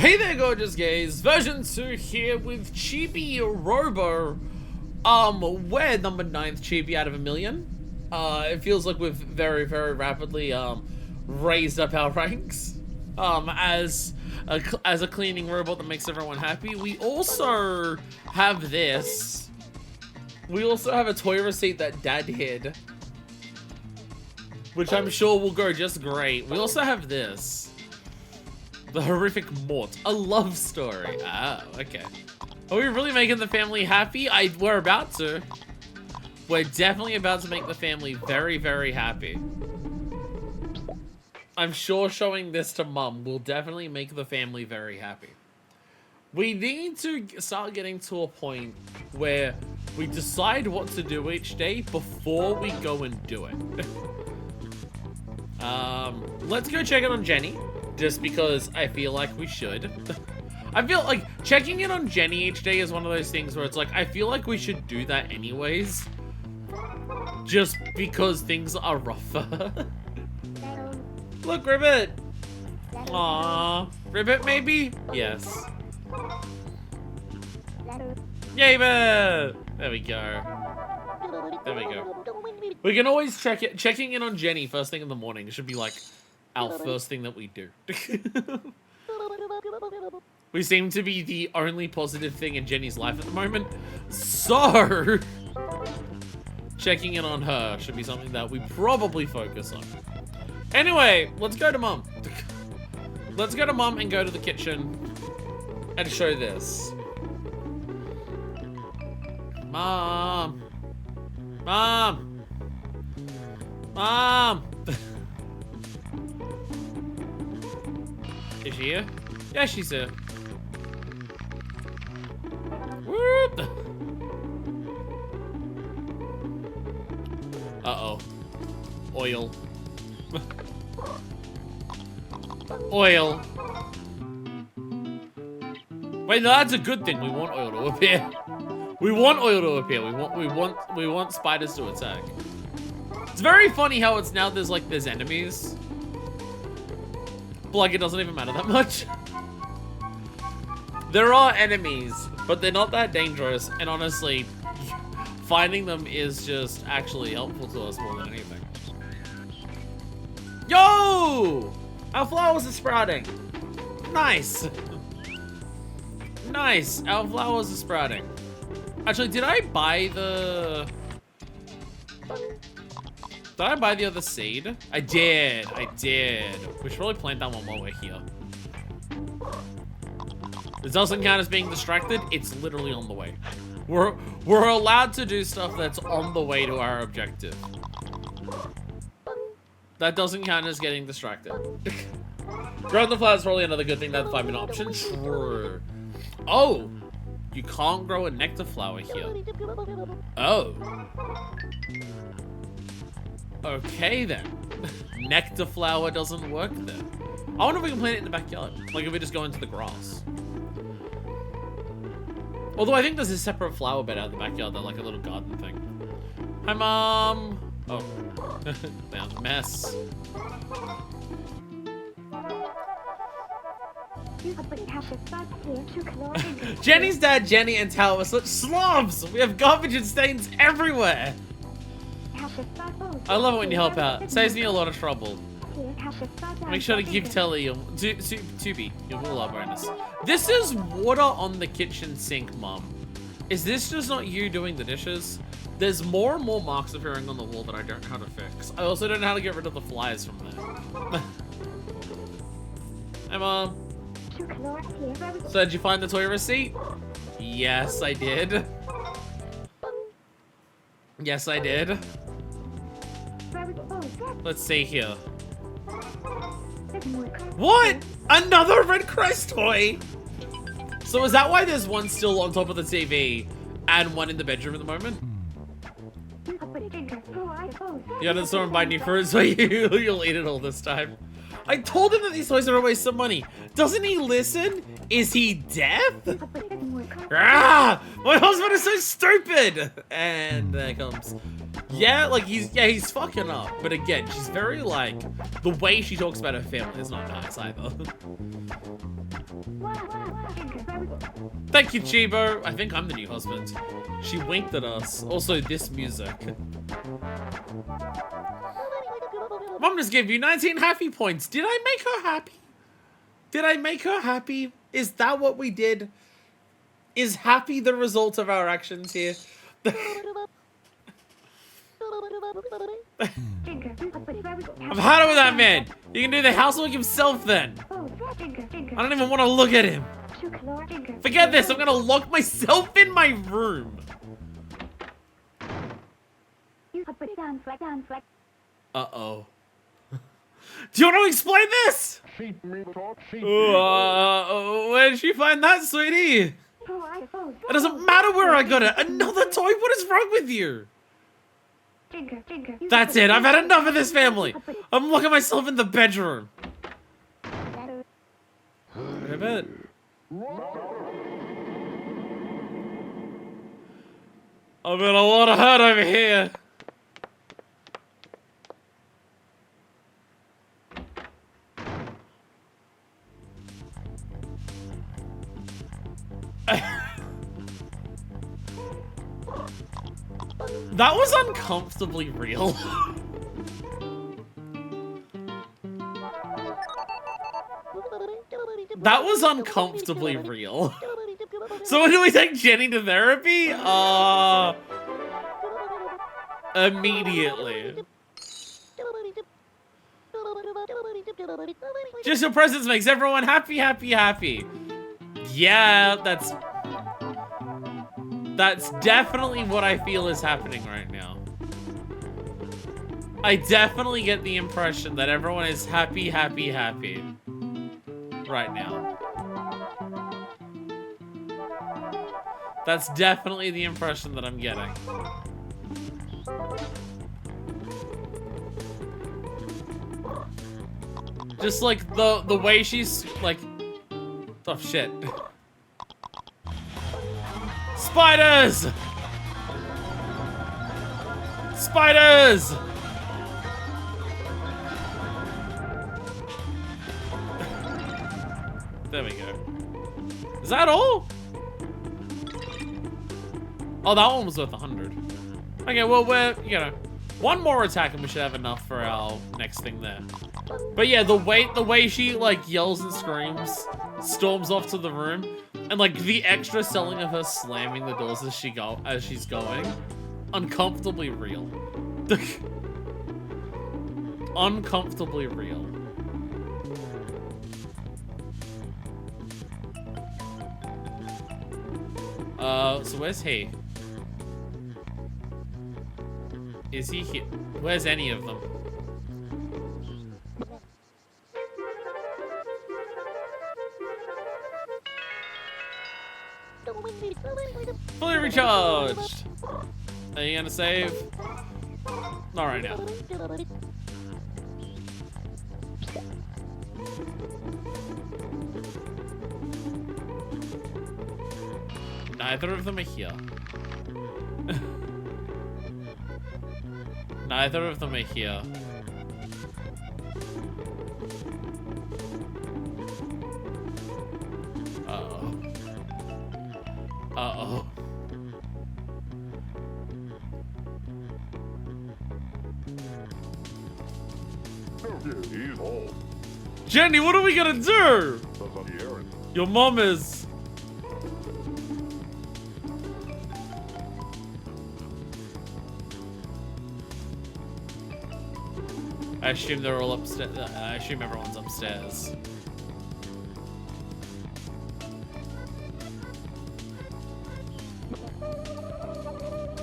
Hey there, gorgeous gays. Version 2 here with Chibi-Robo. We're number 9th Chibi out of 1,000,000. It feels like we've very, very rapidly, raised up our ranks. As a cleaning robot that makes everyone happy. We also have this. We also have a toy receipt that Dad hid, which I'm sure will go just great. We also have this. The horrific Mort. A love story. Oh, okay. Are we really making the family happy? We're about to. We're definitely about to make the family very, very happy. I'm sure showing this to Mum will definitely make the family very happy. We need to start getting to a point where we decide what to do each day before we go and do it. Let's go check in on Jenny, just because I feel like we should. I feel like checking in on Jenny each day is one of those things where it's like, I feel like we should do that anyways, just because things are rougher. Look, Ribbit! Aww. Ribbit, maybe? Yes. Yay, There we go. There we go. We can always checking in on Jenny first thing in the morning. It should be like our first thing that we do. We seem to be the only positive thing in Jenny's life at the moment. So, checking in on her should be something that we probably focus on. Anyway, let's go to Mum. Let's go to Mum and go to the kitchen and show this. Mom. Mom. Mom. Is she here? Yeah, she's here. Whoop. Uh-oh. Oil. Oil. Wait, no, that's a good thing. We want oil to appear. We want oil to appear. We want spiders to attack. It's very funny how it's now there's enemies. But like it doesn't even matter that much. There are enemies, but they're not that dangerous, and honestly, finding them is just actually helpful to us more than anything. Yo! Our flowers are sprouting. Nice. Nice. Our flowers are sprouting. Actually, did I buy the other seed? I did. We should probably plant that one while we're here. This doesn't count as being distracted. It's literally on the way. We're allowed to do stuff that's on the way to our objective. That doesn't count as getting distracted. Growing the flower is probably another good thing. That's the 5-minute option. True. Oh, you can't grow a nectar flower here. Oh. Okay then. Nectar flower doesn't work there. I wonder if we can plant it in the backyard. Like if we just go into the grass. Although I think there's a separate flower bed out in the backyard, though, like a little garden thing. Hi, Mom. Oh, found a mess. Jenny's dad, Jenny, and Tao are such slobs. We have garbage and stains everywhere. I love it when you help out. It saves me a lot of trouble. Make sure to give Telly your Tubi your wool bonus. This is water on the kitchen sink, Mum. Is this just not you doing the dishes? There's more and more marks appearing on the wall that I don't know how to fix. I also don't know how to get rid of the flies from there. Hi, Mom. So did you find the toy receipt? Yes, I did. Yes, I did. Let's see here. What? Another Red Crest toy? So is that why there's one still on top of the TV and one in the bedroom at the moment? You gotta store and buy new fruit so you'll eat it all this time. I told him that these toys are a waste of money. Doesn't he listen? Is he deaf? Ah! My husband is so stupid! And there comes Yeah, like he's fucking up. But again, she's very like, the way she talks about her family is not nice either. Thank you, Chibo. I think I'm the new husband. She winked at us. Also, this music. Mom just gave you 19 happy points. Did I make her happy? Did I make her happy? Is that what we did? Is happy the result of our actions here? I've had it with that man. You can do the housework himself then. I don't even want to look at him. Forget this. I'm going to lock myself in my room. Uh-oh. Do you want to explain this? Where did she find that, sweetie? It doesn't matter where I got it. Another toy? What is wrong with you? That's it. I've had enough of this family. I'm locking myself in the bedroom. I bet. I'm in a lot of hurt over here. That was uncomfortably real. That was uncomfortably real. So when do we take Jenny to therapy? Immediately. Just your presence makes everyone happy, happy, happy. Yeah, that's definitely what I feel is happening right now. I definitely get the impression that everyone is happy, happy, happy right now. That's definitely the impression that I'm getting. Just like the way she's like, oh shit. Spiders! Spiders! There we go. Is that all? Oh, that one was worth 100. Okay, well, you know, one more attack and we should have enough for our next thing there. But yeah, the way she like yells and screams, storms off to the room, and like the extra selling of her slamming the doors as she's going, uncomfortably real. Uncomfortably real. So where's he? Is he here? Where's any of them? Fully recharged. Are you gonna save? Not right now. Neither of them are here. Neither of them are here. Uh-oh. Uh-oh. Jenny, what are we gonna do? Your mom is... I assume they're all upstairs. I assume everyone's upstairs.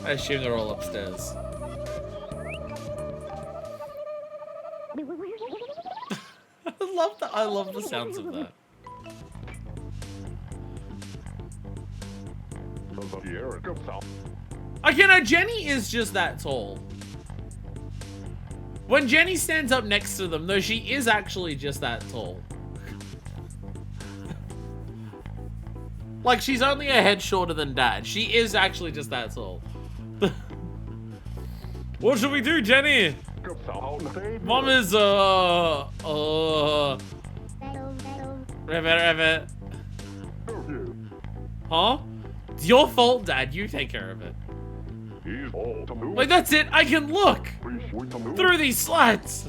I assume they're all upstairs. I love that. I love the sounds of that. Okay, now Jenny is just that tall. When Jenny stands up next to them, though, she is actually just that tall. Like, she's only a head shorter than Dad. She is actually just that tall. What should we do, Jenny? Mom is, Rabbit. Huh? It's your fault, Dad. You take care of it. Like, that's it. I can look through these slats.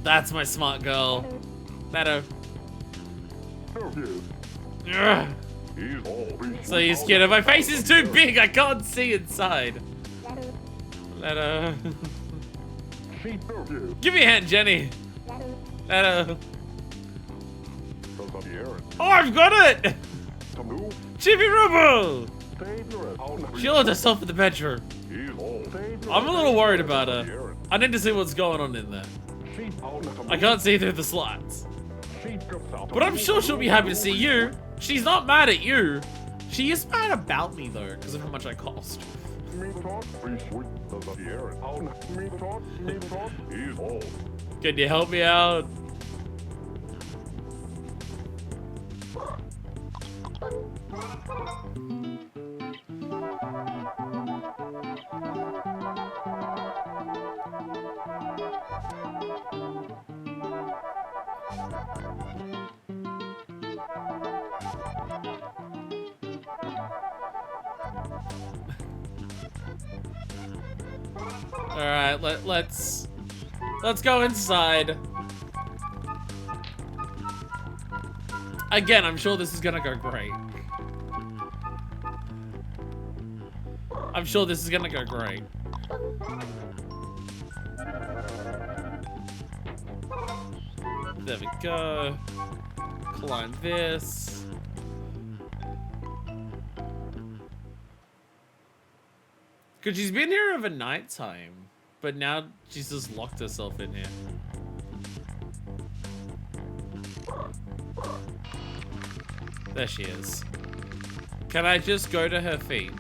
That's my smart girl. Ugh. So you scared? My face is too big. I can't see inside. Give me a hand, Jenny. Oh, I've got it! Chibi-Robo! She locked herself in the bedroom. I'm a little worried about her. I need to see what's going on in there. I can't see through the slats. But I'm sure she'll be happy to see you. She's not mad at you. She is mad about me though, because of how much I cost. Can you help me out? All right, let's go inside. Again, I'm sure this is gonna go great. I'm sure this is gonna go great. There we go. Climb this. Because she's been here over nighttime, but now she's just locked herself in here. There she is. Can I just go to her feet?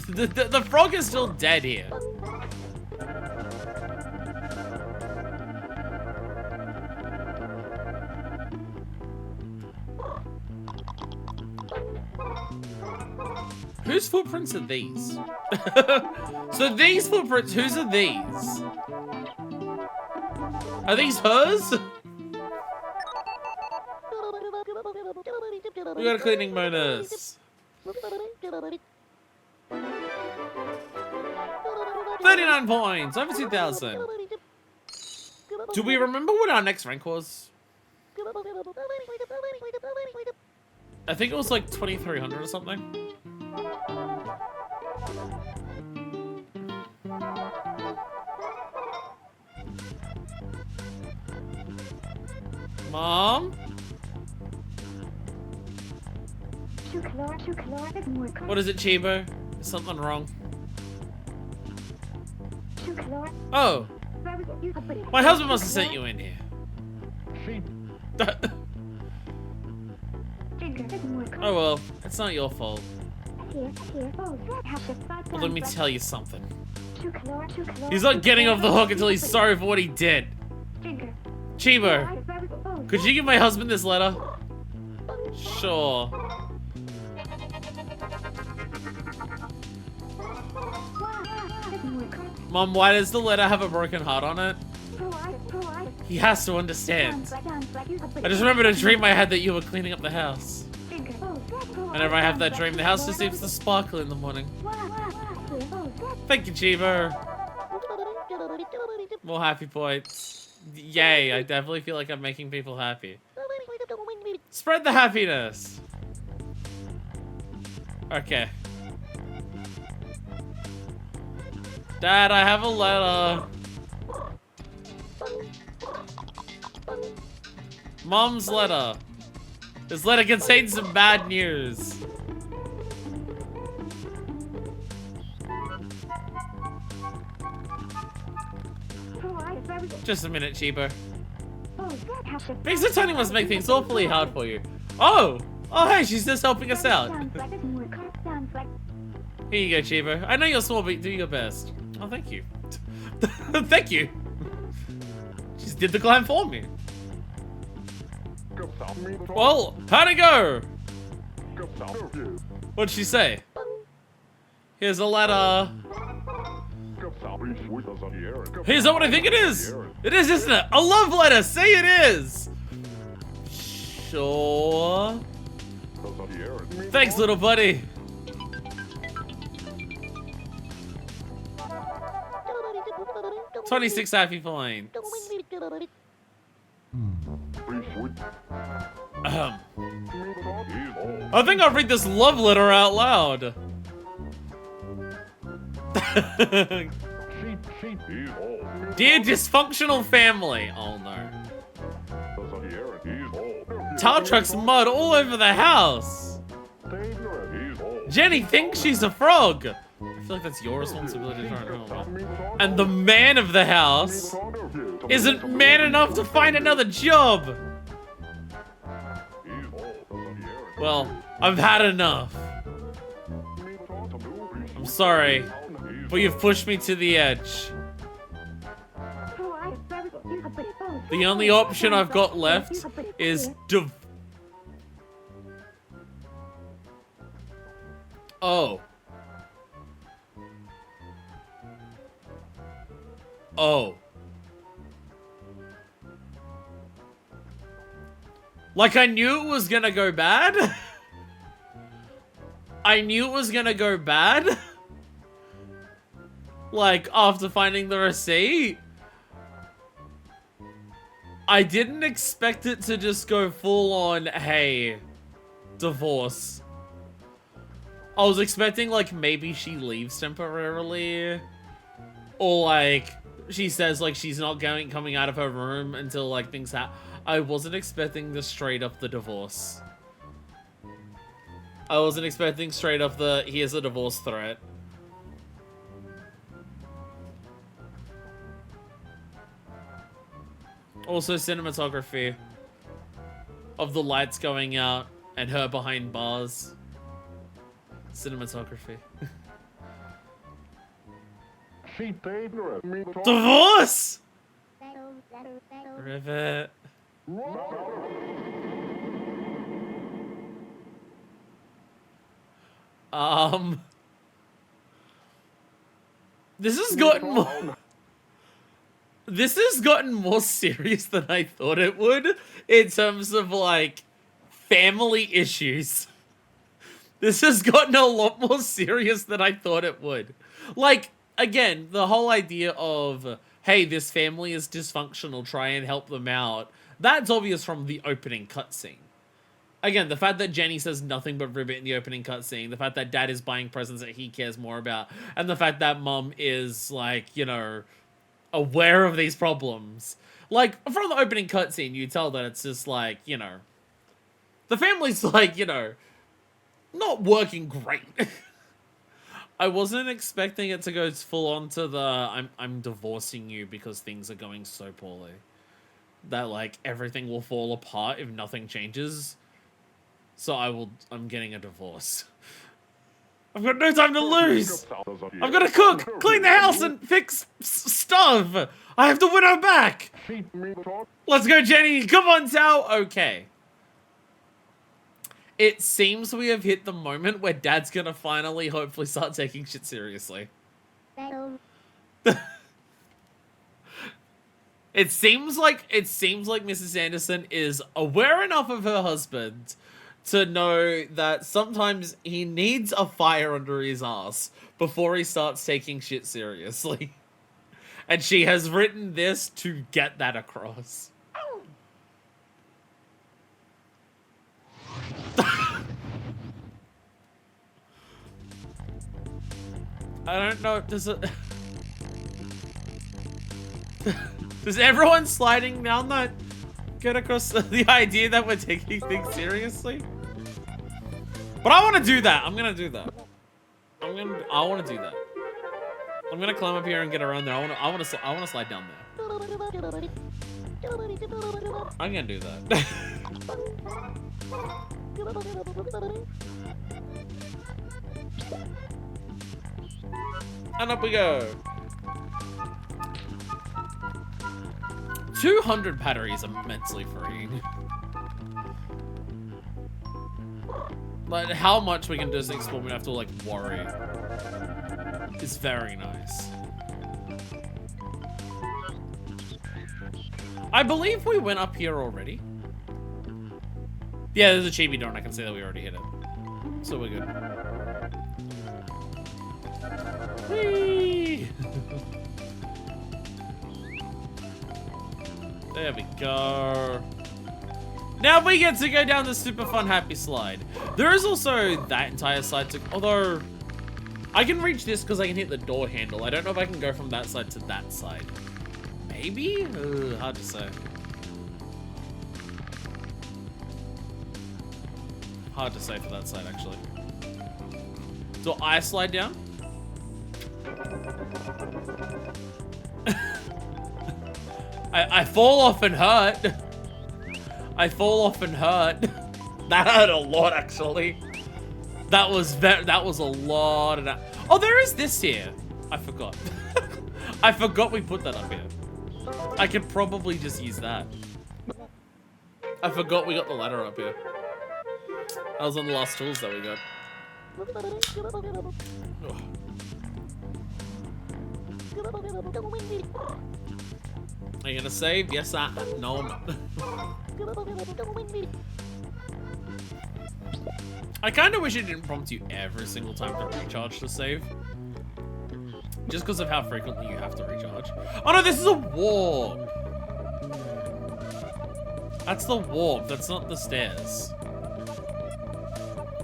The frog is still dead here. Whose footprints are these? So these footprints, whose are these? Are these hers? We got a cleaning bonus. 39 points, over 2,000. Do we remember what our next rank was? I think it was like 2,300 or something. Mom? What is it, Chibo? Is something wrong? Oh. My husband must have sent you in here. Oh well, it's not your fault. Well, let me tell you something. He's not getting off the hook until he's sorry for what he did. Chibo, could you give my husband this letter? Sure. Mom, why does the letter have a broken heart on it? He has to understand. I just remembered a dream I had that you were cleaning up the house. Whenever I have that dream, the house just seems to sparkle in the morning. Thank you, Chibo. More happy points. Yay, I definitely feel like I'm making people happy. Spread the happiness. Okay. Dad, I have a letter. Mom's letter. This letter contains some bad news. Just a minute, Chibo. Being so tiny must make things awfully hard for you. Oh! Oh, hey, she's just helping us out. Here you go, Chibo. I know you're small, but do your best. Oh, thank you. Thank you. She just did the climb for me. Well, how'd it go? What'd she say? Here's a letter. Hey, is that what I think it is? It is, isn't it? A love letter! Say it is! Sure. Thanks, little buddy. $26 happy points. I think I'll read this love letter out loud. Dear dysfunctional family. Oh no. Tile trucks mud all over the house. Jenny thinks she's a frog. I feel like that's your responsibility to try and help her. And the man of the house isn't man enough to find another job. Well, I've had enough. I'm sorry, but you've pushed me to the edge. The only option I've got left is Oh. Oh. Like, I knew it was gonna go bad. I knew it was gonna go bad. Like, after finding the receipt. I didn't expect it to just go full on, hey, divorce. I was expecting, like, maybe she leaves temporarily. Or, like, she says, like, she's not coming out of her room until, like, things happen. I wasn't expecting the straight up the divorce. I wasn't expecting straight up the, here's a divorce threat. Also, cinematography of the lights going out and her behind bars. Cinematography. Divorce! Rivet. This has gotten more... This has gotten more serious than I thought it would in terms of, like, family issues. This has gotten a lot more serious than I thought it would. Like, again, the whole idea of, hey, this family is dysfunctional, try and help them out. That's obvious from the opening cutscene. Again, the fact that Jenny says nothing but ribbit in the opening cutscene, the fact that dad is buying presents that he cares more about, and the fact that mum is, like, you know, aware of these problems. Like, from the opening cutscene, you tell that it's just like, you know, the family's like, you know, not working great. I wasn't expecting it to go full on to the I'm divorcing you because things are going so poorly. That, like, everything will fall apart if nothing changes. So I'm getting a divorce. I've got no time to lose. I've got to cook, clean the house, and fix stuff. I have to win her back. Let's go, Jenny. Come on, Tao. Okay. It seems we have hit the moment where Dad's gonna finally, hopefully, start taking shit seriously. It seems like Mrs. Anderson is aware enough of her husband to know that sometimes he needs a fire under his ass before he starts taking shit seriously. And she has written this to get that across. I don't know, does everyone sliding down that get across the idea that we're taking things seriously? But I want to do that. I'm gonna do that. I want to do that. I'm gonna climb up here and get around there. I want to slide down there. I'm gonna do that. And up we go. 200 batteries immensely freeing. But how much we can do this explore, we don't have to, like, worry. It's very nice. I believe we went up here already. Yeah, there's a chibi door and I can see that we already hit it. So we're good. Whee! There we go. Now we get to go down the super fun happy slide. There is also that entire side to, although I can reach this because I can hit the door handle. I don't know if I can go from that side to that side. Maybe? Hard to say. Hard to say for that side, actually. Do I slide down? I fall off and hurt. I fall off and hurt. That hurt a lot, actually. That was a lot of that. Oh, there is this here. I forgot. I forgot we put that up here. I could probably just use that. I forgot we got the ladder up here. That was one of the last tools that we got. Oh. Are you gonna save? Yes, I am. No, I'm not. I kind of wish it didn't prompt you every single time to recharge to save. Just because of how frequently you have to recharge. Oh no, this is a warp! That's the warp, that's not the stairs.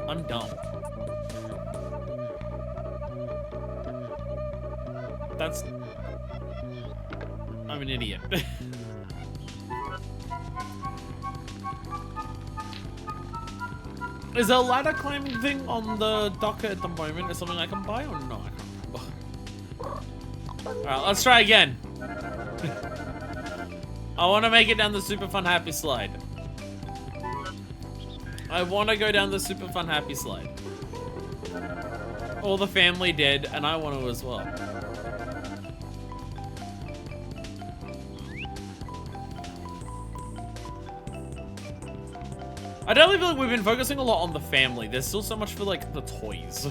I'm dumb. That's... I'm an idiot. Is there a ladder climbing thing on the docket at the moment? Is something I can buy or no? I can't remember. Alright, let's try again. I want to make it down the super fun happy slide. I want to go down the super fun happy slide. All the family did, and I want to as well. I definitely feel like we've been focusing a lot on the family. There's still so much for, like, the toys.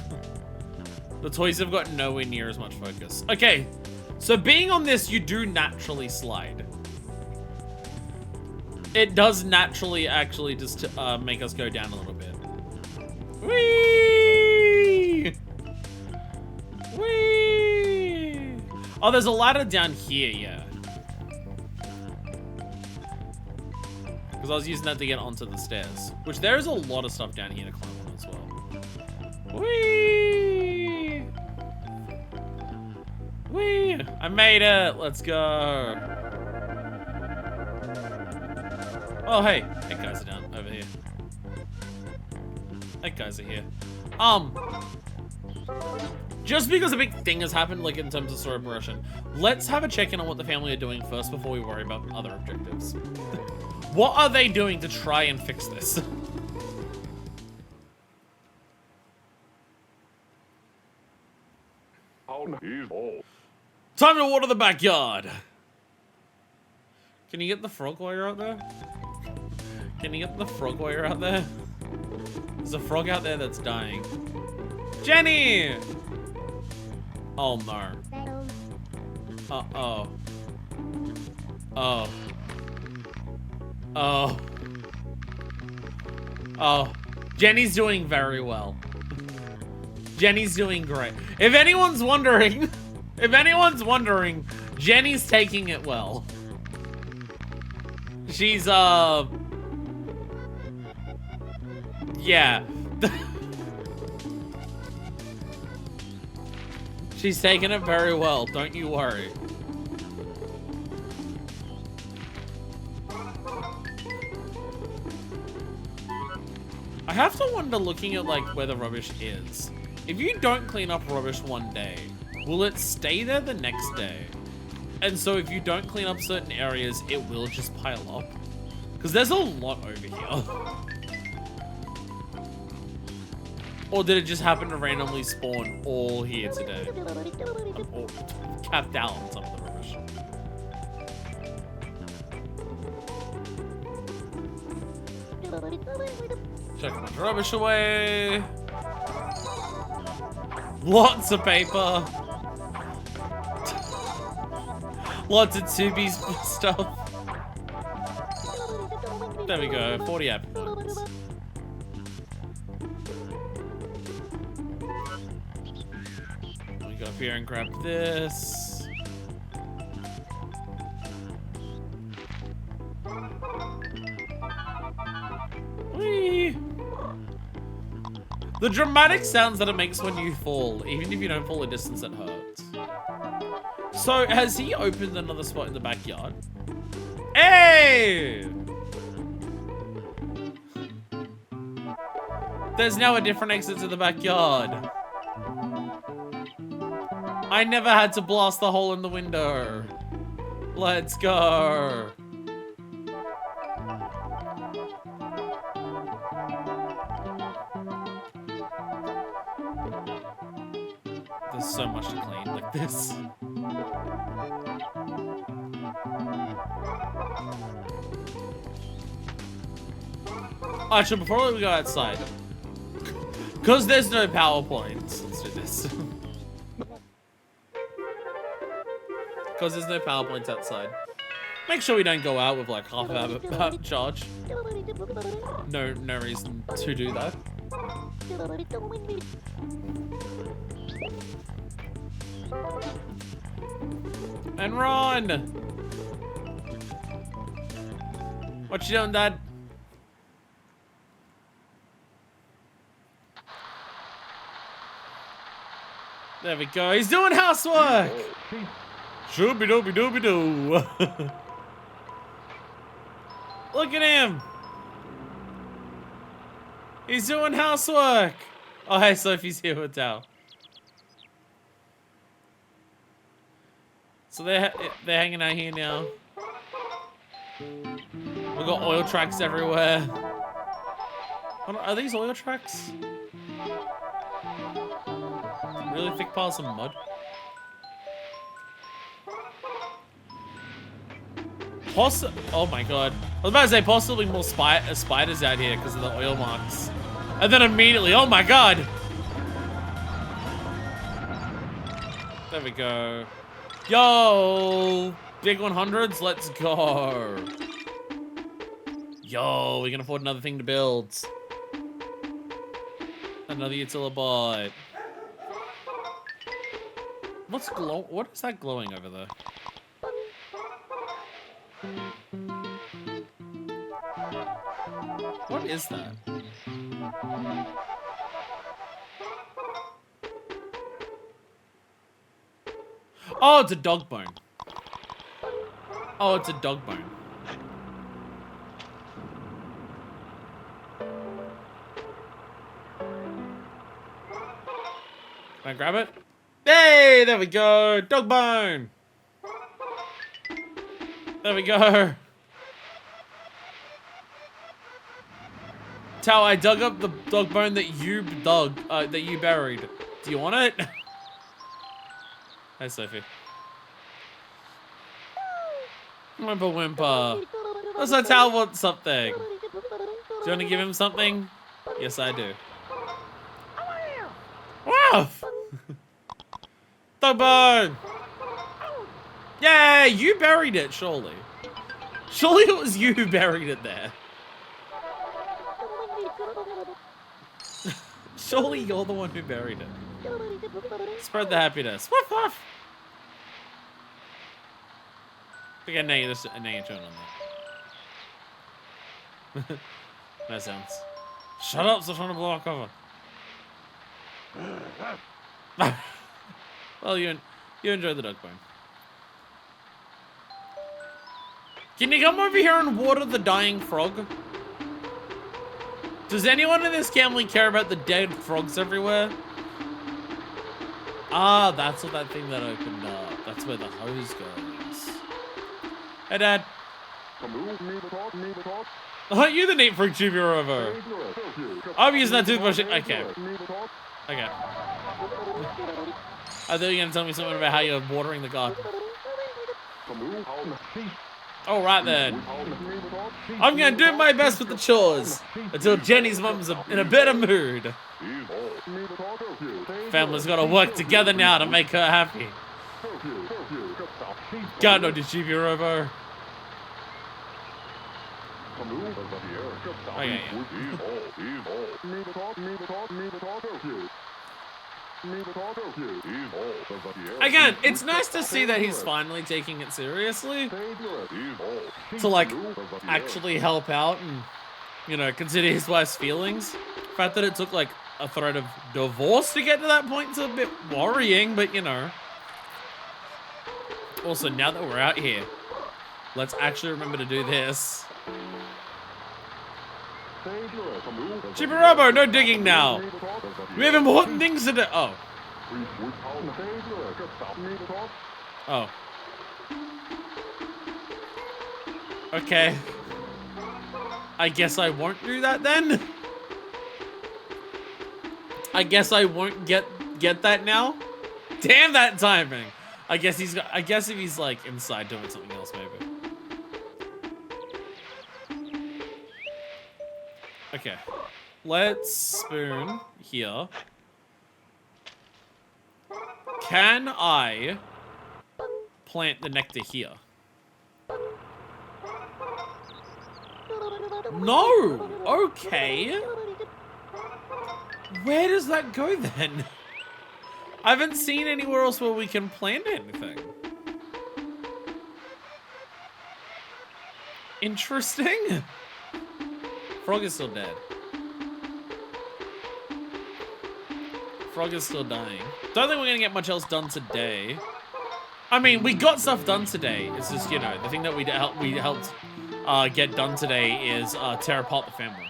The toys have got nowhere near as much focus. Okay, so being on this, you do naturally slide. It does naturally actually just make us go down a little bit. Whee! Whee! Oh, there's a ladder down here, yeah. Because I was using that to get onto the stairs. Which there is a lot of stuff down here to climb on as well. Whee! Whee! I made it! Let's go! Oh, hey. Hey, guys are down over here. Hey, guys are here. Just because a big thing has happened, like, in terms of story progression, let's have a check-in on what the family are doing first before we worry about other objectives. What are they doing to try and fix this? Time to water the backyard. Can you get the frog while you're out there? Can you get the frog while you're out there? There's a frog out there that's dying. Jenny! Oh no. Uh-oh. Oh. Oh. Oh. Jenny's doing very well. Jenny's doing great. If anyone's wondering, Jenny's taking it well. She's, yeah. She's taking it very well, don't you worry. I have to wonder, looking at like where the rubbish is, if you don't clean up rubbish one day, will it stay there the next day? And so if you don't clean up certain areas, it will just pile up. Because there's a lot over here. Or did it just happen to randomly spawn all here today? I'm all capped out on some of the rubbish. Chuck a bunch of rubbish away. Lots of paper. Lots of Tubi's stuff. There we go, 40 happy points. We go up here and grab this. Whee! The dramatic sounds that it makes when you fall, even if you don't fall a distance that hurts. So, has he opened another spot in the backyard? Hey! There's now a different exit to the backyard. I never had to blast the hole in the window. Let's go. There's so much to clean like this. Actually, before we go outside, because there's no PowerPoints, let's do this. Because there's no PowerPoints outside. Make sure we don't go out with like half our charge. No reason to do that. And run! What you doing, Dad? There we go. He's doing housework. Shooby dooby dooby doo. Look at him. He's doing housework. Oh, hey, Sophie's here with Tao. So they're hanging out here now. We've got oil tracks everywhere. Are these oil tracks? Really thick piles of mud. Oh my god. I was about to say possibly more spiders out here because of the oil marks. And then immediately, oh my god! There we go. Yo! Big 100s, let's go. Yo, we can afford another thing to build. Another utilibot. What is that glowing over there? What is that? Oh, it's a dog bone. Oh, it's a dog bone. Can I grab it? Hey, there we go. Dog bone. There we go. Tao, I dug up the dog bone that you buried. Do you want it? Hey, Sophie. Whimper whimper. Also, Tao wants something. Do you want to give him something? Yes, I do. Wow! Dog bone! Yay! You buried it, surely. Surely it was you who buried it there. Surely you're the one who buried it. Spread the happiness. Woof woof! Okay, now you're turn on that. That sounds. Shut up, stop trying to blow our cover. Well, you enjoy the dog bone. Can you come over here and water the dying frog? Does anyone in this family care about the dead frogs everywhere? Ah, that's what that thing that opened up. That's where the hose goes. Hey, Dad. Aren't you the neat freak Chibi-Robo? I'm using that toothbrush. Okay. Okay. I thought you were going to tell me something about how you're watering the garden. All right then. I'm going to do my best with the chores until Jenny's mum's in a better mood. Family's got to work together now to make her happy. God, no, Chibi-Robo. Okay, again, it's nice to see that he's finally taking it seriously. To, like, actually help out and, you know, consider his wife's feelings. The fact that it took, like, a threat of divorce to get to that point is a bit worrying, but, you know. Also, now that we're out here, let's actually remember to do this. Chibi-Robo, no digging now. We have important things to do. Oh. Oh. Okay. I guess I won't do that then. I guess I won't get that now. Damn that timing. I guess if he's like inside doing something else, maybe. Okay. Let's spoon here. Can I plant the nectar here? No! Okay. Where does that go then? I haven't seen anywhere else where we can plant anything. Interesting. Frog is still dead. Frog is still dying. Don't think we're gonna get much else done today. I mean, we got stuff done today. It's just, you know, the thing that we helped get done today is tear apart the family.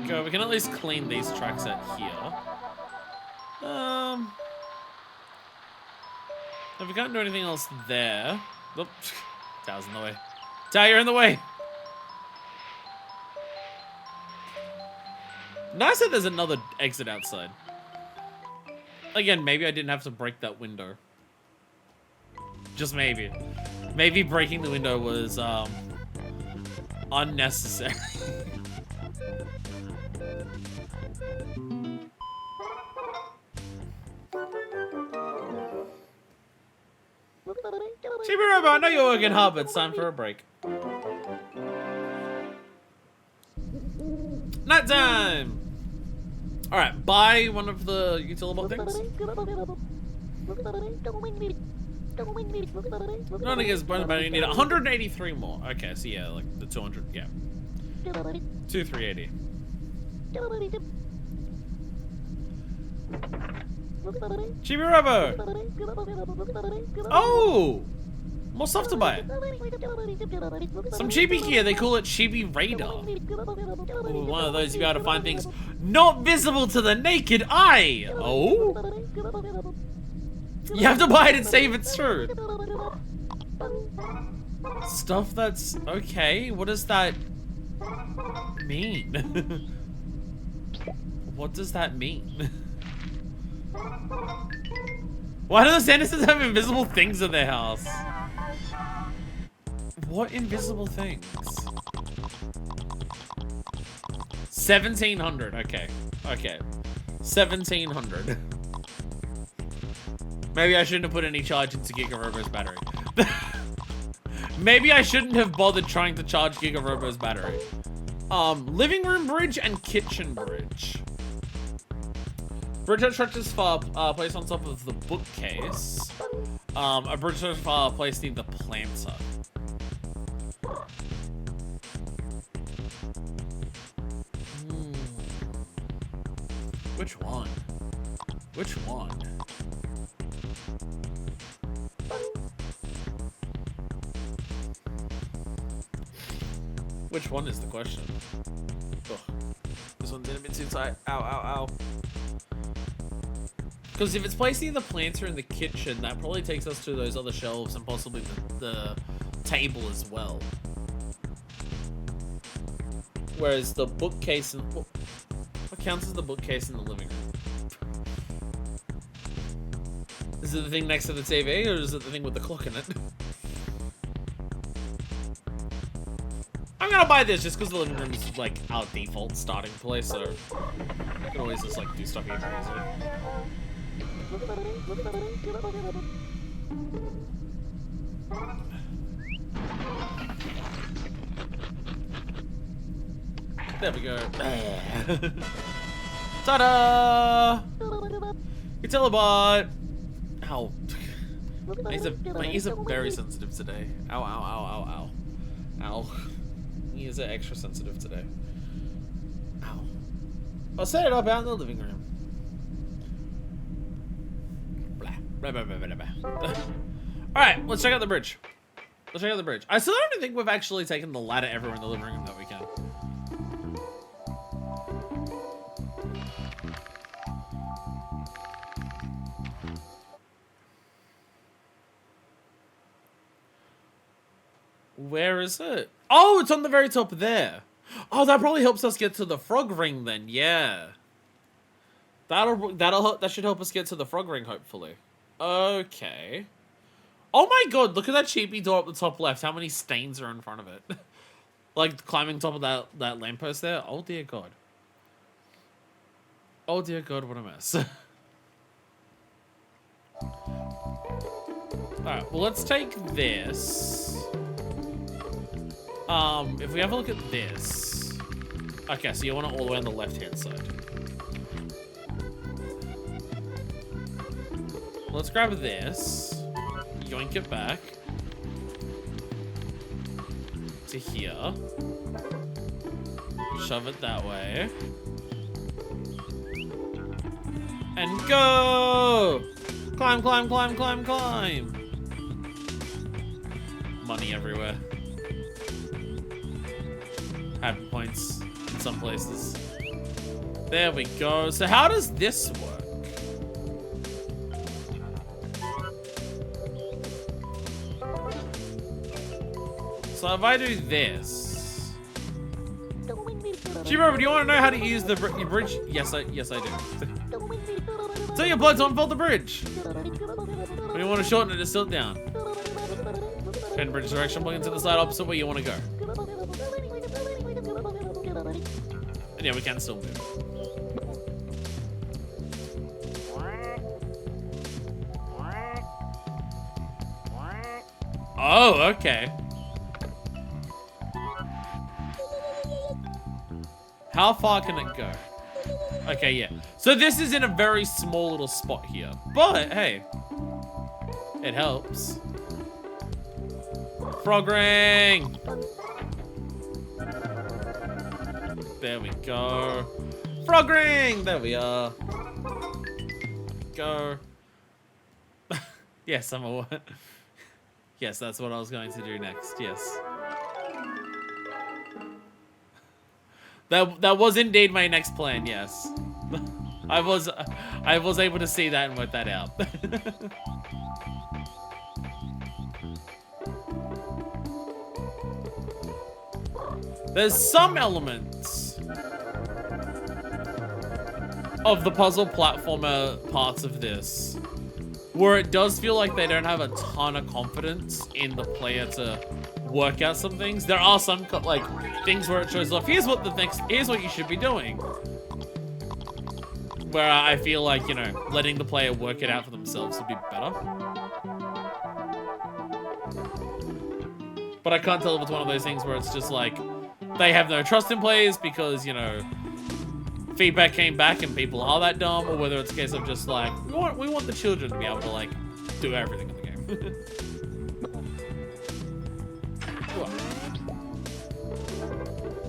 Go. We can at least clean these tracks out here. If we can't do anything else there. Oop. Tower's in the way. Tower, you're in the way. Nice that there's another exit outside. Again, maybe I didn't have to break that window. Just maybe. Maybe breaking the window was unnecessary. Chibi-Robo, I know you're working hard, but it's time for a break. Night time! Alright, buy one of the utility things. Not against bonus, but you need 183 more. Okay, so yeah, like the 200, yeah. 380. Chibi-Robo! Oh! More stuff to buy. Some chibi gear, they call it Chibi-Radar. Ooh, one of those you be able to find things not visible to the naked eye. Oh? You have to buy it and save it's true. Stuff that's okay. What does that mean? What does that mean? Why do the Sandersons have invisible things in their house? What invisible things? 1700. Okay. Okay. 1700. Maybe I shouldn't have put any charge into Giga-Robo's battery. Maybe I shouldn't have bothered trying to charge Giga-Robo's battery. Living room bridge and kitchen bridge. Bridge structures for placed on top of the bookcase. A bridge structure placed near the planter. Which one? Which one? Which one is the question? Ugh. This one's in a bit too tight. Ow, ow, ow. Because if it's placing the planter in the kitchen, that probably takes us to those other shelves and possibly the table as well. Whereas the bookcase and what counts as the bookcase in the living room? Is it the thing next to the TV, or is it the thing with the clock in it? I'm gonna buy this just because the living room is like our default starting place, so I can always just like do stuff here easily. There we go. Ta-da! Utilibot! Ow. My ears are very sensitive today. Ow, ow, ow, ow, ow. Ow. My ears are extra sensitive today. Ow. I'll set it up out in the living room. Blah. Blah, blah, blah, blah, blah. Alright, let's check out the bridge. Let's check out the bridge. I still don't think we've actually taken the ladder everywhere in the living room that we can. Where is it? Oh, it's on the very top there. Oh, that probably helps us get to the frog ring then. Yeah. That should help us get to the frog ring, hopefully. Okay. Oh my god, look at that cheapy door up the top left. How many stains are in front of it? Like climbing top of that lamppost there. Oh dear god. Oh dear god, what a mess. Alright, well let's take this. If we have a look at this. Okay, so you want it all the way on the left-hand side. Let's grab this. Yoink it back. To here. Shove it that way. And go! Climb, climb, climb, climb, climb! Money everywhere. Happy points in some places. There we go. So how does this work? So if I do this... Chibi-Robo, do you want to know how to use the bridge? Yes, I do. So your blood to unfold the bridge. When you want to shorten it, just tilt down. And bridge direction, plug into the side opposite where you want to go. And yeah, we can still move. Oh, okay. How far can it go? Okay, yeah. So this is in a very small little spot here. But, hey. It helps. Frog ring! There we go. Frog ring! There we are. Go. Yes, I'm aware. Yes, that's what I was going to do next. Yes. That was indeed my next plan, yes. I was able to see that and work that out. There's some elements of the puzzle platformer parts of this where it does feel like they don't have a ton of confidence in the player to work out some things. There are some like things where it shows off, here's what you should be doing. Where I feel like, you know, letting the player work it out for themselves would be better. But I can't tell if it's one of those things where it's just like, they have no trust in players because, you know, feedback came back and people are that dumb, or whether it's a case of just like, we want the children to be able to like, do everything in the game.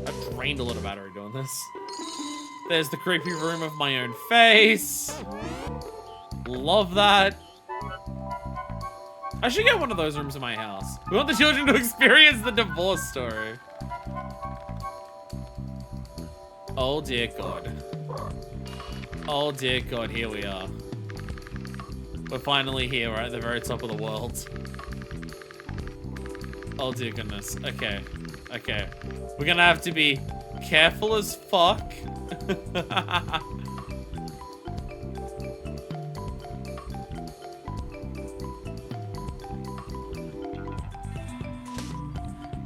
I've drained a lot of battery doing this. There's the creepy room of my own face. Love that. I should get one of those rooms in my house. We want the children to experience the divorce story. Oh dear God. Oh dear God, here we are. We're finally here, we're at the very top of the world. Oh dear goodness, okay. Okay. We're gonna have to be careful as fuck.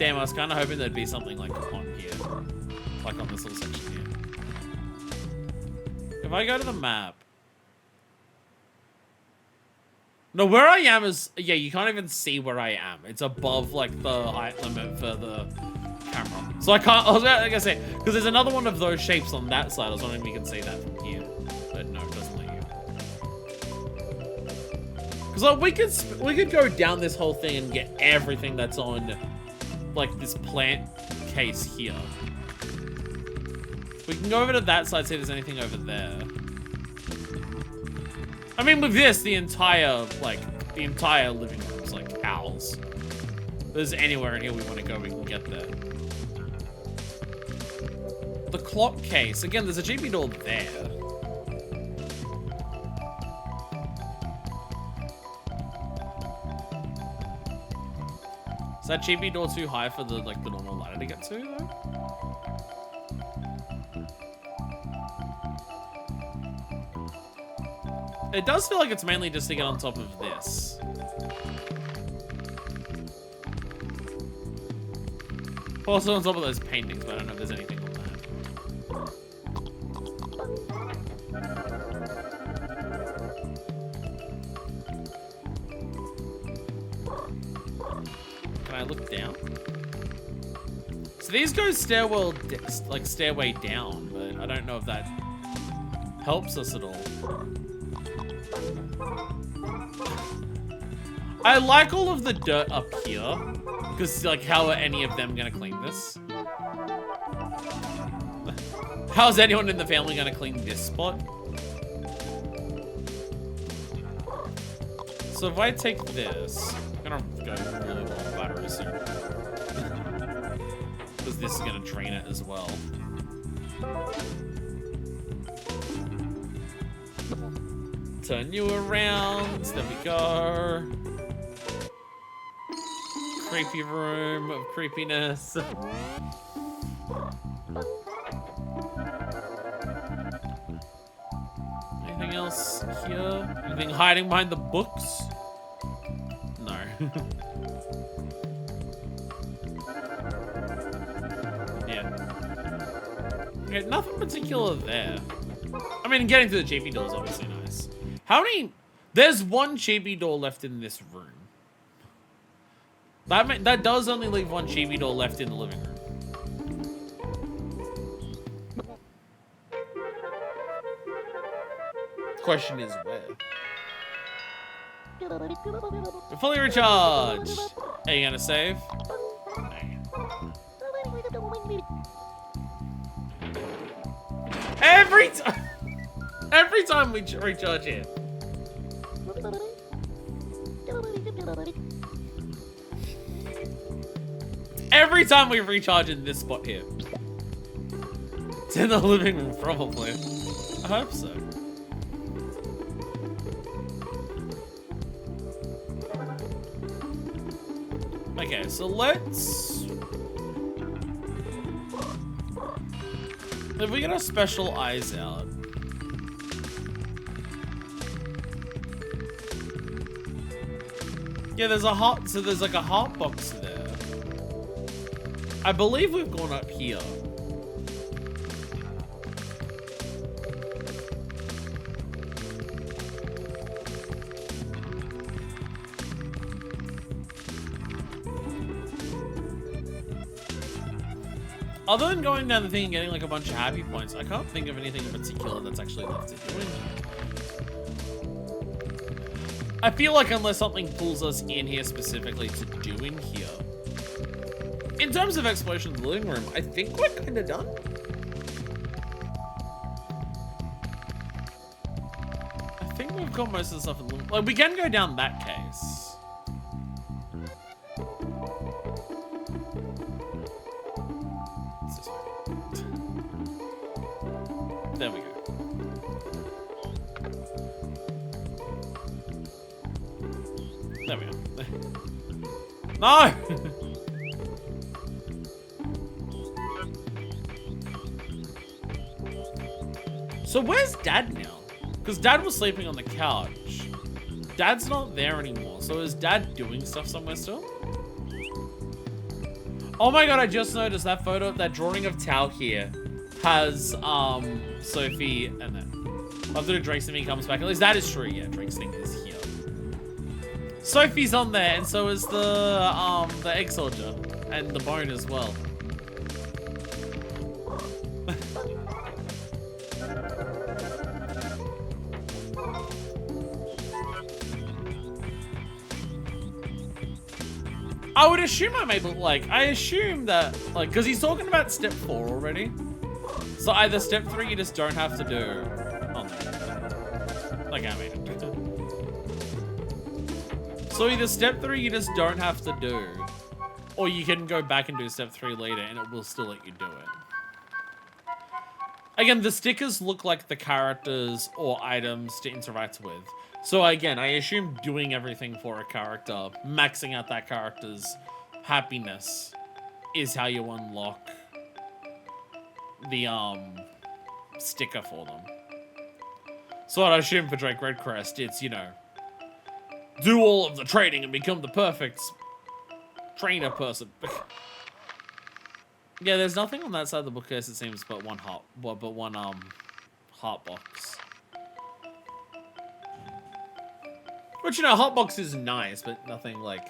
Damn, I was kind of hoping there'd be something like on here. Like on this little section here. If I go to the map. No, where I am is, yeah, you can't even see where I am. It's above like the height limit for the camera. So I can't, I was gonna say, because there's another one of those shapes on that side. I was wondering if you can see that from here. But no, it doesn't let you. Because like, we could go down this whole thing and get everything that's on like this plant case here. We can go over to that side, see if there's anything over there. I mean, with this, the entire living room's like ours. If there's anywhere in here we want to go, we can get there. The clock case. Again, there's a GB door there. Is that GB door too high for the normal ladder to get to, though? It does feel like it's mainly just to get on top of this. Also on top of those paintings, but I don't know if there's anything on that. Can I look down? So these go stairway down, but I don't know if that helps us at all. I like all of the dirt up here, because like, how are any of them gonna clean this? How's anyone in the family gonna clean this spot? So if I take this, I'm gonna go really low on battery soon, because this is gonna drain it as well. Turn you around. There we go. Creepy room of creepiness. Anything else here? Anything hiding behind the books? No. Yeah. Okay, nothing particular there. I mean, getting to the GB door is obviously nice. How many? There's one chibi door left in this room. That does only leave one chibi door left in the living room. Question is where? We're fully recharged. Are you gonna save? Every time we recharge here. Every time we recharge in this spot here. It's in the living room, probably. I hope so. Okay, so let's... If we get our special eyes out... Yeah, there's a there's like a hot box there. I believe we've gone up here. Other than going down the thing and getting like a bunch of happy points, I can't think of anything in particular that's actually left to do in here. I feel like unless something pulls us in here specifically to do in here. In terms of exploration of the living room, I think we're kind of done. I think we've got most of the stuff in the living room. Like, we can go down that case. What's this way? There we go. There we go. No! So where's Dad now? Because Dad was sleeping on the couch. Dad's not there anymore. So is Dad doing stuff somewhere still? Oh my god, I just noticed that photo, that drawing of Tao here has, Sophie and then after Drake's thing comes back. At least that is true, yeah, Drake's thing is here. Sophie's on there, and so is the egg soldier. And the bone as well. I would assume I made, like, I assume that, like, because he's talking about step 4 already. So either step 3 you just don't have to do. Oh, no. Like I made it. So either step 3 you just don't have to do, or you can go back and do step 3 later and it will still let you do it. Again, the stickers look like the characters or items to interact with. So again, I assume doing everything for a character, maxing out that character's happiness, is how you unlock the sticker for them. So I'd assume for Drake Redcrest, it's, you know, do all of the training and become the perfect trainer person. Yeah, there's nothing on that side of the bookcase, it seems, but one heart box. Which, you know, hot box is nice, but nothing like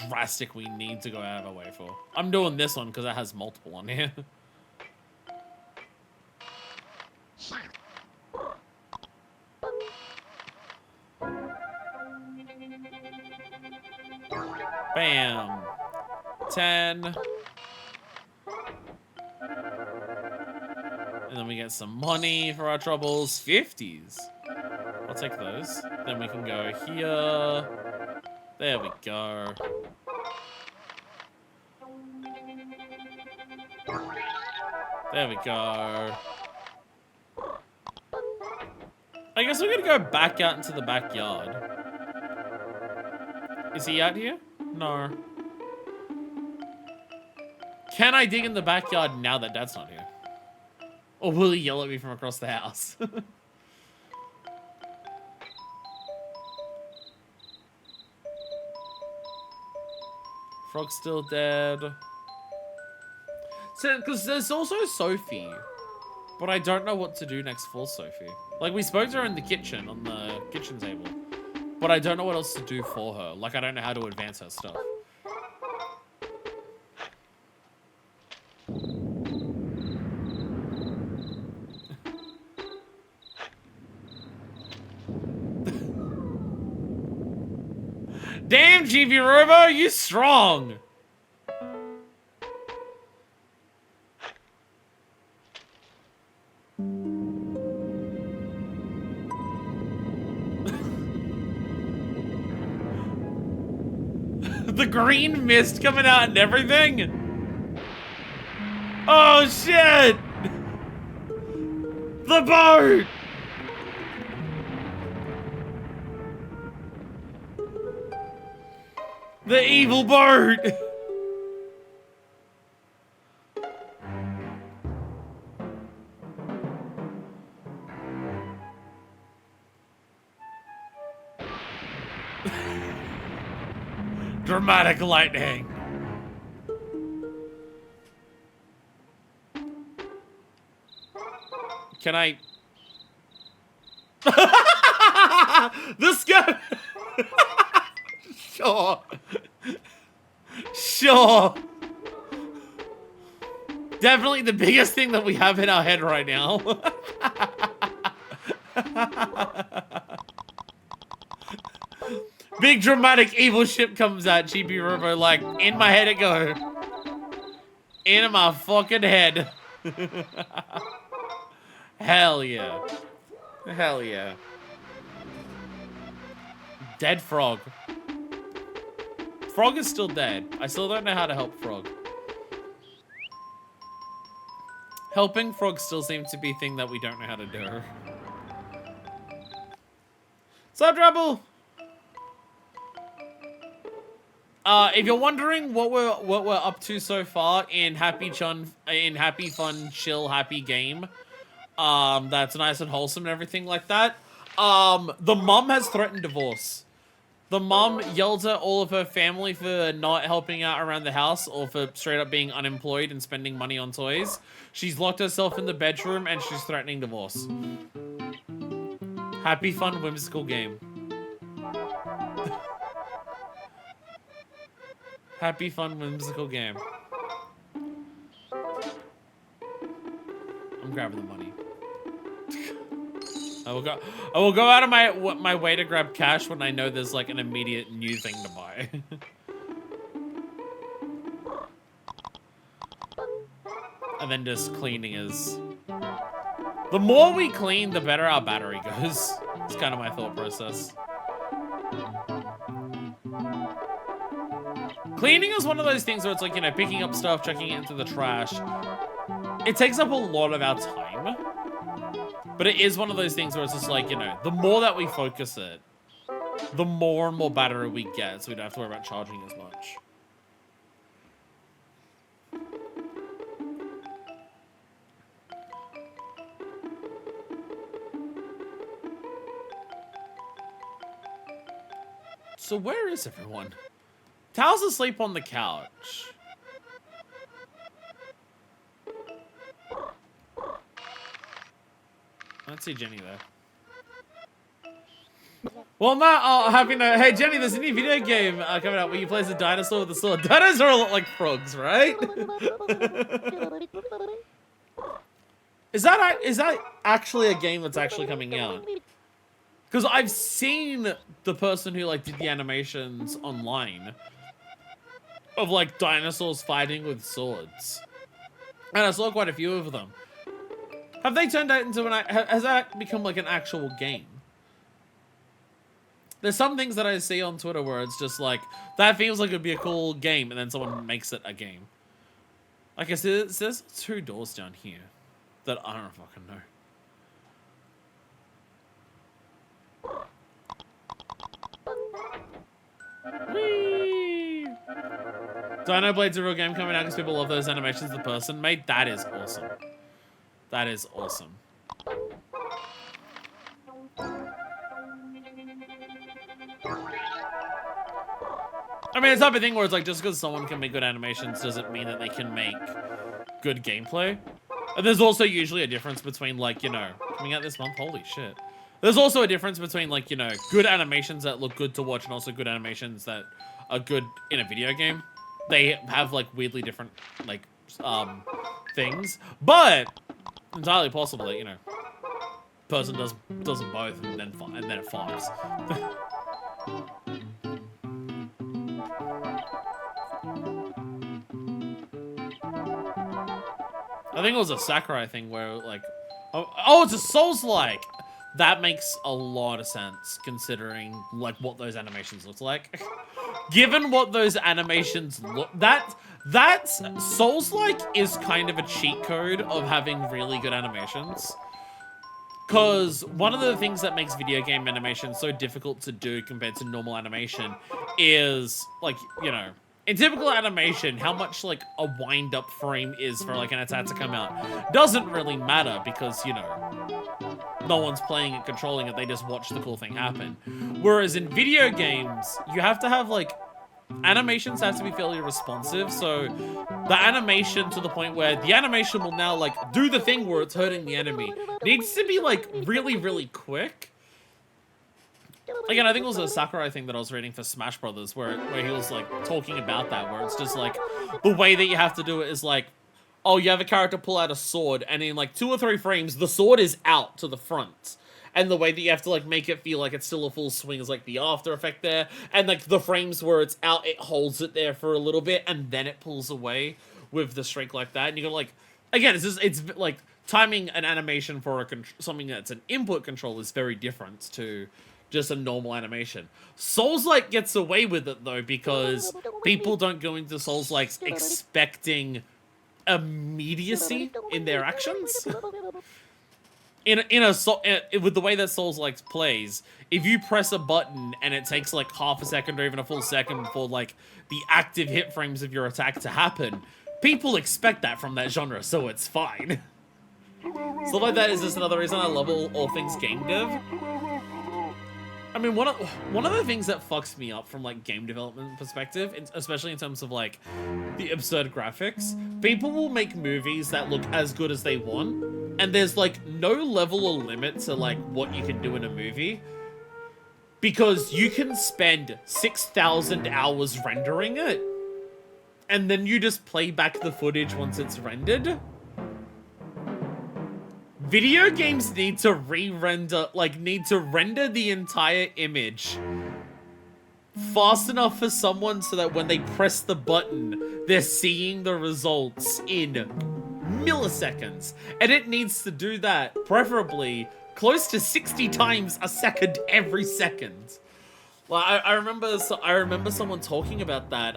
drastic we need to go out of our way for. I'm doing this one because it has multiple on here. Bam. 10. And then we get some money for our troubles. 50s. I'll take those. Then we can go here. There we go. There we go. I guess we're gonna go back out into the backyard. Is he out here? No. Can I dig in the backyard now that Dad's not here? Or will he yell at me from across the house? Frog's still dead. So, because there's also Sophie. But I don't know what to do next for Sophie. Like, we spoke to her in the kitchen, on the kitchen table. But I don't know what else to do for her. Like, I don't know how to advance her stuff. Damn, Chibi-Robo, you strong! The green mist coming out and everything? Oh, shit! The boat! The evil boat! Dramatic lightning. Can I? This guy. Sure. Sure. Definitely the biggest thing that we have in our head right now. Big dramatic evil ship comes out, Chibi-Robo, like, in my head it go. In my fucking head. Hell yeah. Hell yeah. Dead Frog. Frog is still dead. I still don't know how to help Frog. Helping Frog still seems to be a thing that we don't know how to do. Sup, Trouble? If you're wondering what we're up to so far in Happy Fun Chill Happy Game, that's nice and wholesome and everything like that. The mom has threatened divorce. The mom yells at all of her family for not helping out around the house or for straight up being unemployed and spending money on toys. She's locked herself in the bedroom and she's threatening divorce. Happy, fun, whimsical game. Happy, fun, whimsical game. I'm grabbing the money. I will go out of my way to grab cash when I know there's like an immediate new thing to buy. And then just cleaning is... The more we clean, the better our battery goes. It's kind of my thought process. Cleaning is one of those things where it's like, you know, picking up stuff, chucking it into the trash. It takes up a lot of our time. But it is one of those things where it's just like, you know, the more that we focus it, the more and more battery we get, so we don't have to worry about charging as much. So where is everyone? Tal's asleep on the couch. I don't see Jenny there. Well, Matt, happy to... Hey, Jenny, there's a new video game coming out where you play as a dinosaur with a sword. Dinos are a lot like frogs, right? Is that actually a game that's actually coming out? Because I've seen the person who, like, did the animations online of, like, dinosaurs fighting with swords. And I saw quite a few of them. Have they turned out into an... Has that become, like, an actual game? There's some things that I see on Twitter where it's just like, that feels like it'd be a cool game, and then someone makes it a game. Like I said, there's 2 doors down here that I don't fucking know. Whee! Dino Blade's a real game coming out because people love those animations of the person. Mate, that is awesome. That is awesome. I mean, it's the type of thing where it's like, just because someone can make good animations doesn't mean that they can make good gameplay. And there's also usually a difference between, like, you know, coming out this month, holy shit. There's also a difference between, like, you know, good animations that look good to watch and also good animations that are good in a video game. They have, like, weirdly different, like, things. But, entirely possible that, you know, person does them both and then it fucks. I think it was a Sakurai thing where, like... Oh, it's a Souls-like! That makes a lot of sense, considering, like, what those animations look like. Given what those animations look... That Souls-like is kind of a cheat code of having really good animations. Because one of the things that makes video game animation so difficult to do compared to normal animation is, like, you know... In typical animation, how much, like, a wind-up frame is for, like, an attack to come out doesn't really matter because, you know, no one's playing it, controlling it, they just watch the cool thing happen. Whereas in video games, you have to have, like, animations have to be fairly responsive, so the animation to the point where the animation will now, like, do the thing where it's hurting the enemy needs to be, like, really, really quick. Again, I think it was a Sakurai thing that I was reading for Smash Brothers, where he was, like, talking about that, where it's just, like, the way that you have to do it is, like, oh, you have a character pull out a sword, and in, like, 2 or 3 frames, the sword is out to the front. And the way that you have to, like, make it feel like it's still a full swing is, like, the after effect there. And, like, the frames where it's out, it holds it there for a little bit, and then it pulls away with the streak like that. And you go, like, again, it's like, timing an animation for something that's an input control is very different to... just a normal animation. Souls-like gets away with it though because people don't go into Souls-likes expecting immediacy in their actions. With the way that Souls-likes plays, if you press a button and it takes like half a second or even a full second for like the active hit frames of your attack to happen, people expect that from that genre, so it's fine. Stuff like that is just another reason I love all things game dev. I mean, one of the things that fucks me up from like game development perspective, especially in terms of like the absurd graphics, people will make movies that look as good as they want, and there's like no level or limit to like what you can do in a movie, because you can spend 6,000 hours rendering it, and then you just play back the footage once it's rendered. Video games need to re-render, like, need to render the entire image fast enough for someone so that when they press the button, they're seeing the results in milliseconds. And it needs to do that, preferably, close to 60 times a second every second. Well, I remember someone talking about that,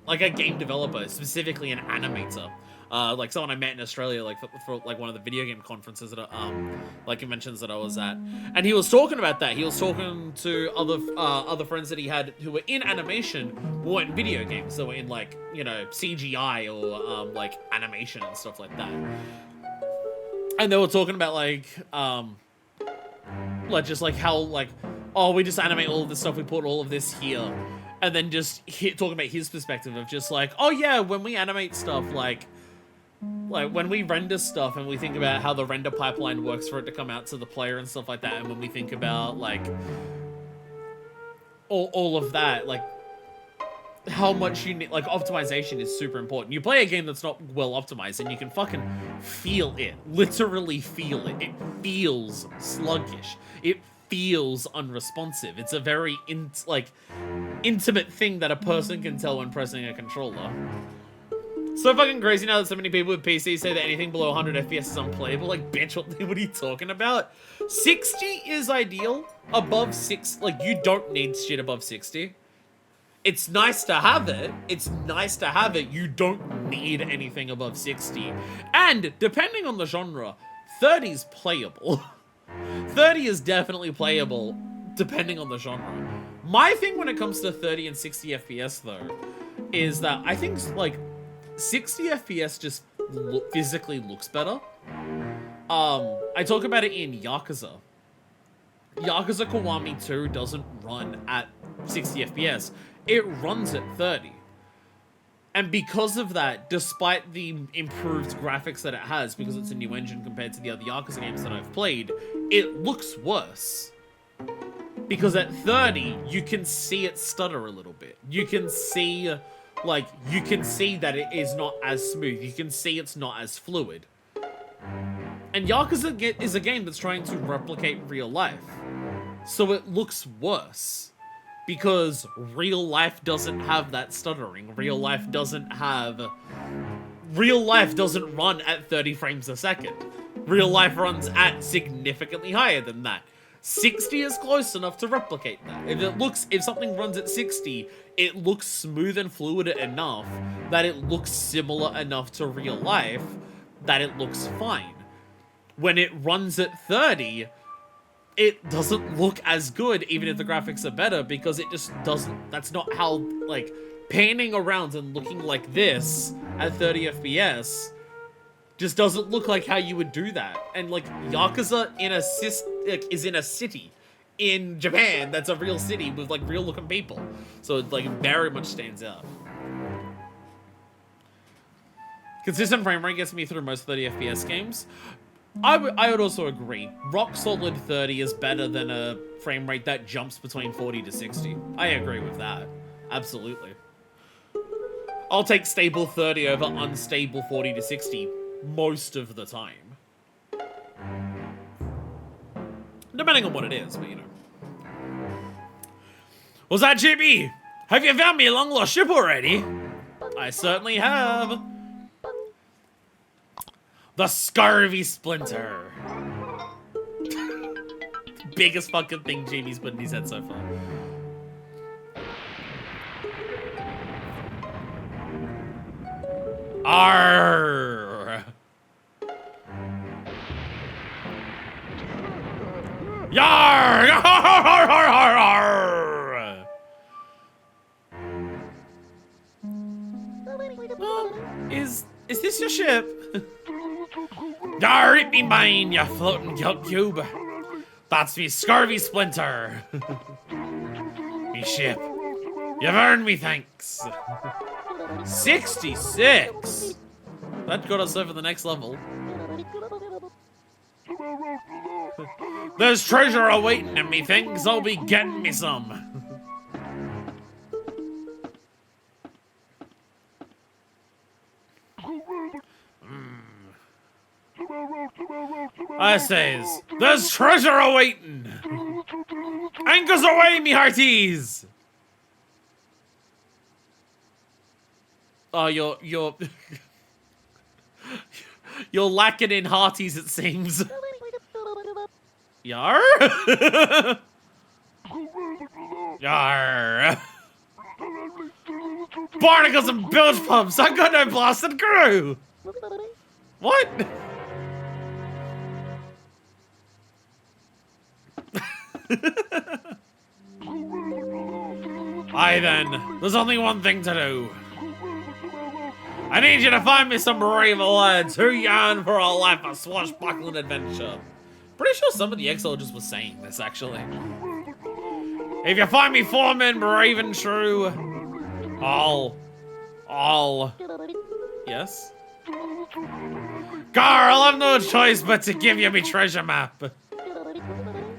like a game developer, specifically an animator. Like someone I met in Australia, like for like one of the video game conferences that, like conventions that I was at, and he was talking about that. He was talking to other friends that he had who were in animation, who weren't in video games. They were in like, you know, CGI or like animation and stuff like that. And they were talking about like just like how like, oh, we just animate all of this stuff, we put all of this here, and then just talking about his perspective of just like, oh yeah, when we animate stuff, like when we render stuff and we think about how the render pipeline works for it to come out to the player and stuff like that, and when we think about like all of that, like how much you need, like optimization is super important. You play a game that's not well optimized and you can fucking feel it, literally feel it. It feels sluggish. It feels unresponsive. It's a very intimate thing that a person can tell when pressing a controller. So fucking crazy now that so many people with PCs say that anything below 100 FPS is unplayable. Like, bitch, what are you talking about? 60 is ideal. Above 6, like, you don't need shit above 60. It's nice to have it. It's nice to have it. You don't need anything above 60. And, depending on the genre, 30's playable. 30 is definitely playable, depending on the genre. My thing when it comes to 30 and 60 FPS, though, is that I think, like, 60 FPS just physically looks better. I talk about it in Yakuza. Yakuza Kiwami 2 doesn't run at 60 FPS. It runs at 30. And because of that, despite the improved graphics that it has, because it's a new engine compared to the other Yakuza games that I've played, it looks worse. Because at 30, you can see it stutter a little bit. You can see... like, you can see that it is not as smooth. You can see it's not as fluid. And Yakuza is a game that's trying to replicate real life. So it looks worse. Because real life doesn't have that stuttering. Real life doesn't run at 30 frames a second. Real life runs at significantly higher than that. 60 is close enough to replicate that. If something runs at 60, it looks smooth and fluid enough that it looks similar enough to real life that it looks fine. When it runs at 30, it doesn't look as good, even if the graphics are better, because it just doesn't, that's not how, like, panning around and looking like this at 30 FPS just doesn't look like how you would do that. And, like, Yakuza is in a city in Japan that's a real city with, like, real-looking people. So it, like, very much stands out. Consistent frame rate gets me through most 30 FPS games. I would also agree. Rock solid 30 is better than a frame rate that jumps between 40 to 60. I agree with that. Absolutely. I'll take stable 30 over unstable 40 to 60 most of the time. Depending on what it is, but you know. Was that Chibi? Have you found me a long lost ship already? I certainly have. The Scurvy Splinter. Biggest fucking thing Chibi's put in his head so far. Arr! Yarr! Is this your ship? Yarr, it be mine, you floating cube. That's me scurvy splinter. Me ship. You've earned me thanks. 66. That got us over the next level. There's treasure awaiting in me things. I'll be getting me some. I says, there's treasure awaiting. Anchors away, me hearties. Oh, you're you're lacking in hearties, it seems. Yar? Yar. Barnacles and bilge pumps. I got no blasted crew. What? Aye then, there's only one thing to do. I need you to find me some brave lads who yearn for a life of swashbuckling adventure. Pretty sure somebody XL just was saying this, actually. If you find me 4 men brave and true, I'll... Yes? Gar, I'll have no choice but to give you me treasure map.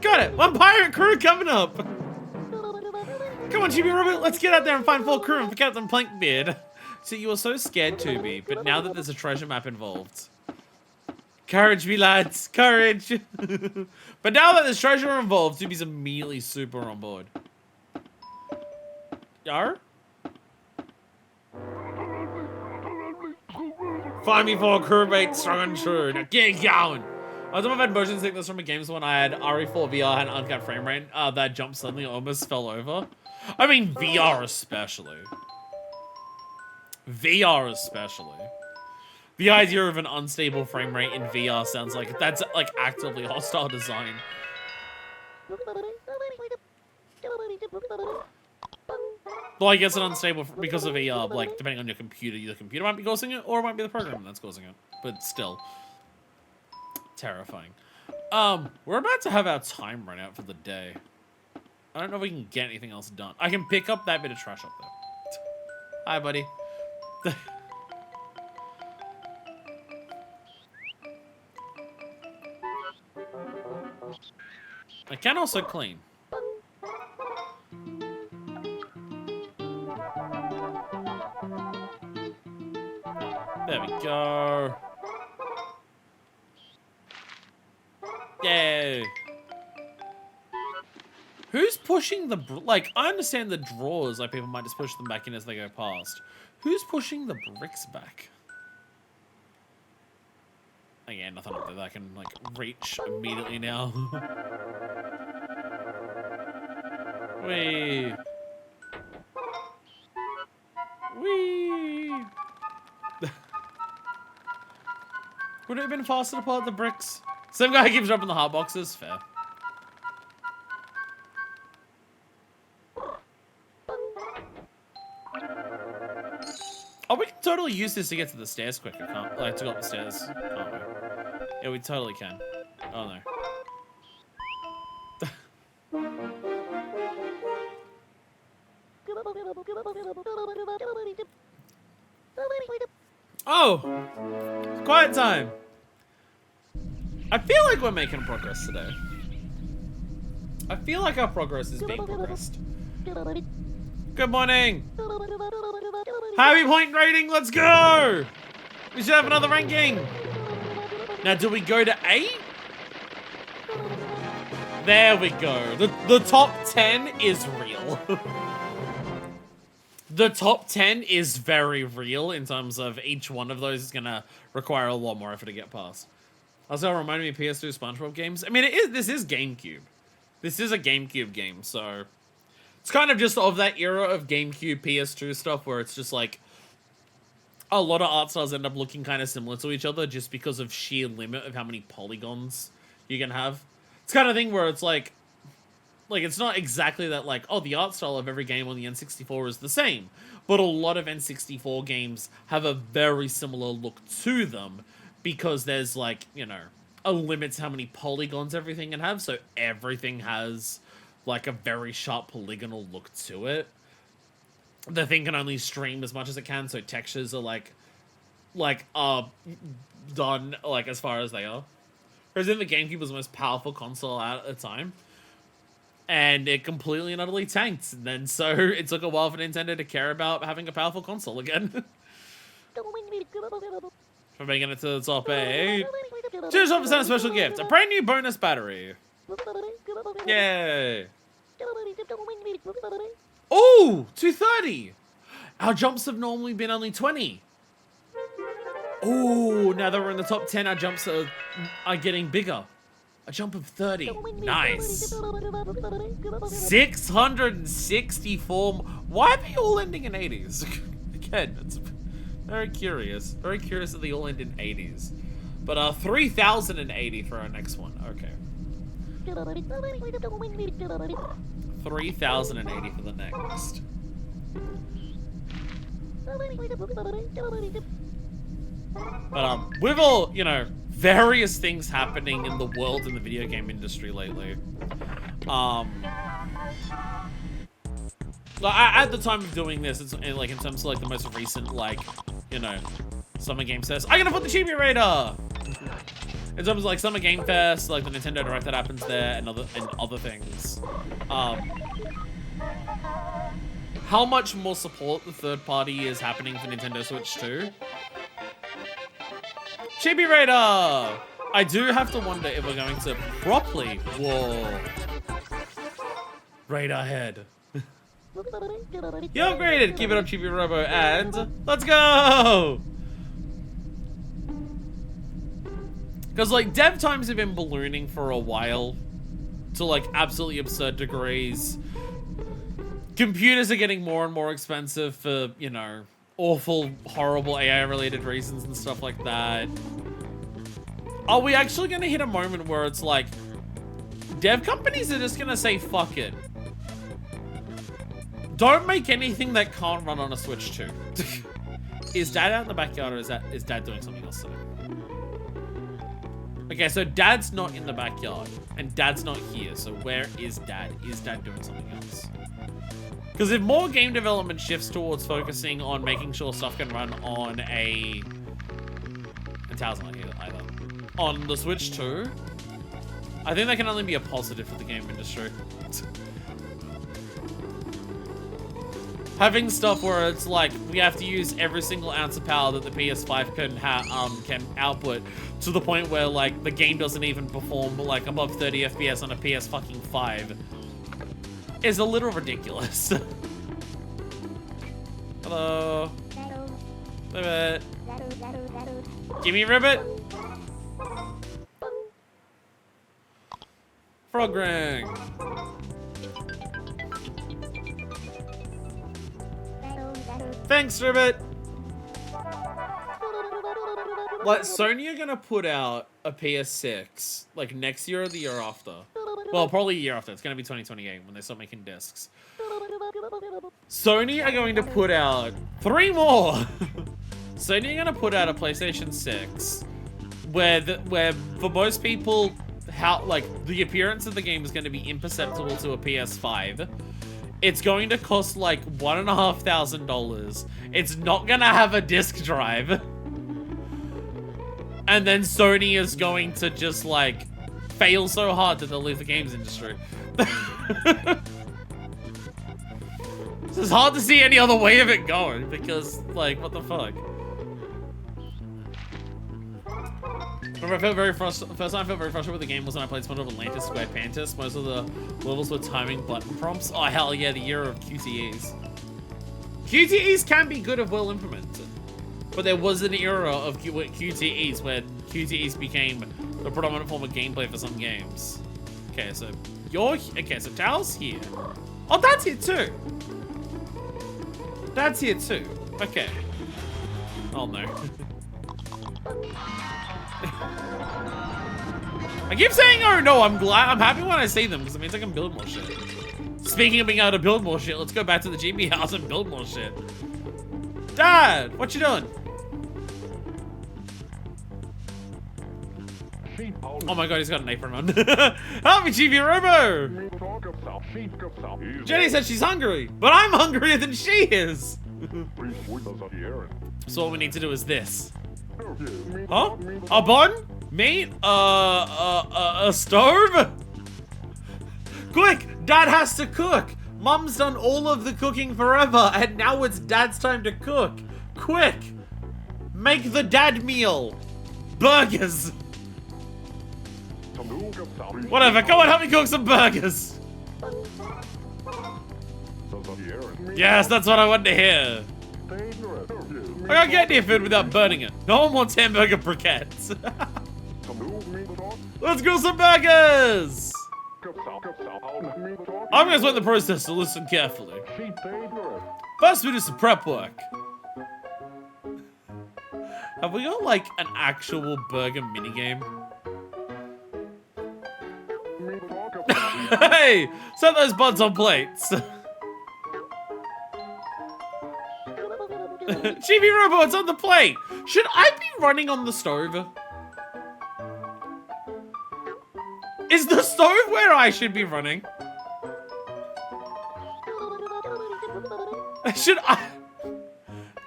Got it! One pirate crew coming up! Come on, Chibi-Robo, let's get out there and find full crew and forget them Plankbeard. See, you were so scared to be, but now that there's a treasure map involved. Courage, me lads, courage! But now that there's treasure involved, Tubi's immediately super on board. Yar? Find me for a crewmate strong and true. Now get going! I was I've had motion sickness from a game when I had RE4 VR had an uncapped frame rate. That jump suddenly almost fell over. I mean, VR especially. VR especially. The idea of an unstable frame rate in VR sounds like that's like actively hostile design. Well, I guess it's unstable because of VR, like depending on your computer. The computer might be causing it, or it might be the program that's causing it. But still, terrifying. We're about to have our time run out for the day. I don't know if we can get anything else done. I can pick up that bit of trash up there. Hi, buddy. I can also clean. There we go. Yay. Who's pushing the... Like, I understand the drawers, like people might just push them back in as they go past. Who's pushing the bricks back? Again, nothing up there that I can, like, reach immediately now. Whee! Whee! Would it have been faster to pull out the bricks? Some guy keeps dropping the hot boxes. Fair. Oh, we can totally use this to get to the stairs quicker, can't like to go up the stairs, can't we? Yeah, we totally can. Oh no. Oh! Quiet time! I feel like we're making progress today. I feel like our progress is being progressed. Good morning! Happy point rating, let's go! We should have another ranking! Now, do we go to 8? There we go. The top 10 is real. The top 10 is very real in terms of each one of those is gonna require a lot more effort to get past. Also, it reminded me of PS2 SpongeBob games. I mean, this is GameCube. This is a GameCube game, so... It's kind of just of that era of GameCube PS2 stuff where it's just like... A lot of art styles end up looking kind of similar to each other just because of sheer limit of how many polygons you can have. It's kind of thing where it's like... Like, it's not exactly that, like, oh, the art style of every game on the N64 is the same. But a lot of N64 games have a very similar look to them because there's, like, you know, limits how many polygons everything can have, so everything has like a very sharp polygonal look to it. The thing can only stream as much as it can, so textures are like done like as far as they are. Whereas in the GameCube was the most powerful console out at the time, and it completely and utterly tanked. And then so it took a while for Nintendo to care about having a powerful console again. For making it to the top 8. Choose 1% special gift. A brand new bonus battery. Yay. Oh, 230. Our jumps have normally been only 20. Oh, now that we're in the top 10, our jumps are getting bigger. A jump of 30. Nice. 664. Why are they all ending in 80s? Again, it's very curious. Very curious that they all end in 80s. But 3080 for our next one. Okay. 3080 for the next. But with all, you know, various things happening in the world in the video game industry lately, at the time of doing this, it's like in terms of like the most recent, like, you know, Summer Game Fest. I'm gonna put the Chibi-Robo! In terms of like Summer Game Fest, like the Nintendo Direct that happens there, and other things. How much more support the third party is happening for Nintendo Switch 2? Chibi-Robo! I do have to wonder if we're going to properly. Whoa. Radar head. You upgraded! Keep it up, Chibi-Robo, and let's go! Because, like, dev times have been ballooning for a while to, like, absolutely absurd degrees. Computers are getting more and more expensive for, you know, awful, horrible AI-related reasons and stuff like that. Are we actually going to hit a moment where it's like, dev companies are just going to say, fuck it. Don't make anything that can't run on a Switch 2. Is Dad out in the backyard, or is Dad doing something else today? Okay, so Dad's not in the backyard, and Dad's not here, so where is Dad? Is Dad doing something else? Because if more game development shifts towards focusing on making sure stuff can run on and Tao's not here either, on the Switch 2, I think that can only be a positive for the game industry. Having stuff where it's like, we have to use every single ounce of power that the PS5 can output, to the point where, like, the game doesn't even perform, like, above 30 FPS on a PS5, is a little ridiculous. Hello. Ribbit. Give me Ribbit. Frog ring. Thanks, Ribbit. Like, Sony are gonna put out a PS6 like next year or the year after. Well, probably a year after. It's gonna be 2028 when they start making discs. Sony are going to put out 3 more. Sony are gonna put out a PlayStation 6 where for most people, the appearance of the game is going to be imperceptible to a PS5. It's going to cost like $1,500. It's not gonna have a disc drive. And then Sony is going to just like fail so hard that they'll leave the games industry. It's hard to see any other way of it going because, like, what the fuck? Remember, I felt very frustrated. First time I felt very frustrated with the game was when I played SpongeBob Atlantis Square Pantis. Most of the levels were timing button prompts. Oh hell yeah, the era of QTEs. QTEs can be good if well implemented, but there was an era of QTEs where QTEs became the predominant form of gameplay for some games. Okay, so so Tao's here. Oh, that's here too. That's here too. Okay. Oh no. I keep saying, oh no, I'm happy when I see them because it means I can build more shit. Speaking of being able to build more shit, let's go back to the GB house and build more shit. Dad, what you doing? Oh my god, he's got an apron on. Help me, Chibi-Robo! Jenny said she's hungry, but I'm hungrier than she is. So what we need to do is this. Huh? A bun? Meat? A stove? Quick! Dad has to cook! Mum's done all of the cooking forever, and now it's Dad's time to cook. Quick! Make the dad meal! Burgers! Whatever, come on, help me cook some burgers! Yes, that's what I wanted to hear. I can't get any food without burning it. No one wants hamburger briquettes. Let's grill some burgers! I'm gonna explain the process, so listen carefully. First, we do some prep work. Have we got, like, an actual burger minigame? Hey! Set those buns on plates! Chibi-Robo, it's on the plate! Should I be running on the stove? Is the stove where I should be running? Should I...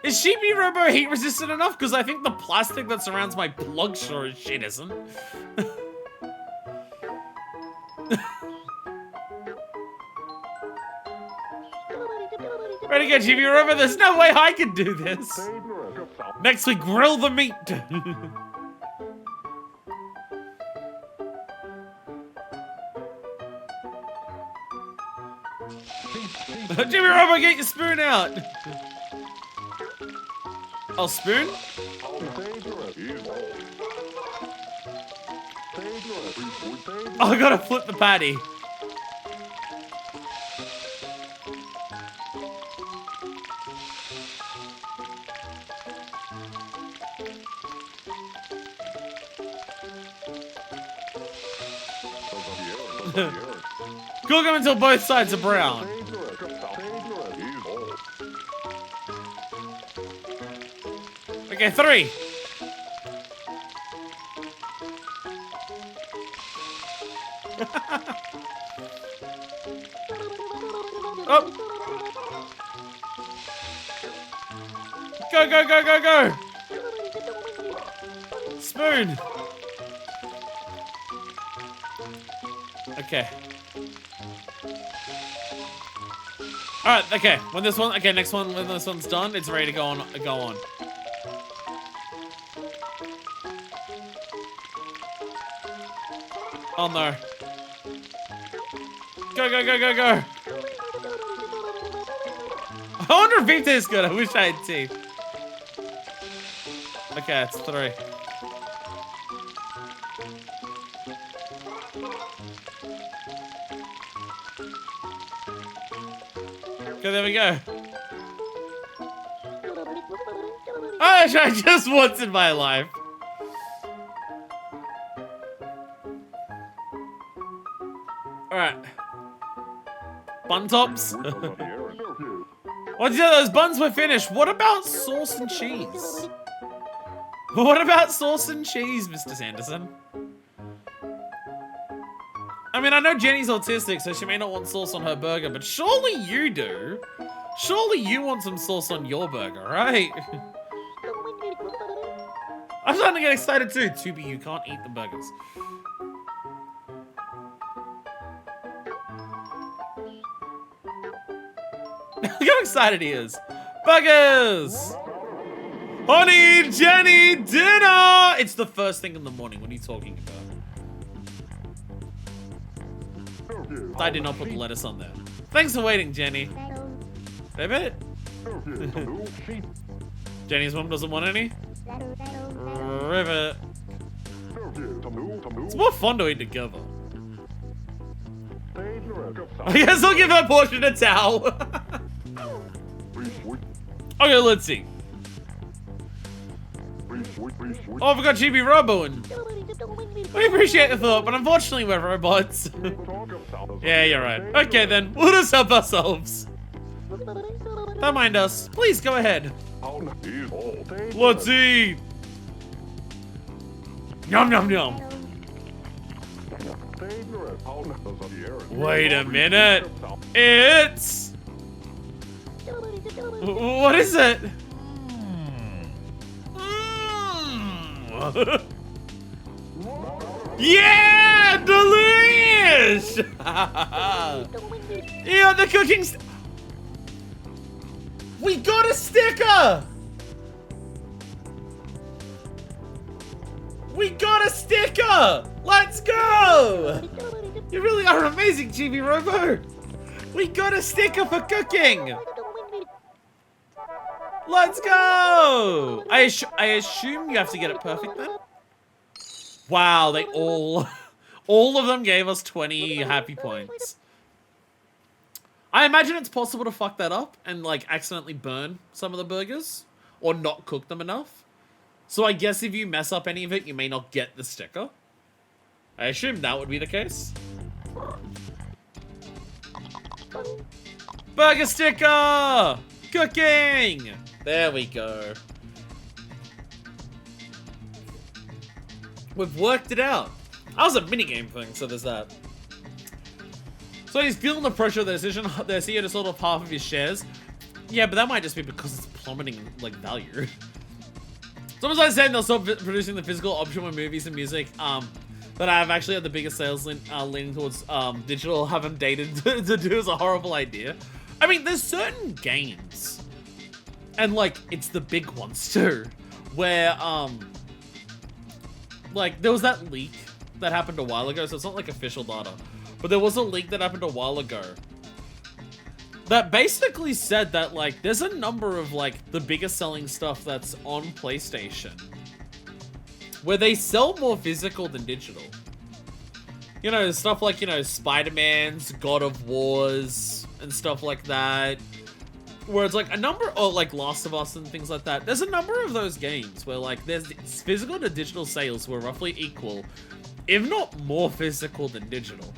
Is Chibi-Robo heat resistant enough? Because I think the plastic that surrounds my plug sure as shit isn't. Ready to go, Chibi-Robo? There's no way I can do this. Next we grill the meat. Chibi-Robo, get your spoon out. Oh, spoon? Oh, I gotta flip the patty. Cook them until both sides are brown. Okay, 3. Oh. Go, go, go, go, go. Spoon. Okay. Alright, okay. When this one, okay, next one, when this one's done, it's ready to go on. Oh no. Go, go, go, go, go. I wonder if beef tastes good. I wish I had teeth. Okay, it's 3. Okay, there we go. I tried just once in my life. Alright. Bun tops? Once you know those buns were finished, what about sauce and cheese? What about sauce and cheese, Mr. Sanderson? I mean, I know Jenny's autistic, so she may not want sauce on her burger, but surely you do. Surely you want some sauce on your burger, right? I'm starting to get excited too. Tubi, you can't eat the burgers. Look how excited he is. Burgers! Honey, Jenny, dinner! It's the first thing in the morning. What are you talking about? I did not put the lettuce on there. Thanks for waiting, Jenny. Baby? Jenny's mom doesn't want any? Rivet. It's more fun to eat together. I guess I'll give her portion a towel. Okay, let's see. Oh, I forgot Chibi-Robo and... We appreciate the thought, but unfortunately we're robots. Yeah, you're right. Okay then, we'll just help ourselves. Don't mind us. Please go ahead. Let's eat. Yum, yum, yum. Wait a minute. It's... What is it? Yeah, delicious! Yeah, the cooking. We got a sticker. We got a sticker. Let's go. You really are amazing, Chibi-Robo. We got a sticker for cooking. Let's go. I assume you have to get it perfect then. Wow, they all of them gave us 20 happy points. I imagine it's possible to fuck that up and like accidentally burn some of the burgers or not cook them enough. So I guess if you mess up any of it, you may not get the sticker. I assume that would be the case. Burger sticker! Cooking! There we go. We've worked it out. That was a minigame thing, so there's that. So he's feeling the pressure of the decision. Their CEO to sold off half of his shares. Yeah, but that might just be because it's plummeting, like, value. Sometimes I said they'll stop producing the physical option when movies and music, that I've actually had the biggest sales leaning towards, digital, haven't dated to do is a horrible idea. I mean, there's certain games, and, like, it's the big ones, too, where, like, there was that leak that happened a while ago, so it's not like official data. But there was a leak that happened a while ago that basically said that, like, there's a number of, like, the biggest selling stuff that's on PlayStation where they sell more physical than digital. You know, stuff like, you know, Spider-Man's, God of Wars, and stuff like that. Where it's like a number, or like Last of Us and things like that. There's a number of those games where like there's physical to digital sales were roughly equal, if not more physical than digital.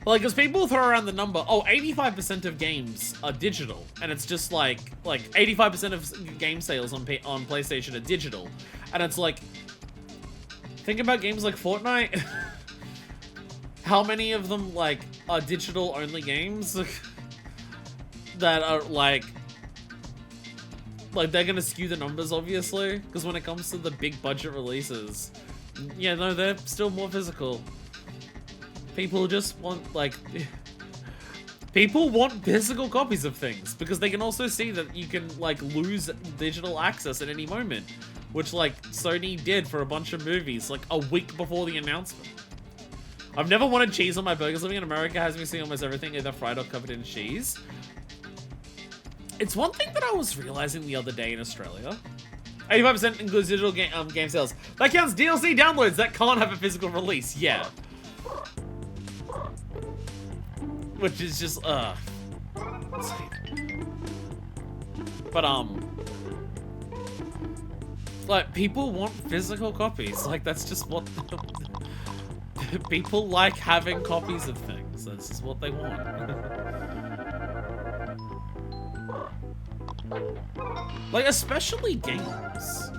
Like, because people throw around the number, oh, 85% of games are digital, and it's just like 85% of game sales on PlayStation are digital, and it's like, think about games like Fortnite. How many of them like are digital only games? That are like they're gonna skew the numbers, obviously, because when it comes to the big budget releases, yeah, no, they're still more physical. People just want, like, people want physical copies of things because they can also see that you can like lose digital access at any moment, which like Sony did for a bunch of movies like a week before the announcement. I've never wanted cheese on my burgers. Living in America has me seeing almost everything either fried or covered in cheese. It's one thing that I was realizing the other day in Australia. 85% includes digital game sales. That counts DLC downloads that can't have a physical release. Yeah. Which is just, but, like, people want physical copies. Like, that's just what people like, having copies of things. That's just what they want. Like, especially games.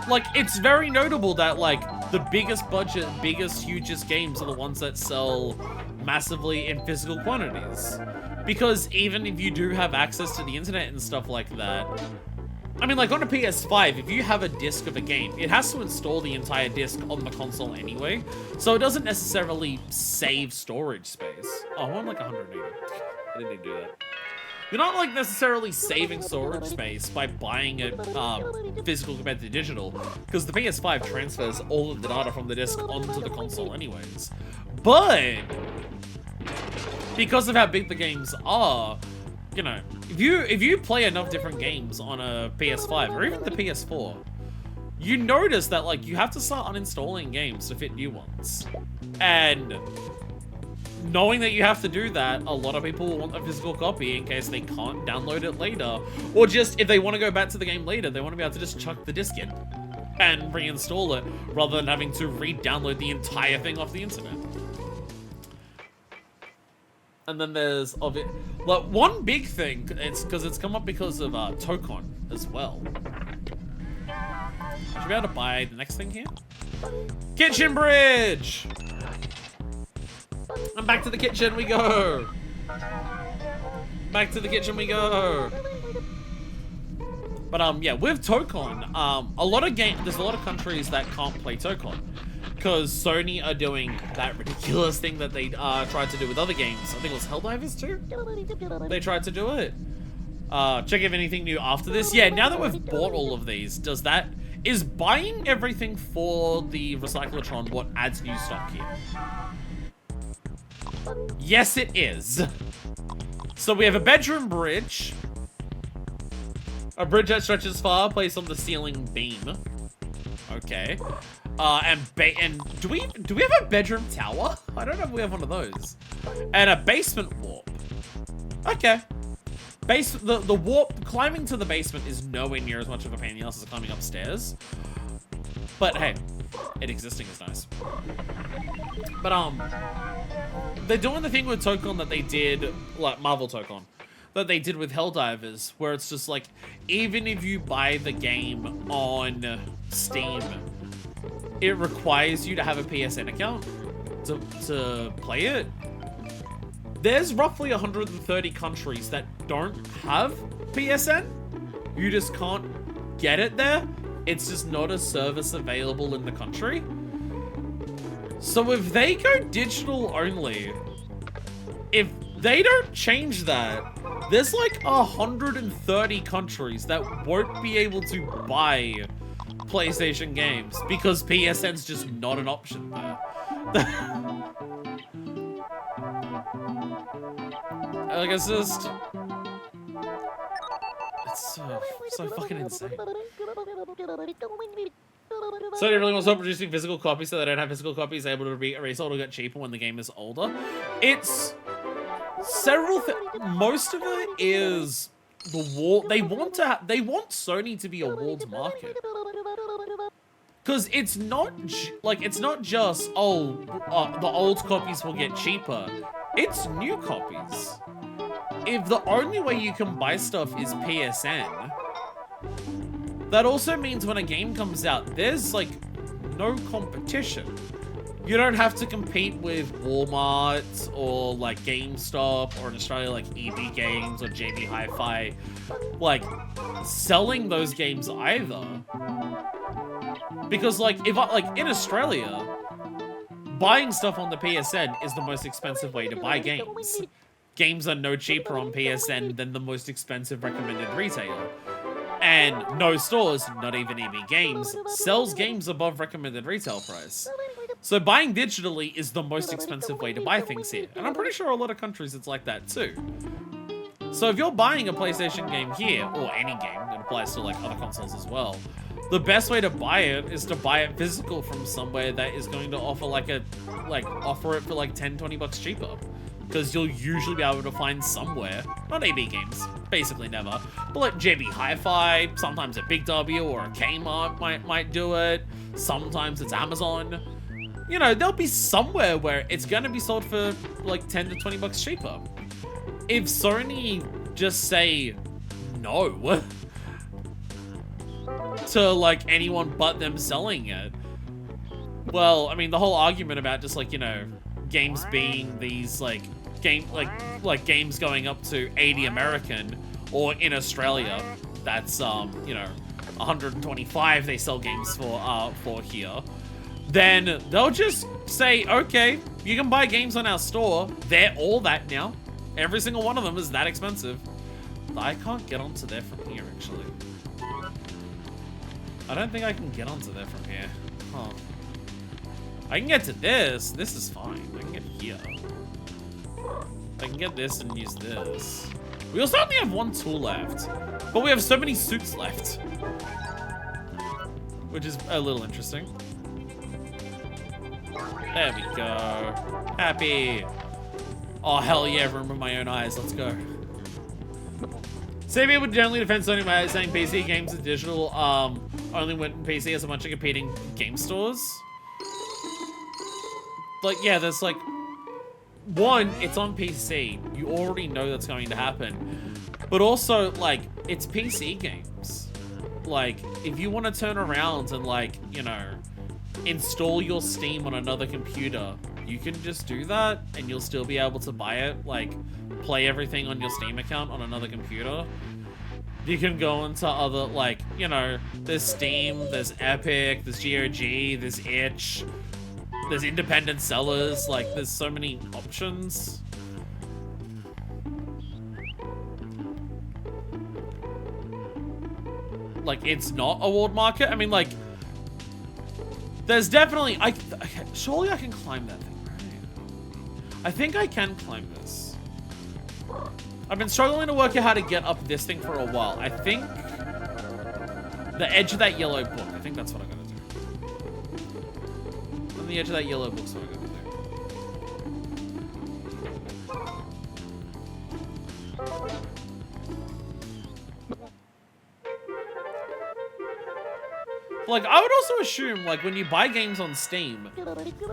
Like, it's very notable that, like, the biggest budget, biggest, hugest games are the ones that sell massively in physical quantities. Because even if you do have access to the internet and stuff like that, I mean, like, on a PS5, if you have a disc of a game, it has to install the entire disc on the console anyway, so it doesn't necessarily save storage space. Oh, I'm like 180. I didn't need to do that. You're not, like, necessarily saving storage space by buying it physical compared to digital, because the PS5 transfers all of the data from the disc onto the console anyways. But because of how big the games are, you know, if you play enough different games on a PS5 or even the PS4, you notice that, like, you have to start uninstalling games to fit new ones. And knowing that you have to do that, a lot of people will want a physical copy in case they can't download it later. Or just, if they want to go back to the game later, they want to be able to just chuck the disc in and reinstall it, rather than having to re-download the entire thing off the internet. And then there's, like, one big thing, it's because it's come up because of Tokon as well. Should be able to buy the next thing here. Kitchen bridge! And back to the kitchen we go! Back to the kitchen we go! But yeah, with Tokon, there's a lot of countries that can't play Tokon. Because Sony are doing that ridiculous thing that they tried to do with other games. I think it was Helldivers too? They tried to do it. Check if anything new after this. Yeah, now that we've bought all of these, is buying everything for the Recyclotron what adds new stock here? Yes, it is. So we have a bedroom bridge. A bridge that stretches far, placed on the ceiling beam. Okay. And do we have a bedroom tower? I don't know if we have one of those. And a basement warp. Okay. The warp, climbing to the basement is nowhere near as much of a pain in the ass as climbing upstairs. But hey, it existing is nice. But they're doing the thing with Tokon that they did, like Marvel Tokon, that they did with Helldivers, where it's just like, even if you buy the game on Steam, it requires you to have a PSN account to play it. There's roughly 130 countries that don't have PSN. You just can't get it there. It's just not a service available in the country. So if they go digital only, if they don't change that, there's like 130 countries that won't be able to buy PlayStation games because PSN's just not an option there. Like, it's just... It's so fucking insane. Sony really wants to stop producing physical copies so they don't have physical copies able to be resold or get cheaper when the game is older. It's... most of it is the wall. They want Sony to be a walled market. Because it's not just, the old copies will get cheaper. It's new copies. If the only way you can buy stuff is PSN, that also means when a game comes out, there's like no competition. You don't have to compete with Walmart or like GameStop, or in Australia like EB Games or JB Hi-Fi, like selling those games either. Because like in Australia, buying stuff on the PSN is the most expensive way to buy games. Games are no cheaper on PSN than the most expensive recommended retailer. And no stores, not even EB Games, sells games above recommended retail price. So buying digitally is the most expensive way to buy things here. And I'm pretty sure a lot of countries it's like that too. So if you're buying a PlayStation game here, or any game, it applies to like other consoles as well, the best way to buy it is to buy it physical from somewhere that is going to offer offer it for like 10, 20 bucks cheaper. Because you'll usually be able to find somewhere, not EB Games, basically never, but like JB Hi-Fi, sometimes a Big W or a Kmart might do it, sometimes it's Amazon. You know, there'll be somewhere where it's gonna be sold for like 10 to 20 bucks cheaper. If Sony just say no to like anyone but them selling it, well, I mean, the whole argument about just like, you know, games being these games going up to 80 American, or in Australia, that's you know, 125 they sell games for here. Then they'll just say, okay, you can buy games on our store. They're all that now. Every single one of them is that expensive. I can't get onto there from here, actually. I don't think I can get onto there from here. Huh. I can get to this. This is fine. I can get here. I can get this and use this. We also only have one tool left, but we have so many suits left, which is a little interesting. There we go. Happy. Oh, hell yeah, room in my own eyes. Let's go. Some people generally defend Sony by saying PC games are digital. Only when PC has a bunch of competing game stores. Like, yeah, there's like, one, it's on PC. You already know that's going to happen. But also, like, it's PC games. like, if you want to turn around and, like, you know, install your Steam on another computer, you can just do that and you'll still be able to buy it, like, play everything on your Steam account on another computer. You can go into other, like, you know, there's Steam, there's Epic, there's GOG, there's Itch, there's independent sellers, like, there's so many options. Like, it's not a walled market. I mean, like, there's definitely, surely I can climb that thing, right? I think I can climb this. I've been struggling to work out how to get up this thing for a while. I think the edge of that yellow book. I think that's what I'm gonna do. On the edge of that yellow book's what I'm gonna do. Like, I would also assume, like, when you buy games on Steam,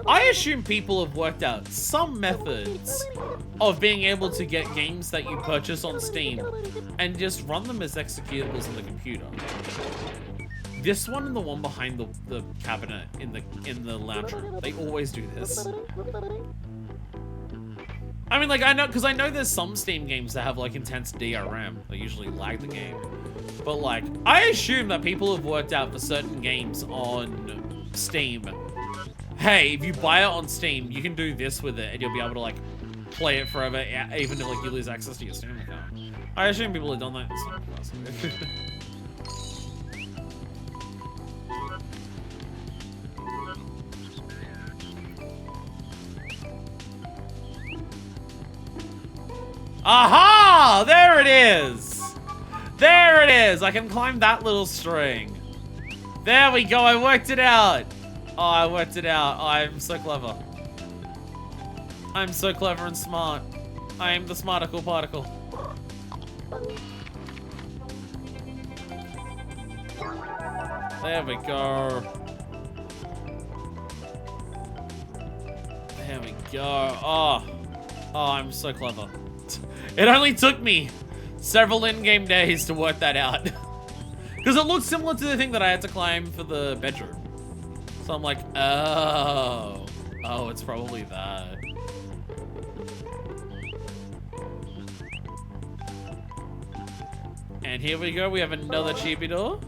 I assume people have worked out some methods of being able to get games that you purchase on Steam and just run them as executables in the computer. This one and the one behind the cabinet in the lounge room, they always do this. I mean, like, I know there's some Steam games that have, like, intense DRM. They usually lag the game. But, like, I assume that people have worked out for certain games on Steam. Hey, if you buy it on Steam, you can do this with it, and you'll be able to, like, play it forever, even if, like, you lose access to your Steam account. I assume people have done that in some capacity. Aha! There it is! There it is! I can climb that little string. There we go, I worked it out! Oh, I worked it out. Oh, I'm so clever. I'm so clever and smart. I am the smarticle particle. There we go. There we go. Oh. Oh, I'm so clever. It only took me several in-game days to work that out. Because it looked similar to the thing that I had to climb for the bedroom. So I'm like, oh. Oh, it's probably that. And here we go, we have another Chibi door.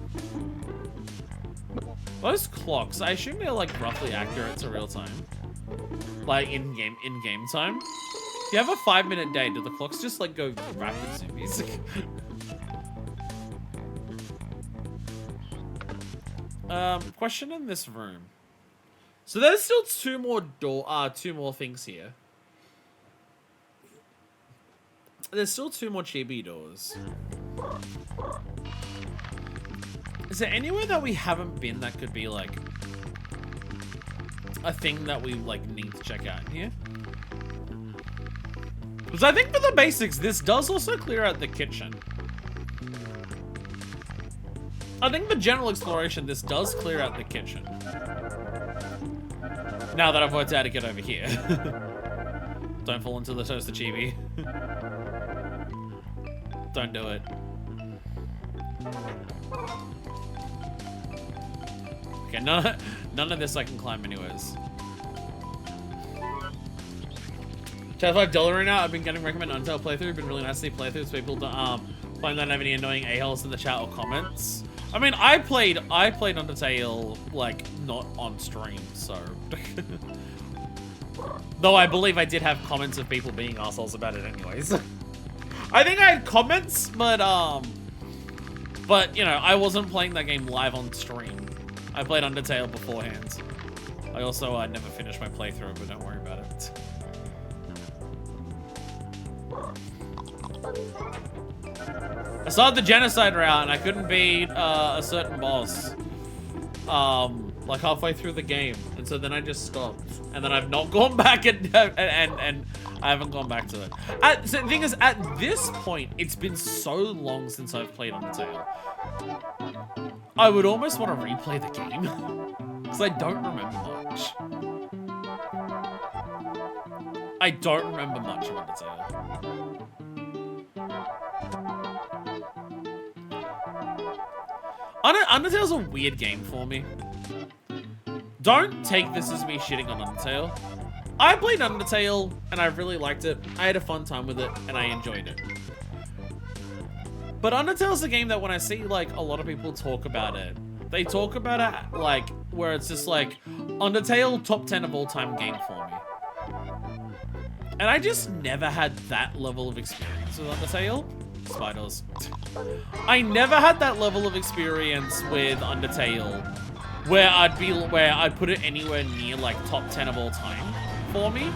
Those clocks, I assume they're like roughly accurate to real time. Like in-game time. If you have a 5-minute day, do the clocks just like go rapid zoomies? Question in this room. So there's still two more things here. There's still two more Chibi doors. Is there anywhere that we haven't been that could be like a thing that we like need to check out in here? Because I think for the basics, this does also clear out the kitchen. I think for general exploration, this does clear out the kitchen. Now that I've worked out how to get over here. Don't fall into the toaster chibi. Don't do it. Okay, none of this I can climb anyways. Chat $5 right now. I've been getting recommended Undertale playthrough. Been really nice to see playthroughs. People don't find that have any annoying a-holes in the chat or comments. I mean, I played Undertale like not on stream, so. Though I believe I did have comments of people being assholes about it anyways. I think I had comments, but you know, I wasn't playing that game live on stream. I played Undertale beforehand. I also never finished my playthrough, but don't worry about it. I started the genocide route and I couldn't beat a certain boss like halfway through the game, and so then I just stopped, and then I've not gone back and I haven't gone back to it. So the thing is, at this point, it's been so long since I've played Undertale. I would almost want to replay the game because I don't remember much. I don't remember much of Undertale. Undertale's a weird game for me. Don't take this as me shitting on Undertale. I played Undertale and I really liked it. I had a fun time with it and I enjoyed it. But Undertale's a game that when I see like a lot of people talk about it, they talk about it like where it's just like Undertale top 10 of all time game for me. And I just never had that level of experience with Undertale. Spiders. I never had that level of experience with Undertale where I'd put it anywhere near like top 10 of all time for me.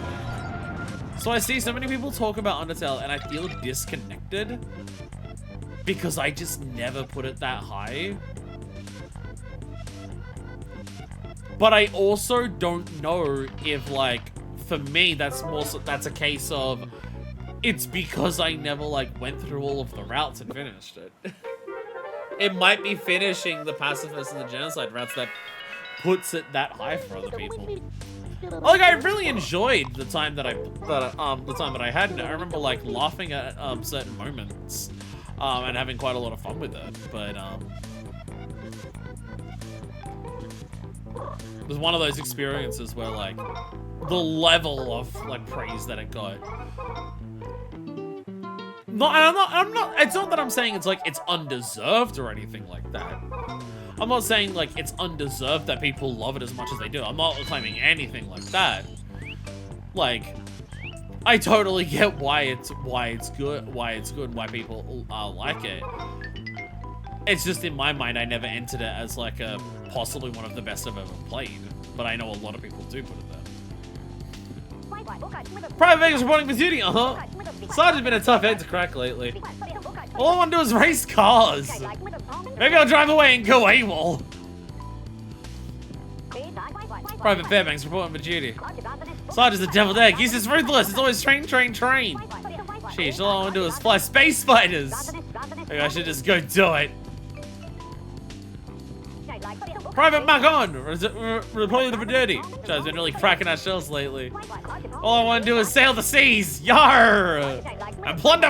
So I see so many people talk about Undertale and I feel disconnected because I just never put it that high. But I also don't know if like, for me, that's a case of it's because I never like went through all of the routes and finished it. It might be finishing the pacifist and the genocide routes that puts it that high for other people. Like I really enjoyed the time that I had in it. I remember like laughing at certain moments and having quite a lot of fun with it. But it was one of those experiences where like the level of like praise that it got. It's not that I'm saying it's like it's undeserved or anything like that. I'm not saying like it's undeserved that people love it as much as they do. I'm not claiming anything like that. Like, I totally get why it's good, why people like it. It's just in my mind, I never entered it as like a possibly one of the best I've ever played. But I know a lot of people do put it there. Private Vegas reporting for duty, Sarge has been a tough head to crack lately. All I want to do is race cars. Maybe I'll drive away and go AWOL. Private Fairbanks reporting for duty. Sarge is a deviled egg. He's just ruthless. It's always train. Sheesh, all I want to do is fly space fighters. Maybe I should just go do it. Private Macon, reporting for duty. Sarge's been really cracking our shells lately. All I want to do is sail the seas. Yar! And plunder.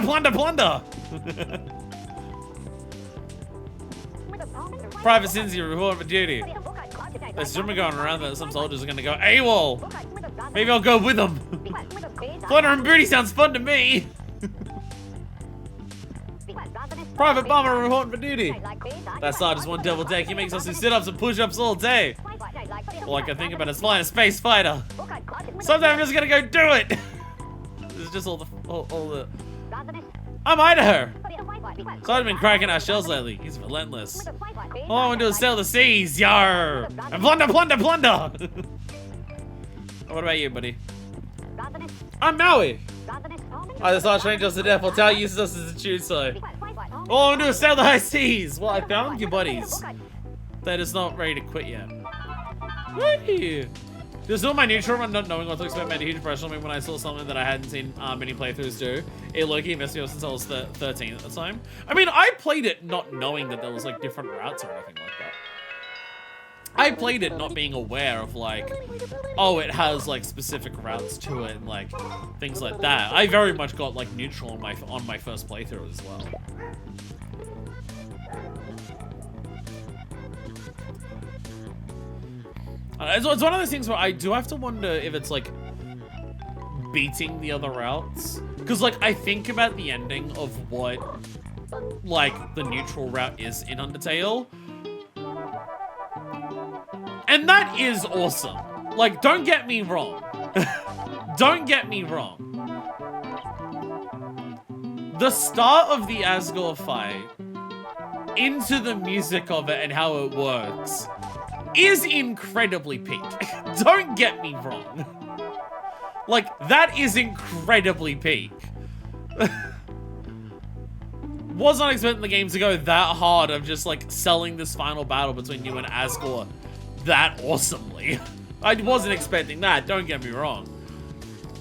Private Cincy reporting for duty. There's rumor going around that some soldiers are going to go AWOL. Maybe I'll go with them. Plunder and booty sounds fun to me. Private Bomber reporting for duty. That Sarge is one double deck. He makes us do sit-ups and push-ups all day. All I can think about is flying a space fighter. Sometimes I'm just gonna go do it. This is just all the. I'm Idaho. Sarge's been cracking our shells lately. He's relentless. All I want to do is sail the seas, yar, and plunder. What about you, buddy? I'm Maui. The Sarge trained us to death while Tao uses us as a Chusei. All I want to do is sail the high seas. Well, I found you buddies. They're just not ready to quit yet. Whee! Just all my neutral run, not knowing what to expect, made a huge impression on me when I saw something that I hadn't seen many playthroughs do. It low-key messed me up since I was 13 at the time. I mean, I played it not knowing that there was like different routes or anything like that. I played it not being aware of like, oh, it has like specific routes to it and like things like that. I very much got like neutral on my first playthrough as well. It's one of those things where I do have to wonder if it's like beating the other routes, because like I think about the ending of what like the neutral route is in Undertale, and that is awesome. Like, don't get me wrong. Don't get me wrong. The start of the Asgore fight into the music of it and how it works is incredibly peak. Don't get me wrong. Like, that is incredibly peak. Was not expecting the game to go that hard of just like selling this final battle between you and Asgore that awesomely. I wasn't expecting that, don't get me wrong.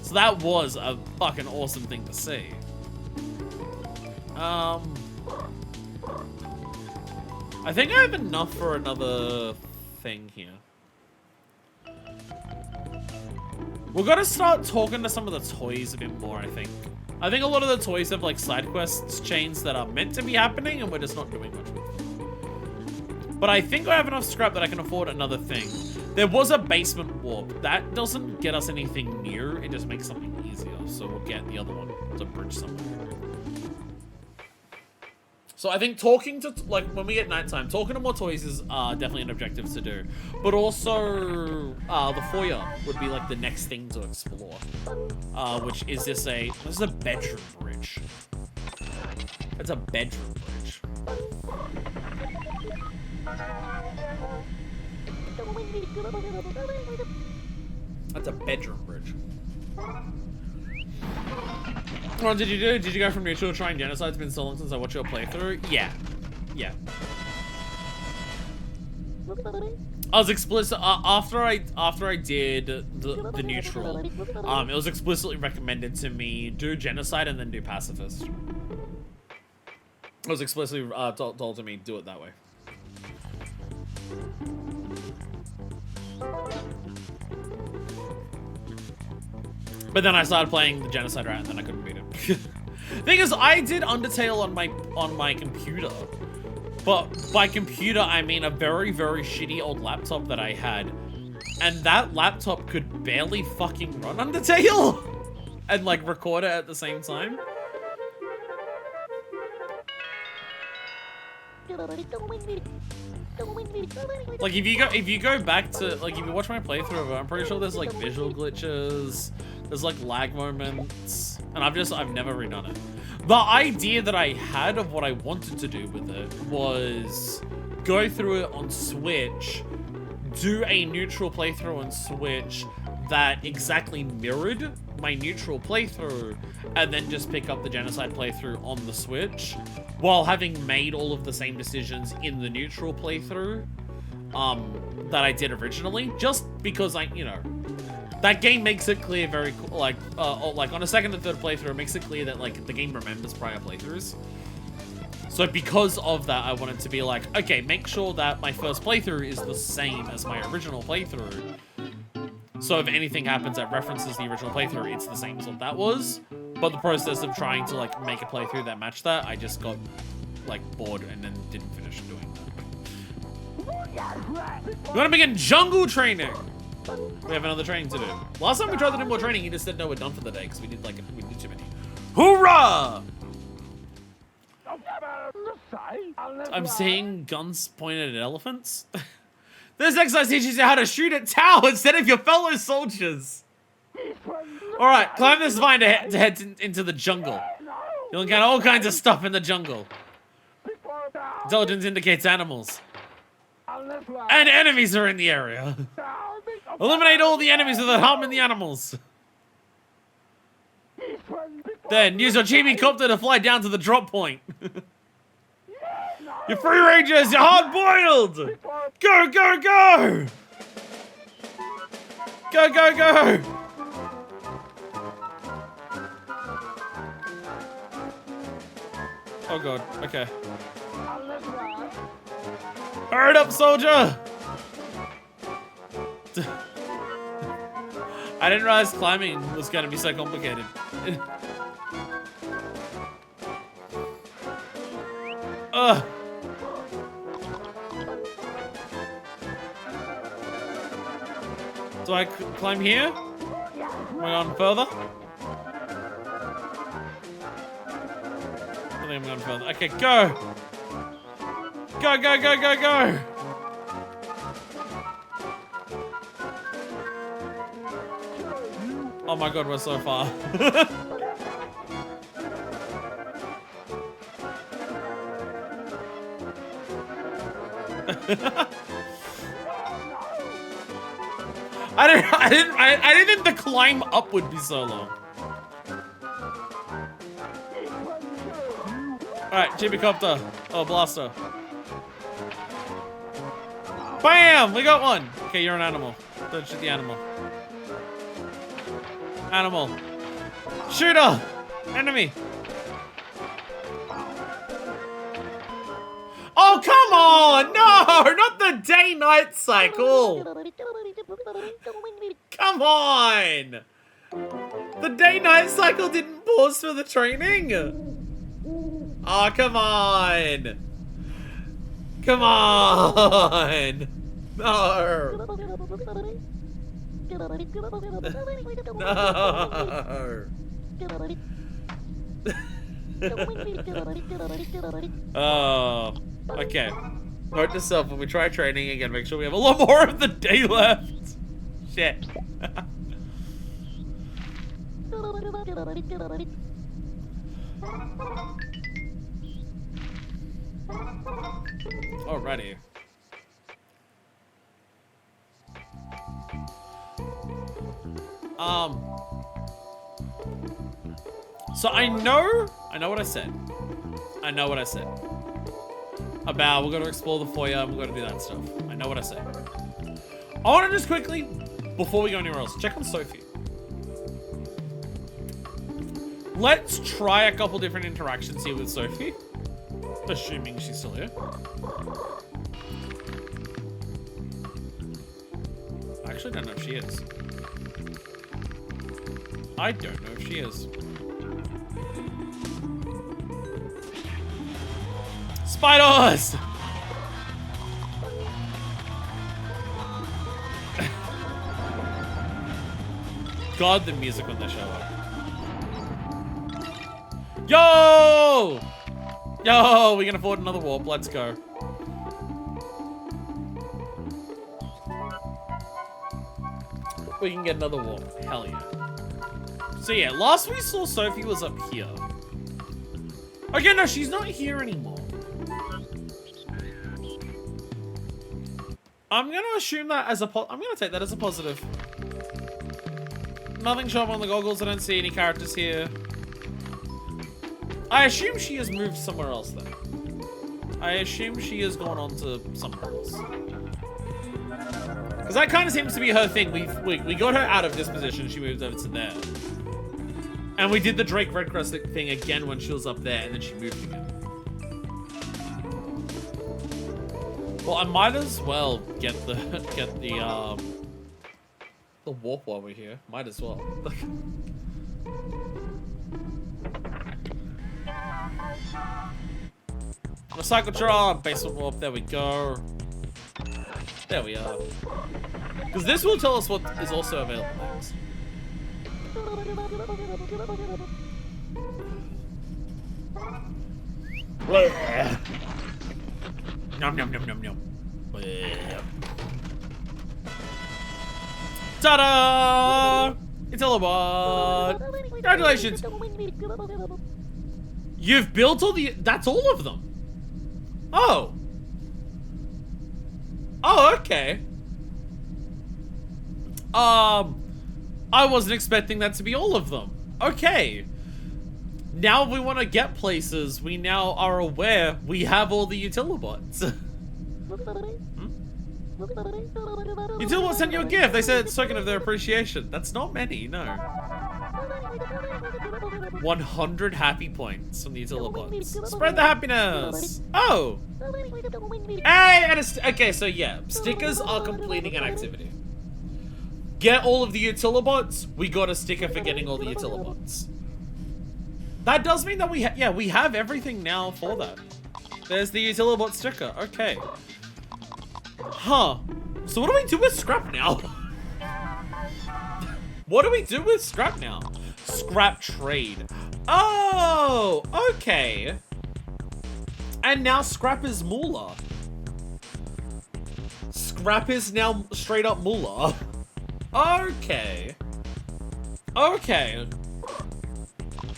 So that was a fucking awesome thing to see. I think I have enough for another thing here. We're gonna start talking to some of the toys a bit more, I think. I think a lot of the toys have like side quests chains that are meant to be happening and we're just not doing much with them. But I think I have enough scrap that I can afford another thing. There was a basement warp. That doesn't get us anything near. It just makes something easier. So we'll get the other one to bridge somewhere. So I think talking to, like, when we get nighttime, talking to more toys is definitely an objective to do. But also, the foyer would be, like, the next thing to explore. Which is this is a bedroom bridge. It's a bedroom bridge. That's a bedroom bridge. What did you do? Did you go from neutral to trying genocide? It's been so long since I watched your playthrough. Yeah. Yeah. I was explicit after I did the neutral. It was explicitly recommended to me do genocide and then do pacifist. It was explicitly told to me do it that way. But then I started playing the genocide route and then I couldn't beat it. Thing is, I did Undertale on my computer. But by computer, I mean a very, very shitty old laptop that I had. And that laptop could barely fucking run Undertale! And like record it at the same time. Like if you go back to, like, if you watch my playthrough of it, I'm pretty sure there's like visual glitches, there's like lag moments, and I've never redone it. The idea that I had of what I wanted to do with it was go through it on Switch, do a neutral playthrough on Switch that exactly mirrored my neutral playthrough, and then just pick up the genocide playthrough on the Switch, while having made all of the same decisions in the neutral playthrough that I did originally, just because that game makes it clear very like on a second and third playthrough, it makes it clear that like the game remembers prior playthroughs. So because of that, I wanted to be like, okay, make sure that my first playthrough is the same as my original playthrough. So if anything happens that references the original playthrough, it's the same as what that was. But the process of trying to like make a playthrough that matched that, I just got like bored and then didn't finish doing that. We want to begin jungle training. We have another training to do. Last time we tried to do more training, he just said no, we're done for the day because we did too many. Hoorah! I'm seeing guns pointed at elephants. This exercise teaches you how to shoot at Tau instead of your fellow soldiers. Alright, climb this vine to head into the jungle. You'll encounter all kinds of stuff in the jungle. Intelligence indicates animals. And enemies are in the area. Eliminate all the enemies without harming the animals. Then use your Chibi-Copter to fly down to the drop point. You're free rangers, you're hard-boiled! Go, go, go! Go, go, go! Oh god, okay. Hurry up, soldier! I didn't realize climbing was going to be so complicated. Ugh. Do I climb here? Am I going further? I think I'm going further. Okay, go! Go, go, go, go, go! Oh my god, we're so far. I didn't think the climb up would be so long. Alright, Chibi-Copter. Oh, blaster. Bam! We got one! Okay, you're an animal. Don't shoot the animal. Animal. Shooter! Enemy! Oh, come on! No! Not the day-night cycle! Come on! The day-night cycle didn't pause for the training? Oh, come on! Come on! No! No! Oh, okay. Note to self, when we try training again, make sure we have a lot more of the day left. Shit. Alrighty. So I know what I said. I know what I said. About we're gonna explore the foyer and we're gonna do that stuff. I know what I said. I wanna just quickly, before we go anywhere else, check on Sophie. Let's try a couple different interactions here with Sophie. Assuming she's still here. I actually don't know if she is. I don't know if she is. Spiders! God, the music when they show up. Yo! Yo, we can afford another warp. Let's go. We can get another warp. Hell yeah. So yeah, last we saw Sophie was up here. Okay, no, she's not here anymore. I'm gonna assume that as a I'm gonna take that as a positive. Nothing showing on the goggles. I don't see any characters here. I assume she has moved somewhere else though. I assume she has gone on to somewhere else. Because that kind of seems to be her thing. We got her out of this position. She moved over to there. And we did the Drake Redcrest thing again when she was up there, and then she moved again. Well, I might as well get the warp while we're here. Might as well. Recyclotron, basement warp. There we go. There we are. Because this will tell us what is also available next. Nom nom nom nom nom. Ta-da! It's all about. Congratulations! You've built all the. That's all of them. Oh. Oh, okay. I wasn't expecting that to be all of them. Okay. Now we want to get places. We now are aware we have all the Utilibots. Utilibots sent you a gift. They said it's token of their appreciation. That's not many, no. 100 happy points from the Utilibots. Spread the happiness. Oh. Hey, and okay, so yeah, stickers are completing an activity. Get all of the Utilibots. We got a sticker for getting all the Utilibots. That does mean that we have everything now for that. There's the Utilibot sticker. Okay. Huh. So what do we do with scrap now? What do we do with scrap now? Scrap trade. Oh, okay. And now scrap is moolah. Scrap is now straight up moolah. Okay. Okay.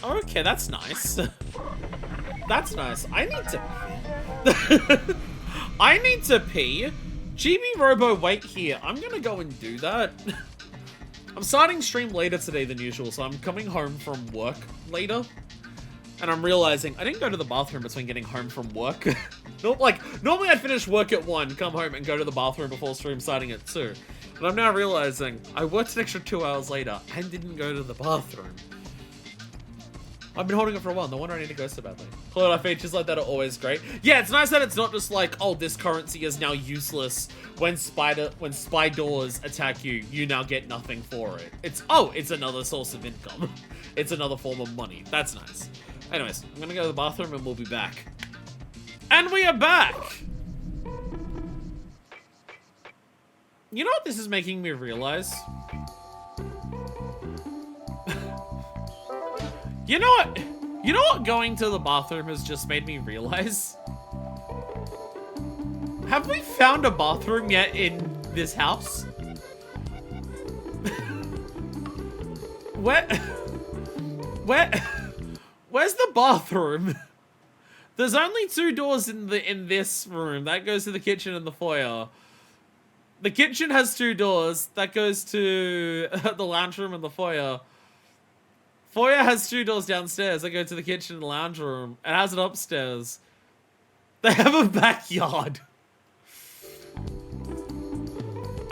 Okay, that's nice. That's nice. I need to pee. I need to pee. Chibi-Robo, wait here. I'm gonna go and do that. I'm starting stream later today than usual, so I'm coming home from work later. And I'm realizing I didn't go to the bathroom between getting home from work. Normally I'd finish work at 1, come home and go to the bathroom before stream starting at 2. But I'm now realizing I worked an extra 2 hours later and didn't go to the bathroom. I've been holding it for a while. No wonder I need to go so badly. Cloud features like that are always great. Yeah, it's nice that it's not just like, oh, this currency is now useless. When spy doors attack you, you now get nothing for it. It's another source of income. It's another form of money. That's nice. Anyways, I'm gonna go to the bathroom and we'll be back. And we are back! You know what this is making me realize? You know what? You know what going to the bathroom has just made me realize? Have we found a bathroom yet in this house? Where's the bathroom? There's only 2 doors in this room. That goes to the kitchen and the foyer. The kitchen has 2 doors. That goes to the lounge room and the foyer. Foyer has 2 doors downstairs that go to the kitchen and the lounge room. It has it upstairs. They have a backyard.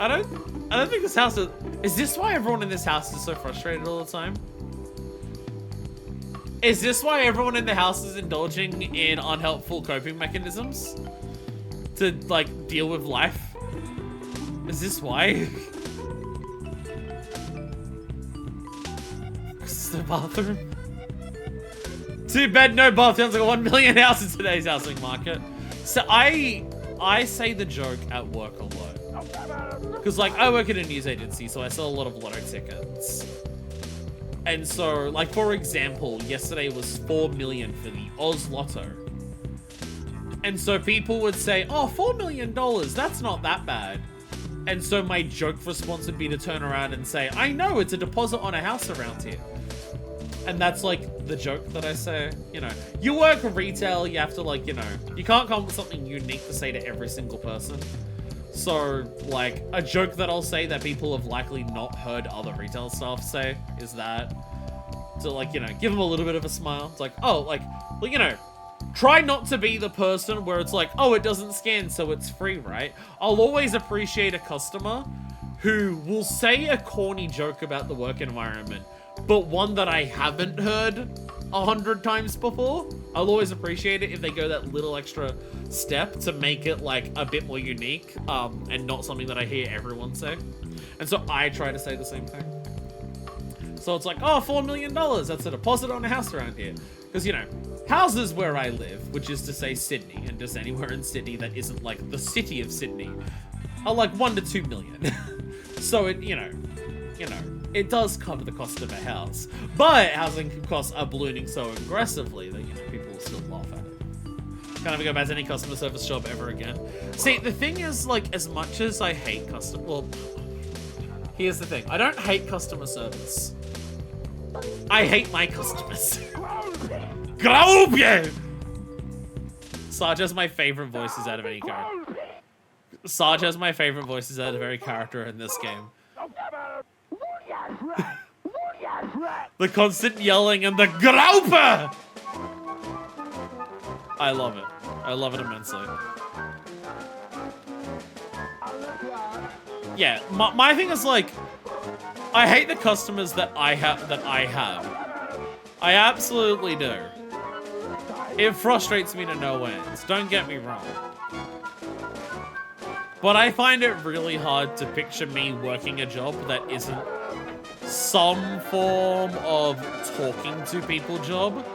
I don't think this house is this why everyone in this house is so frustrated all the time? Is this why everyone in the house is indulging in unhelpful coping mechanisms? To, like, deal with life? Is this why? This is the bathroom. Too bad no bath. Sounds like a 1 million house in today's housing market. So I say the joke at work a lot. Because, like, I work at a news agency, so I sell a lot of lotto tickets. And so, like, for example, yesterday was 4 million for the Oz Lotto. And so people would say, oh, $4 million, that's not that bad. And so my joke response would be to turn around and say, I know, it's a deposit on a house around here. And that's, like, the joke that I say. You know, you work retail, you have to, like, you know, you can't come up with something unique to say to every single person. So, like, a joke that I'll say that people have likely not heard other retail staff say is that, to, like, you know, give them a little bit of a smile. It's like, oh, like, well, you know, try not to be the person where it's like, oh, it doesn't scan, so it's free, right? I'll always appreciate a customer who will say a corny joke about the work environment, but one that I haven't heard 100 times before. I'll always appreciate it if they go that little extra step to make it, like, a bit more unique, and not something that I hear everyone say. And so I try to say the same thing. So it's like, oh, $4 million, that's a deposit on a house around here. Because, you know, houses where I live, which is to say Sydney, and just anywhere in Sydney that isn't, like, the city of Sydney, are like 1 to 2 million. So it, you know, it does cover the cost of a house. But housing costs are ballooning so aggressively that, you know, people will still laugh at it. Can't ever go back to any customer service job ever again. See, the thing is, like, as much as I hate well, here's the thing. I don't hate customer service. I hate my customers. Grobie! Sarge has my favorite voices out of any character. Sarge has my favorite voices out of every character in this game. The constant yelling and the Groper! I love it. I love it immensely. Yeah, my thing is, like, I hate the customers that I have. I absolutely do. It frustrates me to no ends. Don't get me wrong. But I find it really hard to picture me working a job that isn't some form of talking to people job.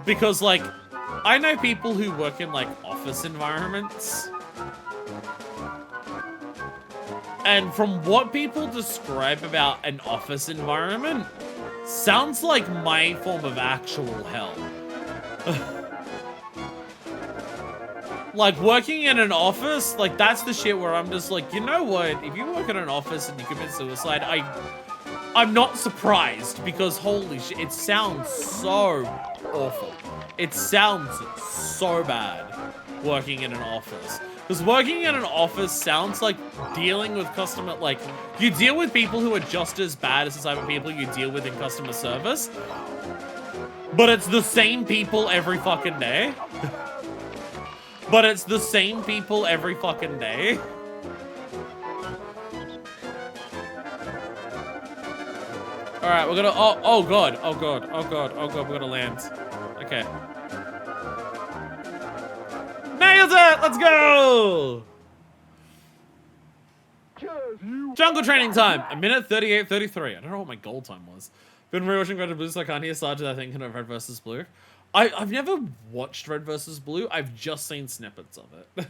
Because, like, I know people who work in, like, office environments. And from what people describe about an office environment, sounds like my form of actual hell. Like, working in an office, like, that's the shit where I'm just like, you know what? If you work in an office and you commit suicide, I'm not surprised, because holy shit, it sounds so awful. It sounds so bad working in an office. Because working in an office sounds like dealing with customer, like, you deal with people who are just as bad as the type of people you deal with in customer service, but it's the same people every fucking day. But it's the same people every fucking day. Alright, we're gonna, oh god, we're gonna land. Okay. Nailed it! Let's go! Jungle training time! 1:38:33. I don't know what my goal time was. Been rewatching Red and Blue, so I can't hear Sarge that thinking of Red vs. Blue. I've never watched Red vs. Blue. I've just seen snippets of it.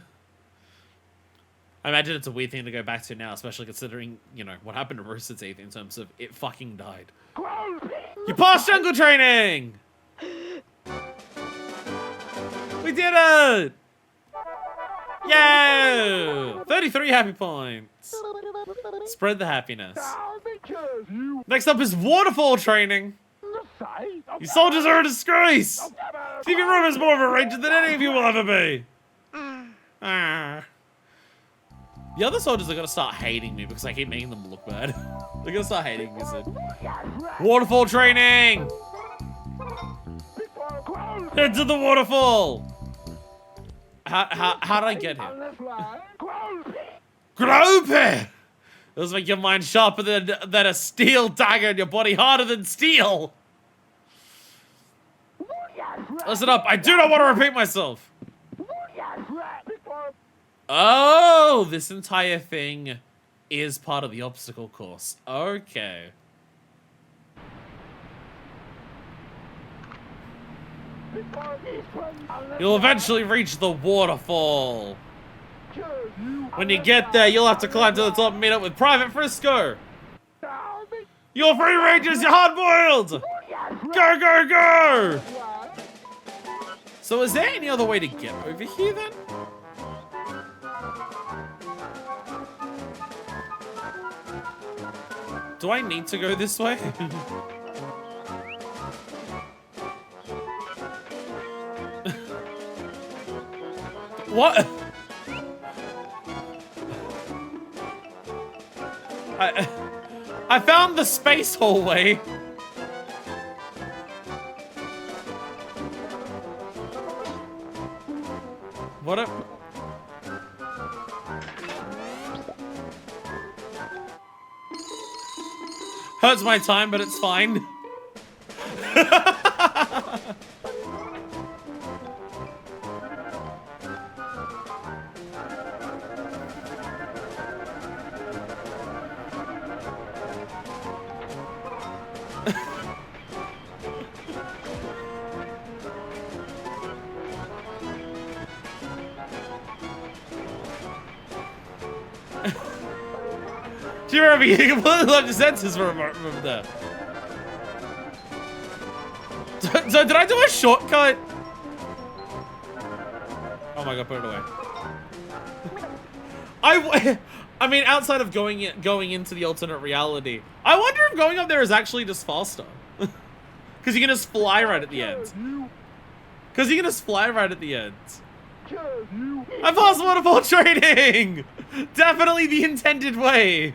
I imagine it's a weird thing to go back to now, especially considering, you know, what happened to Rooster Teeth in terms of it fucking died. You passed jungle training! We did it! Yay! 33 happy points. Spread the happiness. Next up is waterfall training. You soldiers are a disgrace! Chibi-Robo is more of a ranger than any of you will ever be! The other soldiers are gonna start hating me because I keep making them look bad. They're gonna start hating me soon. Waterfall training! Head to the waterfall! How did I get here? Grope! Those make your mind sharper than a steel dagger and your body harder than steel! Listen up, I do not want to repeat myself! Oh, this entire thing is part of the obstacle course. Okay. You'll eventually reach the waterfall. When you get there, you'll have to climb to the top and meet up with Private Frisco. You're free rangers, you're hard-boiled! Go, go, go! So is there any other way to get over here then? Do I need to go this way? What? I found the space hallway. What a... Hurts my time, but it's fine. Chibi-Robo, you completely left your senses for a moment there. So did I do a shortcut? Oh my god, put it away. I mean, outside of going into the alternate reality, I wonder if going up there is actually just faster. Because you can just fly right at the end. Because you can just fly right at the end. I passed waterfall training! Definitely the intended way.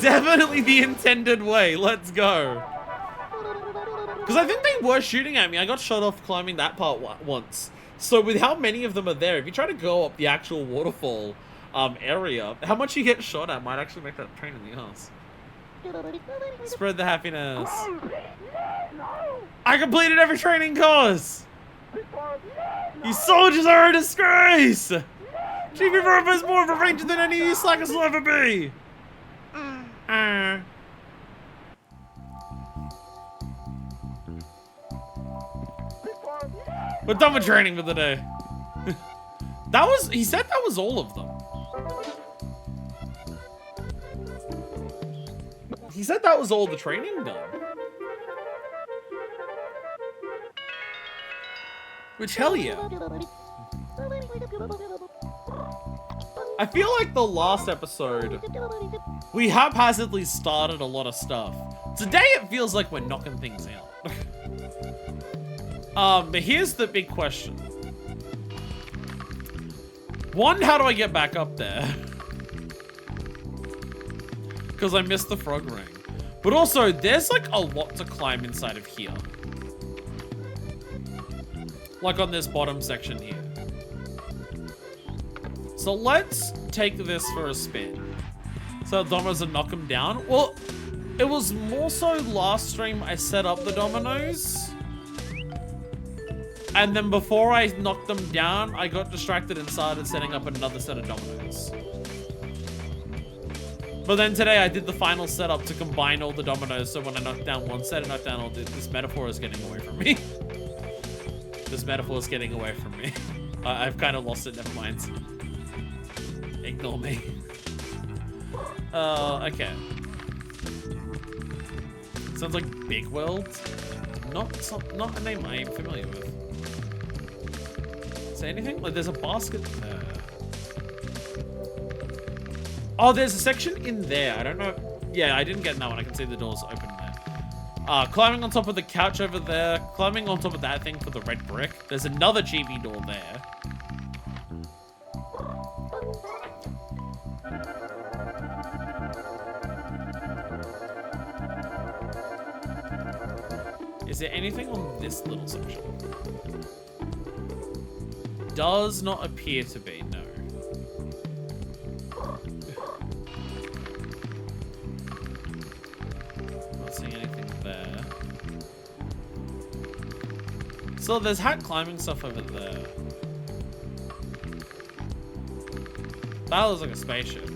Definitely the intended way. Let's go. Because I think they were shooting at me. I got shot off climbing that part once. So with how many of them are there, if you try to go up the actual waterfall area, how much you get shot at might actually make that pain in the ass. Spread the happiness. I completed every training course. You soldiers are a disgrace. Chibi-Robo is more of a ranger than any of you slackers will ever be. We're done with training for the day. He said that was all of them. He said that was all the training done. Which, hell yeah. I feel like the last episode, we haphazardly started a lot of stuff. Today it feels like we're knocking things out. But here's the big question. One, how do I get back up there? Because I missed the frog ring. But also, there's like a lot to climb inside of here. Like on this bottom section here. So let's take this for a spin. So dominoes and knock them down. Well, it was more so last stream I set up the dominoes. And then before I knocked them down, I got distracted and started setting up another set of dominoes. But then today I did the final setup to combine all the dominoes, so when I knock down one set, I knock down all this metaphor is getting away from me. This metaphor is getting away from me. I've kind of lost it, never mind. ignore me. Okay. Sounds like Big World. Not a name I'm familiar with. Is there anything? Like, there's a basket there. Oh, there's a section in there. I don't know. Yeah, I didn't get in that one. I can see the doors open there. Climbing on top of the couch over there. Climbing on top of that thing for the red brick. There's another GB door there. Is there anything on this little section? Does not appear to be, no. Not seeing anything there. So there's hat climbing stuff over there. That looks like a spaceship.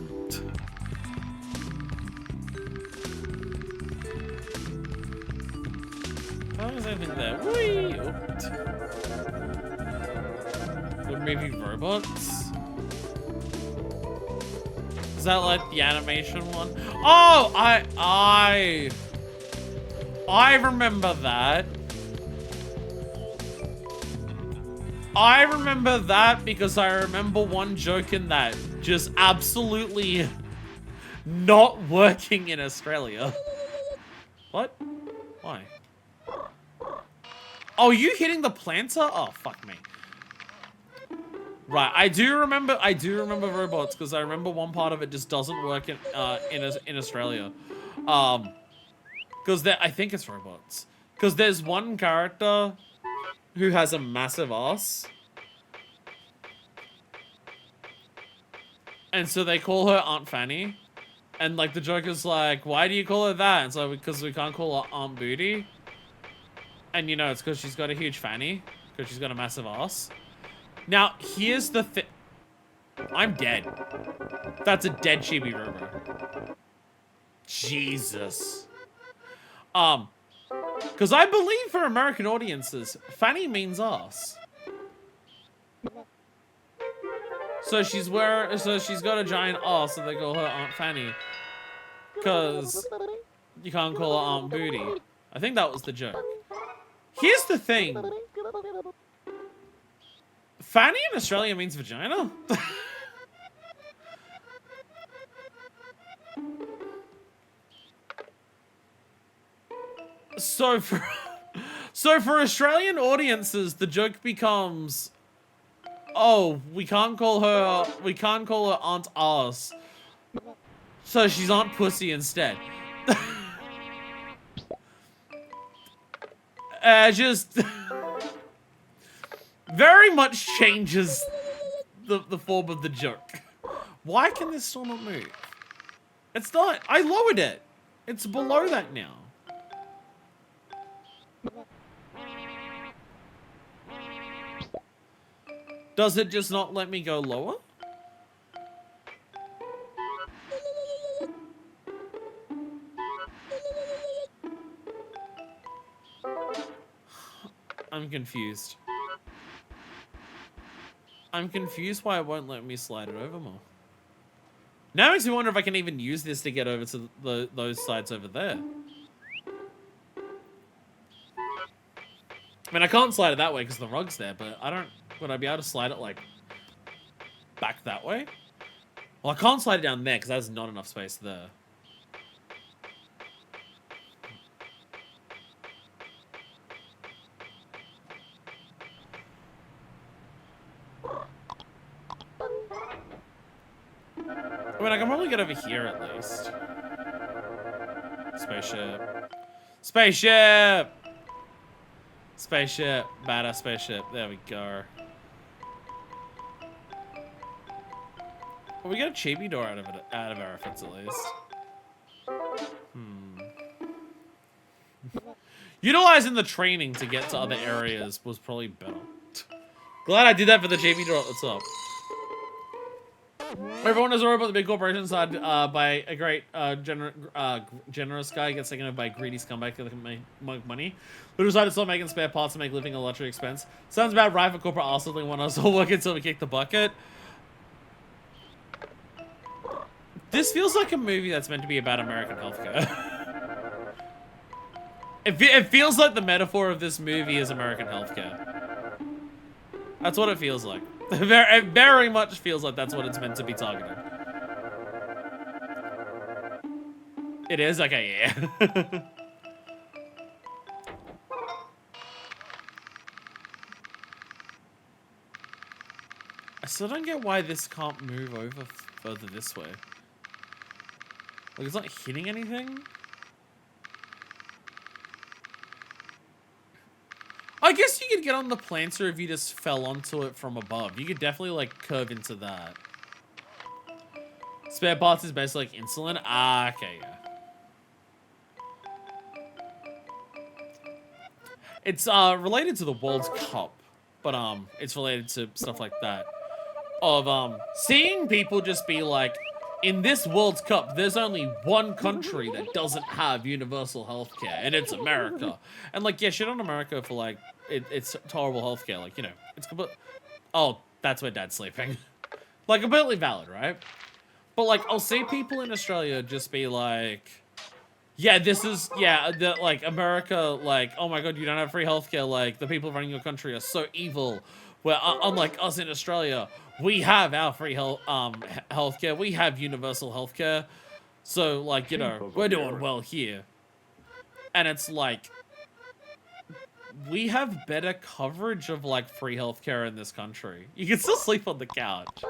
There's anything there. Whee! Or maybe robots? Is that like the animation one? Oh, I remember that. I remember that because I remember one joke in that just absolutely not working in Australia. What? Why? Oh, you hitting the planter? Oh, fuck me. Right, I do remember robots because I remember one part of it just doesn't work in Australia. Because I think it's robots. Because there's one character who has a massive ass. And so they call her Aunt Fanny. And like the joke is like, why do you call her that? It's like, because we can't call her Aunt Booty. And you know, it's because she's got a huge fanny. Because she's got a massive ass. Now, here's the thing. I'm dead. That's a dead Chibi-Robo. Jesus. Because I believe for American audiences, fanny means ass. So she's got a giant ass, so they call her Aunt Fanny. Because you can't call her Aunt Booty. I think that was the joke. Here's the thing. Fanny in Australia means vagina? So for Australian audiences, the joke becomes, oh, we can't call her Aunt Ass. So she's Aunt Pussy instead. Just very much changes the form of the joke. Why can this still not move? It's not. I lowered it. It's below that now. Does it just not let me go lower? I'm confused. I'm confused why it won't let me slide it over more. Now it makes me wonder if I can even use this to get over to those sides over there. I mean, I can't slide it that way because the rug's there, but would I be able to slide it, like, back that way? Well, I can't slide it down there because there's not enough space there. I mean, I can probably get over here at least. Spaceship. Spaceship! Spaceship. Badass spaceship. There we go. Well, we got a chibi door out of our efforts at least. Utilizing the training to get to other areas was probably better. Glad I did that for the chibi door at the top. Everyone is worried about the big corporation side by a great generous guy gets taken over by a greedy scumbag that can make money. Who decided to stop making spare parts to make living a luxury expense. Sounds about right for corporate arsehole. They want us to all work until we kick the bucket. This feels like a movie that's meant to be about American healthcare. It feels like the metaphor of this movie is American healthcare. That's what it feels like. It very much feels like that's what it's meant to be targeting. It is? Okay, yeah. I still don't get why this can't move over further this way. Like, it's not hitting anything? I guess you could get on the planter if you just fell onto it from above. You could definitely, like, curve into that. Spare parts is basically like insulin? Ah, okay, yeah. It's, related to the World Cup. But, it's related to stuff like that. Of, seeing people just be like, in this World Cup, there's only one country that doesn't have universal healthcare, and it's America. And, like, yeah, shit on America for, like, it's horrible healthcare. Like, you know, it's complete... Oh, that's where Dad's sleeping. Like, completely valid, right? But, like, I'll see people in Australia just be like... Yeah, this is... Yeah, like, America, like, oh my god, you don't have free healthcare. Like, the people running your country are so evil. Where, unlike us in Australia... We have our free healthcare. We have universal healthcare. So, like, you know, we're doing well here. And it's like, we have better coverage of, like, free healthcare in this country. You can still sleep on the couch.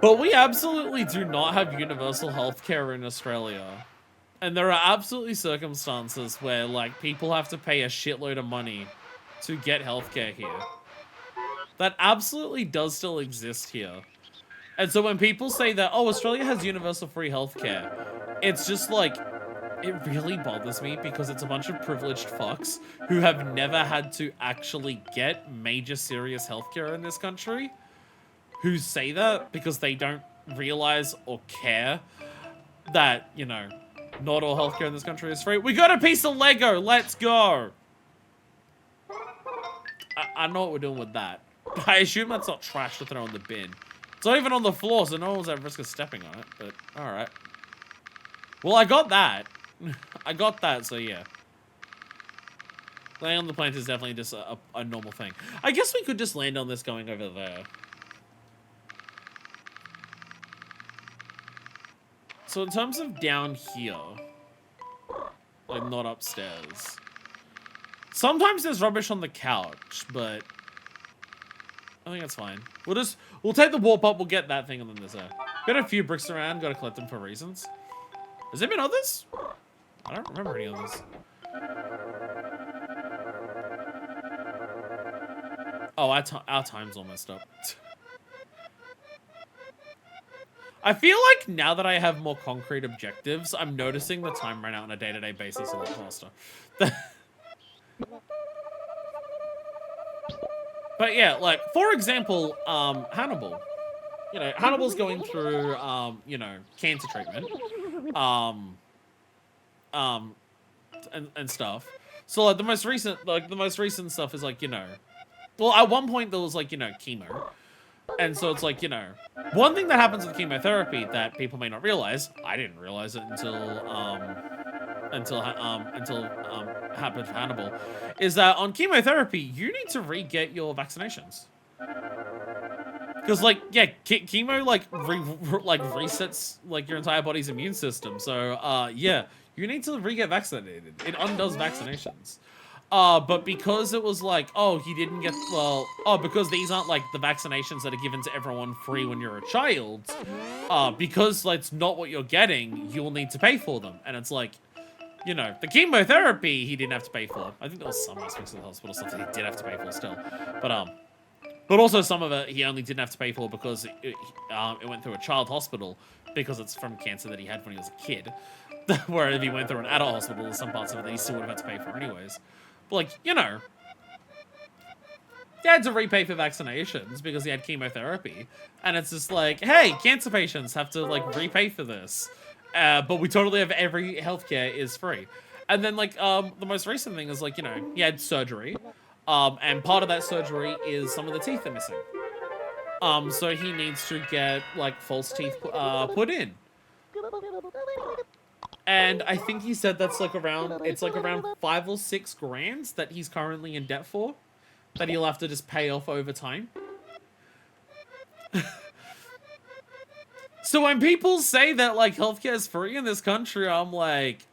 But we absolutely do not have universal healthcare in Australia. And there are absolutely circumstances where, like, people have to pay a shitload of money to get healthcare here. That absolutely does still exist here. And so when people say that, oh, Australia has universal free healthcare, it's just like, it really bothers me because it's a bunch of privileged fucks who have never had to actually get major serious healthcare in this country, who say that because they don't realize or care that, you know, not all healthcare in this country is free. We got a piece of Lego, let's go! I know what we're doing with that. I assume that's not trash to throw in the bin. It's not even on the floor, so no one's at risk of stepping on it, but alright. Well, I got that. I got that, so yeah. Laying on the plant is definitely just a normal thing. I guess we could just land on this going over there. So in terms of down here, like not upstairs. Sometimes there's rubbish on the couch, but I think that's fine. We'll take the warp up, we'll get that thing, and then there's got a few bricks around, gotta collect them for reasons. Has there been others? I don't remember any others. Oh, our time's almost up. I feel like now that I have more concrete objectives, I'm noticing the time run out on a day-to-day basis a lot faster. But yeah, like, for example, Hannibal. You know, Hannibal's going through, you know, cancer treatment. And stuff. So, like, the most recent stuff is, like, you know... Well, at one point, there was, like, you know, chemo. And so it's like, you know... One thing that happens with chemotherapy that people may not realize, I didn't realize it until happened for Hannibal, is that on chemotherapy, you need to re-get your vaccinations. Because, like, yeah, chemo, like, resets, like, your entire body's immune system. So, yeah, you need to re-get vaccinated. It undoes vaccinations. But because it was like, oh, he didn't get, well, oh, because these aren't, like, the vaccinations that are given to everyone free when you're a child, because, like, it's not what you're getting, you'll need to pay for them. And it's like, you know, the chemotherapy he didn't have to pay for. I think there was some aspects of the hospital stuff that he did have to pay for still. But also some of it he only didn't have to pay for because it went through a child hospital because it's from cancer that he had when he was a kid. Where if he went through an adult hospital, there's some parts of it that he still would have had to pay for anyways. But, like, you know, he had to repay for vaccinations because he had chemotherapy. And it's just like, hey, cancer patients have to, like, repay for this. But we totally have every healthcare is free. And then, like, the most recent thing is, like, you know, he had surgery. And part of that surgery is some of the teeth are missing. So he needs to get, like, false teeth put in. And I think he said that's like around, it's like around 5 or 6 grand that he's currently in debt for, that he'll have to just pay off over time. So when people say that, like, healthcare is free in this country, I'm like,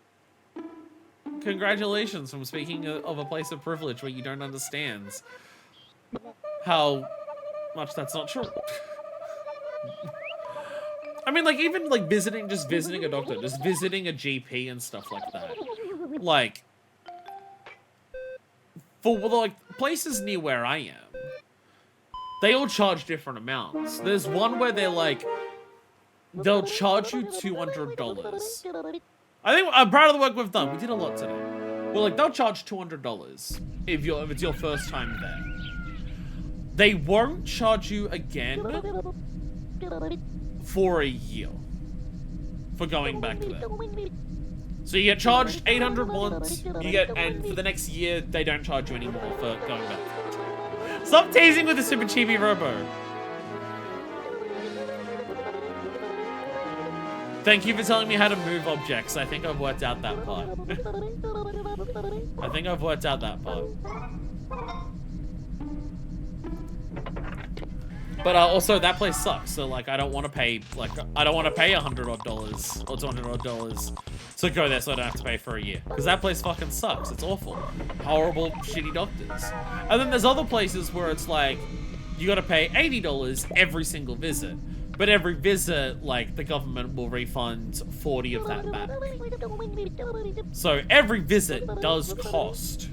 congratulations from speaking of a place of privilege where you don't understand how much that's not true. I mean, like, even, like, just visiting a doctor, just visiting a GP and stuff like that. Like, for, like, places near where I am, they all charge different amounts. There's one where they're like, they'll charge you $200. I think I'm proud of the work we've done. We did a lot today. Well, like, they'll charge $200 if it's your first time there. They won't charge you again for a year for going back to there. So you get charged $800 once, and for the next year, they don't charge you anymore for going back. Stop teasing with the Super Chibi-Robo. Thank you for telling me how to move objects. I think I've worked out that part. I think I've worked out that part. But also, that place sucks. So, like, I don't want to pay, like, I don't want to pay $100 odd or $200 odd to go there so I don't have to pay for a year. Because that place fucking sucks. It's awful. Horrible, shitty doctors. And then there's other places where it's like, you gotta pay $80 every single visit. But every visit, like, the government will refund 40 of that back. So every visit does cost,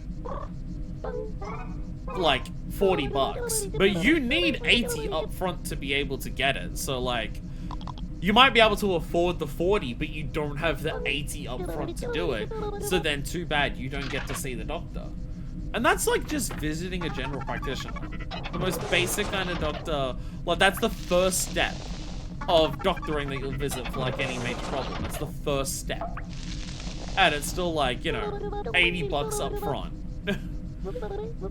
like, $40. But you need 80 up front to be able to get it. So, like, you might be able to afford the 40, but you don't have the 80 up front to do it. So then, too bad, you don't get to see the doctor. And that's, like, just visiting a general practitioner. The most basic kind of doctor. Like, that's the first step of doctoring that you'll visit for, like, any major problem. It's the first step. And it's still, like, you know, $80 up front.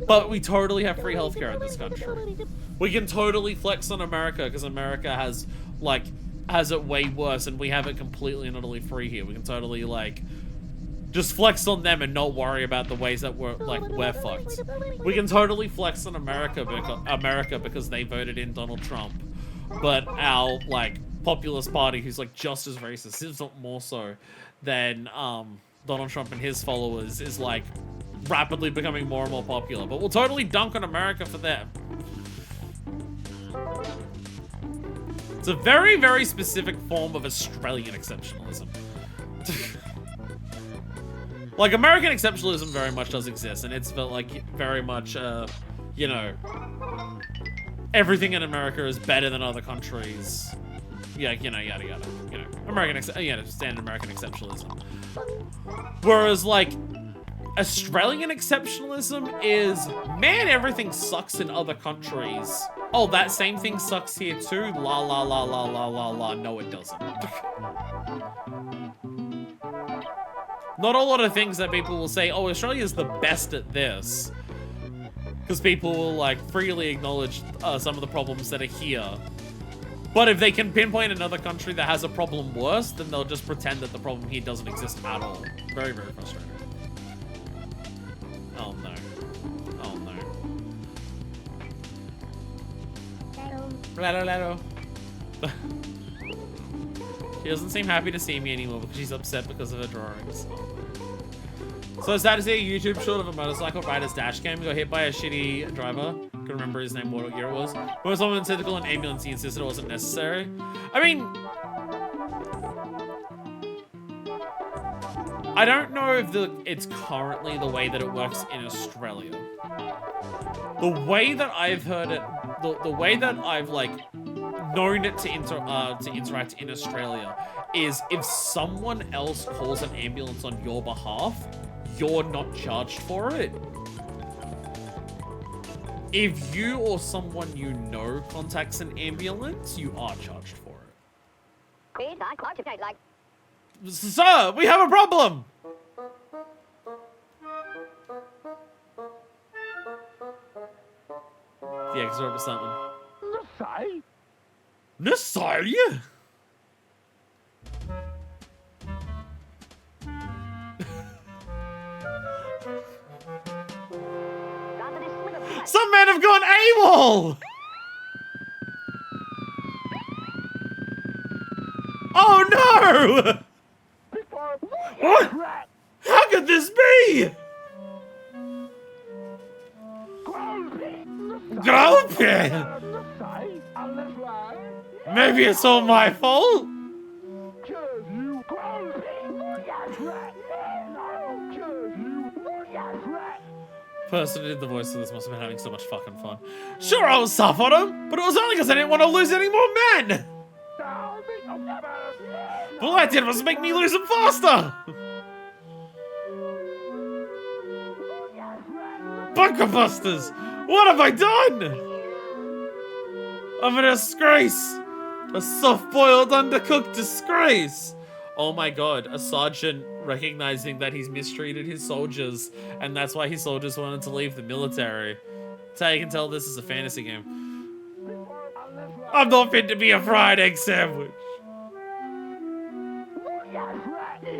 But we totally have free healthcare in this country. We can totally flex on America, because America has, like, has it way worse, and we have it completely and utterly free here. We can totally, like, just flex on them and not worry about the ways that we're fucked. We can totally flex on America because they voted in Donald Trump. But our, like, populist party, who's, like, just as racist, if not more so, than Donald Trump and his followers, is, like, rapidly becoming more and more popular. But we'll totally dunk on America for them. It's a very, very specific form of Australian exceptionalism. Like, American exceptionalism very much does exist, and it's, like, very much, you know, everything in America is better than other countries. Yeah, you know, yada yada. You know, standard American exceptionalism. Whereas, like, Australian exceptionalism is, man, everything sucks in other countries. Oh, that same thing sucks here too? La la la la la la la. No, it doesn't. Not a lot of things that people will say, oh, Australia's the best at this. Because people will, like, freely acknowledge some of the problems that are here. But if they can pinpoint another country that has a problem worse, then they'll just pretend that the problem here doesn't exist at all. Very, very frustrating. Oh no. Oh no. Lado, lado. She doesn't seem happy to see me anymore because she's upset because of her drawings. So it's sad to see a YouTube short of a motorcycle rider's dash cam got hit by a shitty driver. Couldn't remember his name, what year it was. When someone said to call an ambulance, he insisted it wasn't necessary. I mean, I don't know if it's currently the way that it works in Australia. The way that I've heard it, the way that I've, like, known it to interact in Australia is if someone else calls an ambulance on your behalf, you're not charged for it. If you or someone you know contacts an ambulance, you are charged for it. Sir, we have a problem! Yeah, because we're something. Nasai? Some men have gone AWOL! Oh no! What? How could this be? Grumpy! Maybe it's all my fault? Person who did the voice of this must have been having so much fucking fun. Sure, I was tough on him, but it was only because I didn't want to lose any more men! All I did was make me lose them faster! Bunker busters! What have I done? I'm a disgrace! A soft-boiled, undercooked disgrace! Oh my god, a sergeant recognizing that he's mistreated his soldiers, and that's why his soldiers wanted to leave the military. That's how you can tell this is a fantasy game. I'm not fit to be a fried egg sandwich.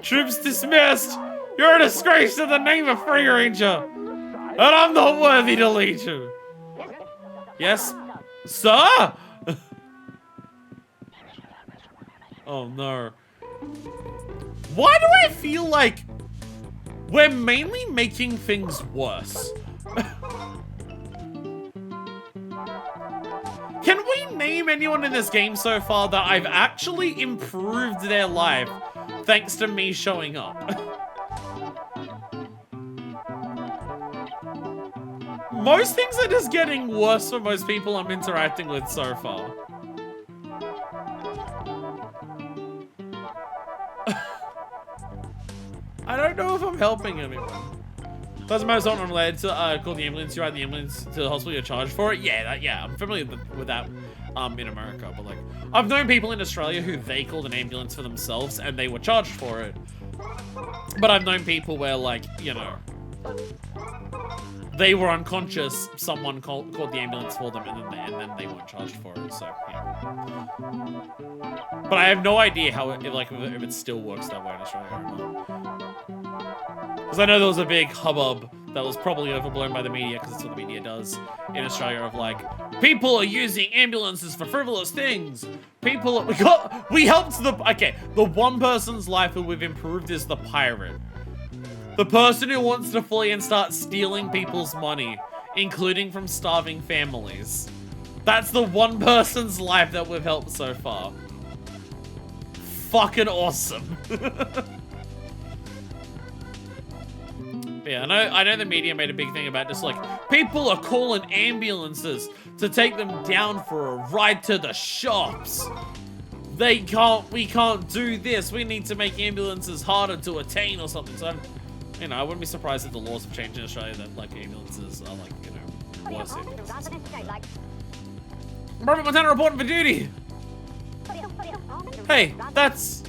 Troops dismissed! You're a disgrace to the name of Free Ranger! And I'm not worthy to lead you! Yes? Sir? Oh no. Why do I feel like we're mainly making things worse? Can we name anyone in this game so far that I've actually improved their life thanks to me showing up? Most things are just getting worse for most people I'm interacting with so far. I don't know if I'm helping anyone. Doesn't matter, someone unrelated to call the ambulance. You ride the ambulance to the hospital, you're charged for it. Yeah, I'm familiar with that in America. But like, I've known people in Australia who they called an ambulance for themselves and they were charged for it. But I've known people where, like, you know, they were unconscious, someone called the ambulance for them, and then they weren't charged for it. So yeah. But I have no idea how if it still works that way in Australia or not. Because I know there was a big hubbub that was probably overblown by the media, because that's what the media does in Australia, of like, people are using ambulances for frivolous things. We helped the one person's life who we've improved is the pirate. The person who wants to flee and start stealing people's money, including from starving families. That's the one person's life that we've helped so far. Fucking awesome. Yeah, I know the media made a big thing about just like, people are calling ambulances to take them down for a ride to the shops. We can't do this. We need to make ambulances harder to attain or something. So I wouldn't be surprised if the laws have changed in Australia that like ambulances are like, worse ambulances. Private Montana reporting for duty. Hey, that's...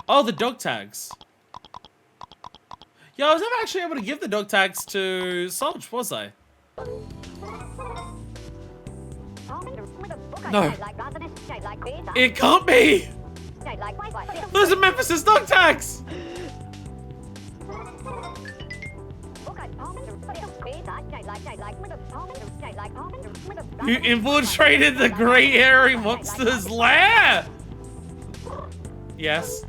Oh, the dog tags. Yeah, I was never actually able to give the dog tags to Sarge, was I? No. It can't be! Those are Memphis's dog tags! You infiltrated the Grey Hairy Monster's lair! Yes.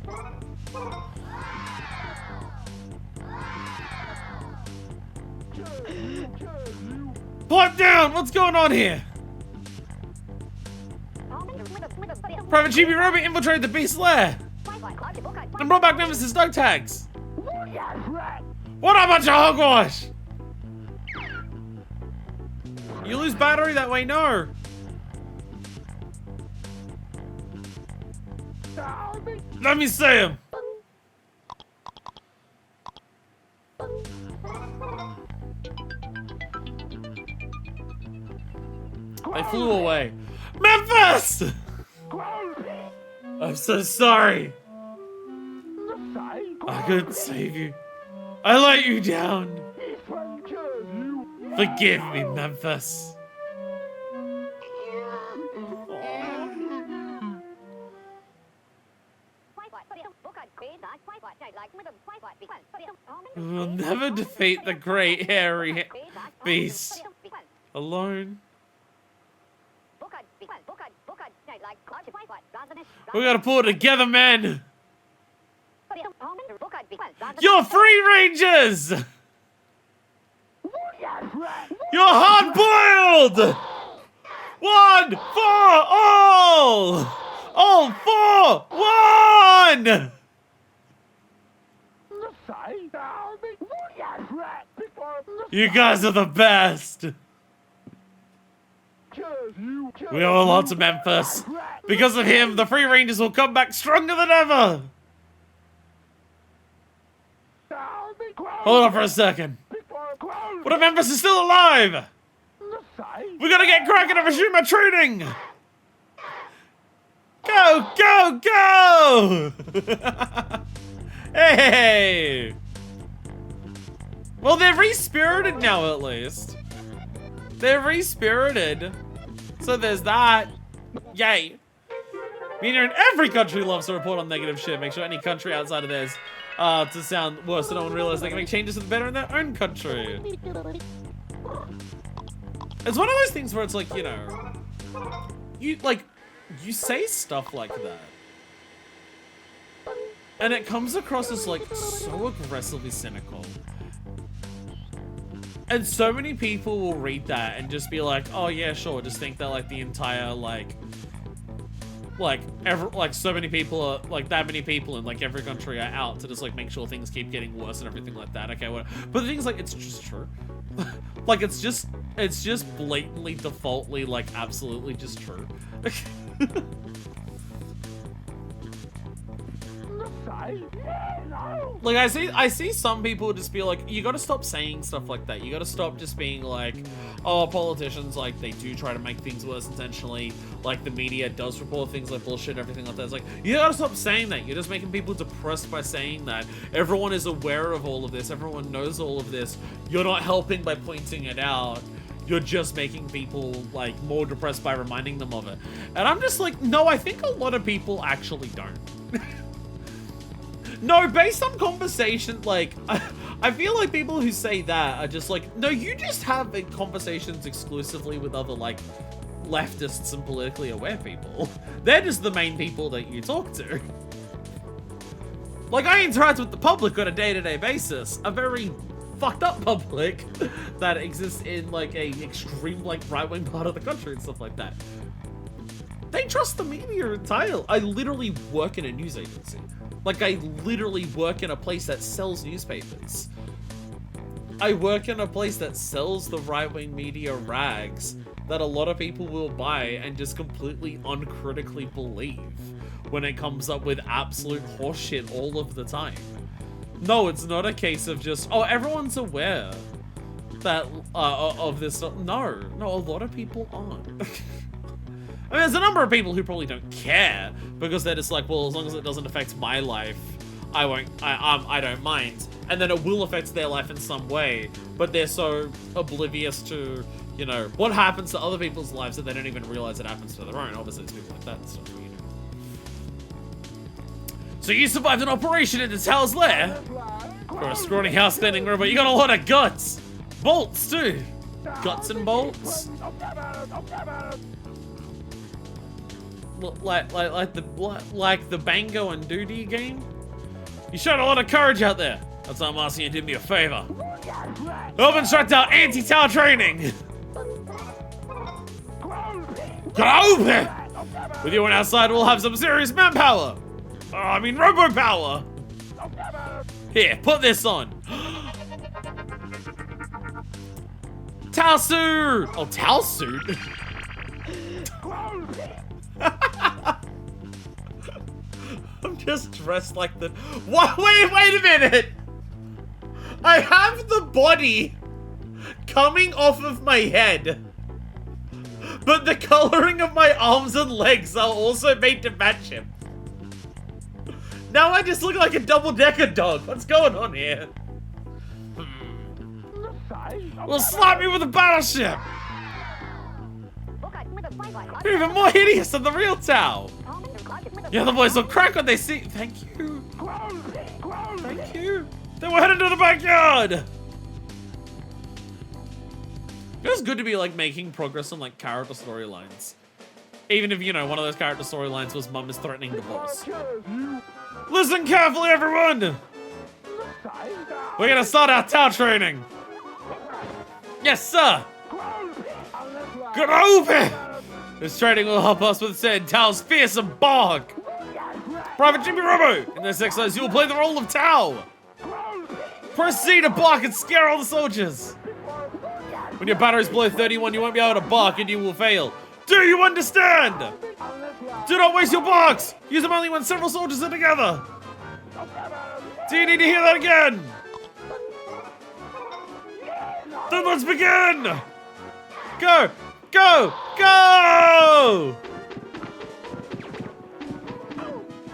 Pipe down! What's going on here? Private Chibi-Robo infiltrated the beast's lair and brought back Memphis's dog tags. What a bunch of hogwash! You lose battery that way, no. Let me see him. They flew away. Memphis! I'm so sorry. I couldn't save you. I let you down. Forgive me, Memphis. We'll never defeat the great hairy beast alone. We gotta pull it together, man. You're free rangers. You're hard-boiled. One for all. All for one. You guys are the best. We owe a lot to Memphis. Because of him, the Free Rangers will come back stronger than ever. Hold on for a second. What if Memphis is still alive? We gotta get cracking and resume our training. Go, go, go! Hey! Well, they're re-spirited now, at least. They're re-spirited. So there's that. Yay. Meaning every country loves to report on negative shit. Make sure any country outside of theirs to sound worse so no one realizes they can make changes for the better in their own country. It's one of those things where it's like, you know, you say stuff like that. And it comes across as like so aggressively cynical. And so many people will read that and just be like, oh yeah, sure, just think that like the entire so many people are like that many people in like every country are out to just like make sure things keep getting worse and everything like that. Okay, whatever. But the thing is, like, it's just true. Like it's just blatantly defaultly like absolutely just true. Like I see some people just be like, you gotta stop saying stuff like that. You gotta stop just being like, oh, politicians, like, they do try to make things worse intentionally. Like, the media does report things like bullshit and everything like that. It's like, you gotta stop saying that. You're just making people depressed by saying that. Everyone is aware of all of this. Everyone knows all of this. You're not helping by pointing it out. You're just making people, like, more depressed by reminding them of it. And I'm just like, no, I think a lot of people actually don't. No, based on conversation, like, I feel like people who say that are just like, no, you just have conversations exclusively with other, like, leftists and politically aware people. They're just the main people that you talk to. Like, I interact with the public on a day-to-day basis. A very fucked up public that exists in, like, a extreme, like, right-wing part of the country and stuff like that. They trust the media entirely. I literally work in a news agency. Like, I literally work in a place that sells newspapers. I work in a place that sells the right-wing media rags that a lot of people will buy and just completely uncritically believe when it comes up with absolute horseshit all of the time. No, it's not a case of just, oh, everyone's aware that of this stuff. No, a lot of people aren't. I mean, there's a number of people who probably don't care because they're just like, well, as long as it doesn't affect my life, I don't mind. And then it will affect their life in some way, but they're so oblivious to, you know, what happens to other people's lives that they don't even realize it happens to their own. Obviously, it's people like that and stuff, you know. So you survived an operation into Tal's lair? For a scrawny house-standing robot, you got a lot of guts. Bolts, too. Guts and bolts. Like the Bango and Doody game? You showed a lot of courage out there. That's why I'm asking you to do me a favor. Help instruct our anti-Tau training. Go! With you on our side, we'll have some serious manpower. Oh, I mean robo power. Here, put this on. Tau suit! Oh, Tau suit? I'm just dressed like the... What? Wait a minute! I have the body coming off of my head, but the coloring of my arms and legs are also made to match him. Now I just look like a double-decker dog. What's going on here? Well, slap me with a battleship! You're even more hideous than the real Tao! The other boys will crack when they see— Thank you. Thank you. Then we're headed to the backyard! It's good to be like making progress on like character storylines. Even if, you know, one of those character storylines was mum is threatening divorce. Listen carefully, everyone! We're gonna start our Tao training! Yes, sir! Good open! This training will help us withstand Tao's fearsome bark! Private Chibi-Robo! In this exercise, you will play the role of Tao! Proceed to bark and scare all the soldiers! When your battery's below 31, you won't be able to bark and you will fail. Do you understand? Do not waste your barks! Use them only when several soldiers are together! Do you need to hear that again? Then let's begin! Go! Go! Go!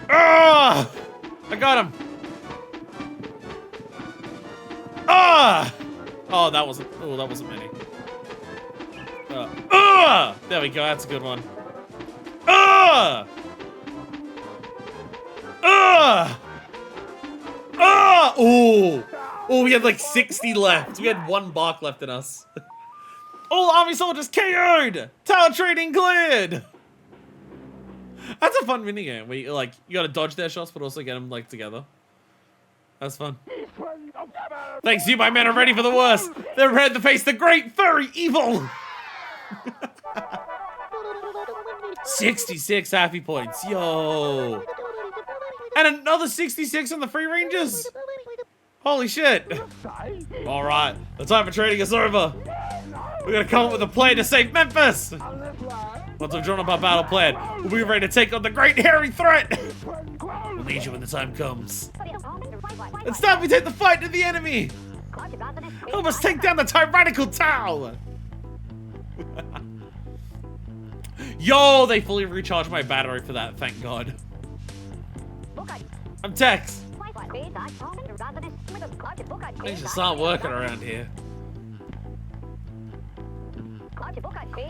Ah! I got him! Ah! Oh, that wasn't many. There we go, that's a good one. Oh, we had like 60 left. We had 1 bark left in us. All army soldiers KO'd! Tao training cleared! That's a fun minigame where you, like, you gotta dodge their shots but also get them like together. That's fun. Thanks you, my men are ready for the worst. They're ready to face the great furry evil. 66 happy points, yo. And another 66 on the free rangers. Holy shit. All right, the time for training is over. We're gonna come up with a plan to save Memphis. Once I've drawn up our battle plan, we'll be ready to take on the great hairy threat. We'll need you when the time comes. It's time we take the fight to the enemy. Help us take down the tyrannical Tao. Yo, they fully recharged my battery for that, thank God. I'm Tex. Things just aren't working around here.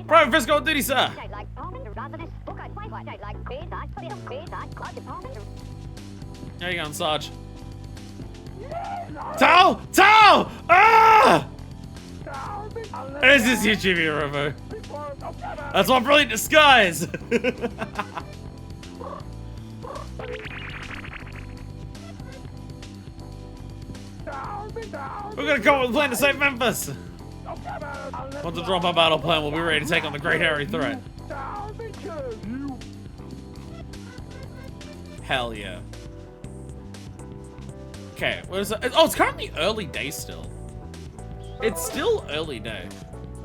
Private Frisco on duty, sir. There you go, Sarge. Tao! Tao! Ah! This is you, Chibi-Robo. That's my brilliant disguise. We're gonna come up with a plan to save Memphis. Once I drop our battle plan, we'll be ready to take on the great hairy threat. Hell yeah. Okay, what is it? Oh, it's currently early day still. It's still early day.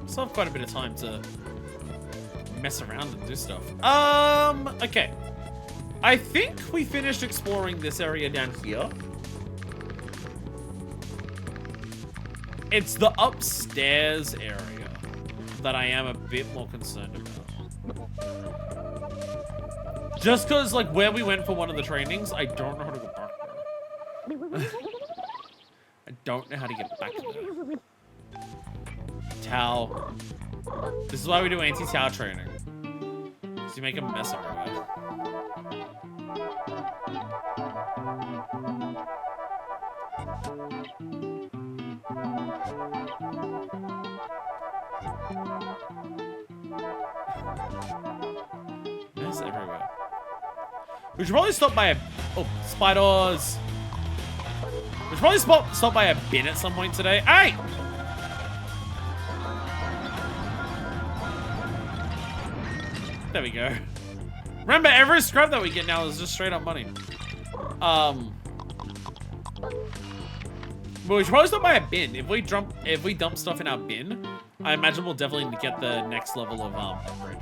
Still have quite a bit of time to mess around and do stuff. Okay. I think we finished exploring this area down here. It's the upstairs area that I am a bit more concerned about. Just because, like, where we went for one of the trainings, I don't know how to go back there. I don't know how to get back there. Tao. This is why we do anti-Tao training. So you make a mess everywhere. Mess everywhere. We should probably stop by a... Oh, spiders. We should probably stop by a bin at some point today. Hey! There we go. Remember, every scrap that we get now is just straight up money. But we should probably stop by a bin. If we dump stuff in our bin, I imagine we'll definitely get the next level of upgrade.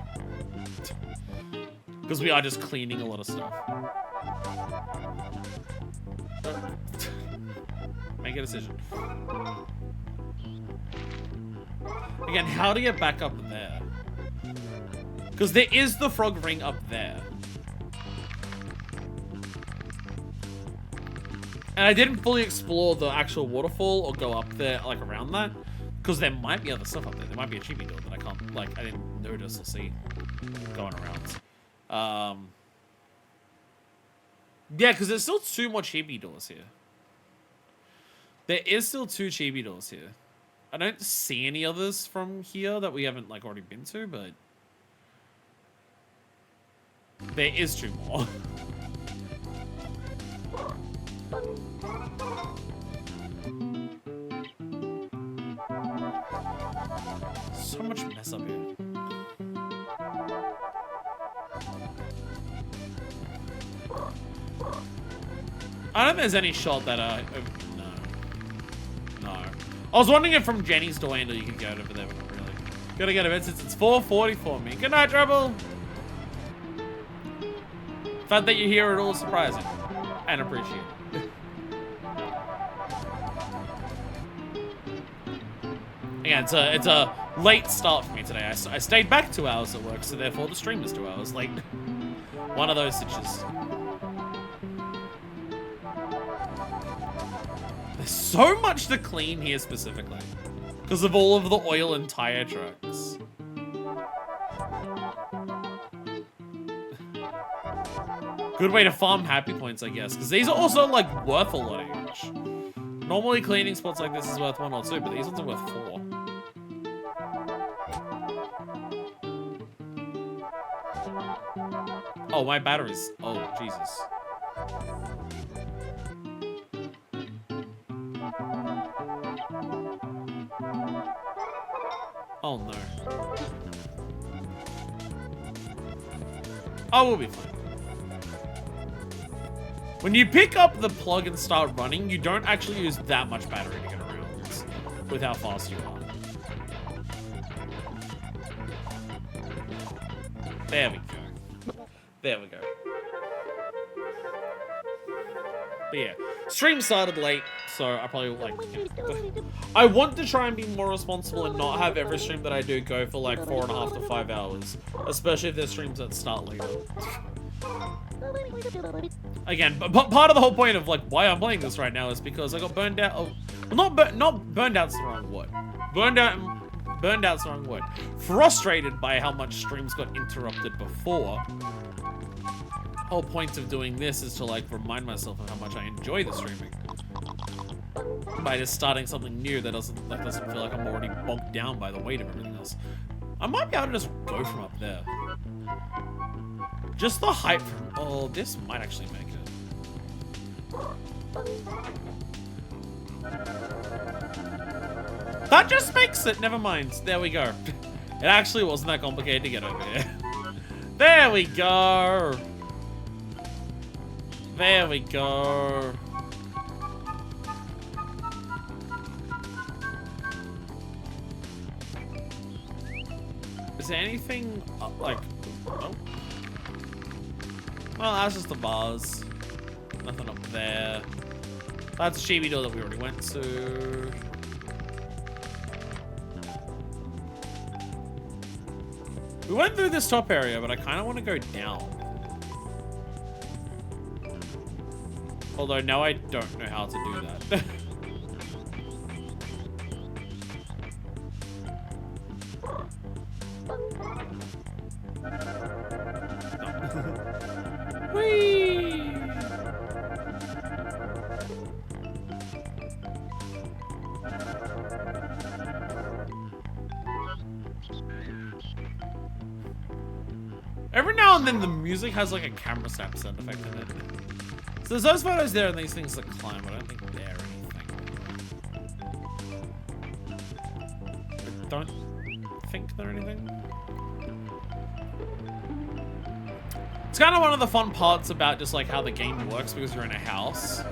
Because we are just cleaning a lot of stuff. Make a decision. Again, how to get back up there? Because there is the frog ring up there. And I didn't fully explore the actual waterfall or go up there, like around that. Because there might be other stuff up there. There might be a chibi door that I can't, like, I didn't notice or see going around. Yeah, because there's still 2 more chibi doors here. There is still 2 chibi doors here. I don't see any others from here that we haven't, like, already been to, but there is 2 more. So much mess up here. I don't think there's any shot that, no. No. I was wondering if from Jenny's door handle you could go over there, but not really. Gotta get a bit since it's 4:40 for me. Good night, Trouble! The fact that you're here at all is surprising. And appreciated. Again, it's a late start for me today. I stayed back 2 hours at work, so therefore the stream is 2 hours late. One of those stitches. There's so much to clean here specifically. Because of all of the oil and tire trucks. Good way to farm happy points, I guess. Because these are also, like, worth a lot each. Normally cleaning spots like this is worth 1 or 2, but these ones are worth 4. Oh, my batteries. Oh, Jesus. Oh, no. Oh, we'll be fine. When you pick up the plug and start running, you don't actually use that much battery to get around with how fast you are. There we go. There we go. But yeah, stream started late, so I probably like. I want to try and be more responsible and not have every stream that I do go for like 4.5 to 5 hours, especially if there's streams that start later. Again, but part of the whole point of like why I'm playing this right now is because I got burned out. Oh, well, not burned out's the wrong word. Burned out's the wrong word. Frustrated by how much streams got interrupted before. Whole point of doing this is to like remind myself of how much I enjoy the streaming. By just starting something new that doesn't feel like I'm already bogged down by the weight of everything else. I might be able to just go from up there. Just the height from... Oh, this might actually make it. That just makes it. Never mind. There we go. It actually wasn't that complicated to get over here. There we go. There we go. Is there anything like... Oh. Well, that's just the bars. Nothing up there. That's a chibi door that we already went to. We went through this top area, but I kind of want to go down. Although now I don't know how to do that. Whee! Every now and then the music has like a camera snap sound effect in it. So there's those photos there and these things that climb, but I don't think they're anything. I don't think they're anything. It's kind of one of the fun parts about just like how the game works because you're in a house.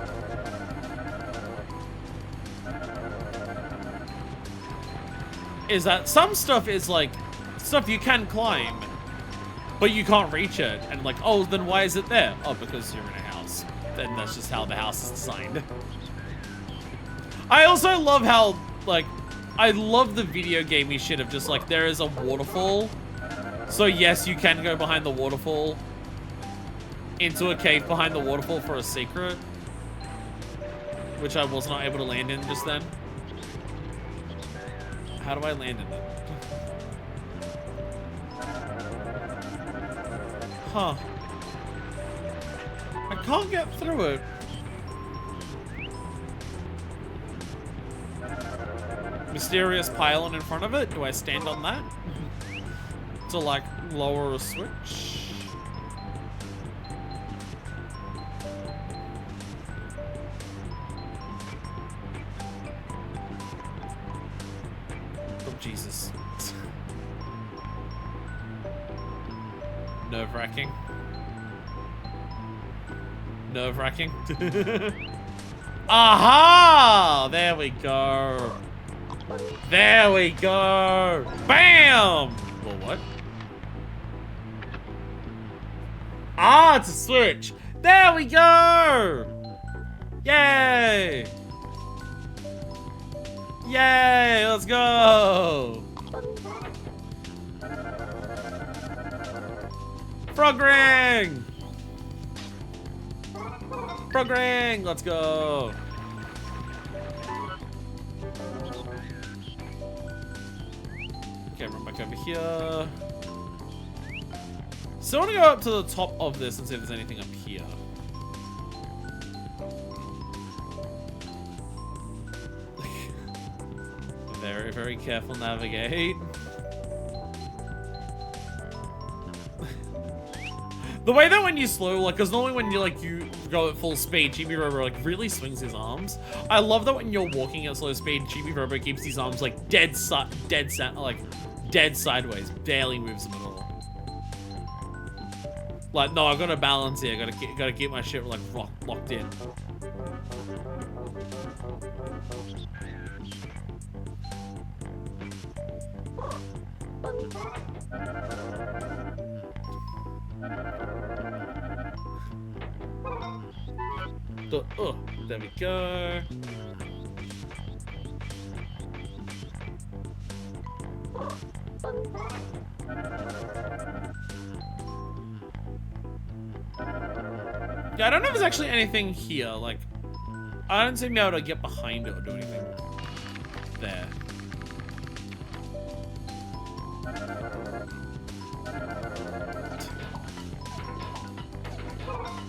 Is that some stuff is like stuff you can climb, but you can't reach it. And like, oh, then why is it there? Oh, because you're in a house. Then that's just how the house is designed. I also love how, like, I love the video gamey shit of just like, there is a waterfall. So yes, you can go behind the waterfall into a cave behind the waterfall for a secret, which I was not able to land in just then. How do I land in it? Huh. I can't get through it. Mysterious pylon in front of it? Do I stand on that? To like lower a switch? Oh, Jesus. Nerve-wracking. Nerve-wracking. Aha! There we go. There we go. Bam! Well, what? Ah, it's a switch. There we go. Yay! Yay! Let's go. Frog ring! Frog ring! Let's go! Okay, run back over here. So I want to go up to the top of this and see if there's anything up here. Very, very careful navigate. The way that when you slow, like, because normally when you go at full speed, Chibi-Robo like really swings his arms. I love that when you're walking at slow speed, Chibi-Robo keeps his arms like dead sideways, barely moves them at all. Like, no, I gotta balance here. Gotta keep my shit like locked in. There we go. Yeah, I don't know if there's actually anything here. Like, I don't seem to be able to get behind it or do anything there.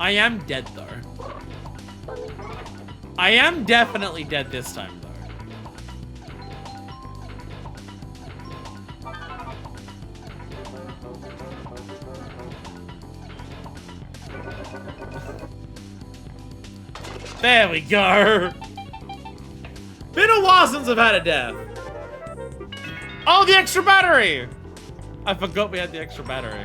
I am dead though. I am definitely dead this time though. There we go. Been a while since I've had a death. Oh, the extra battery! I forgot we had the extra battery.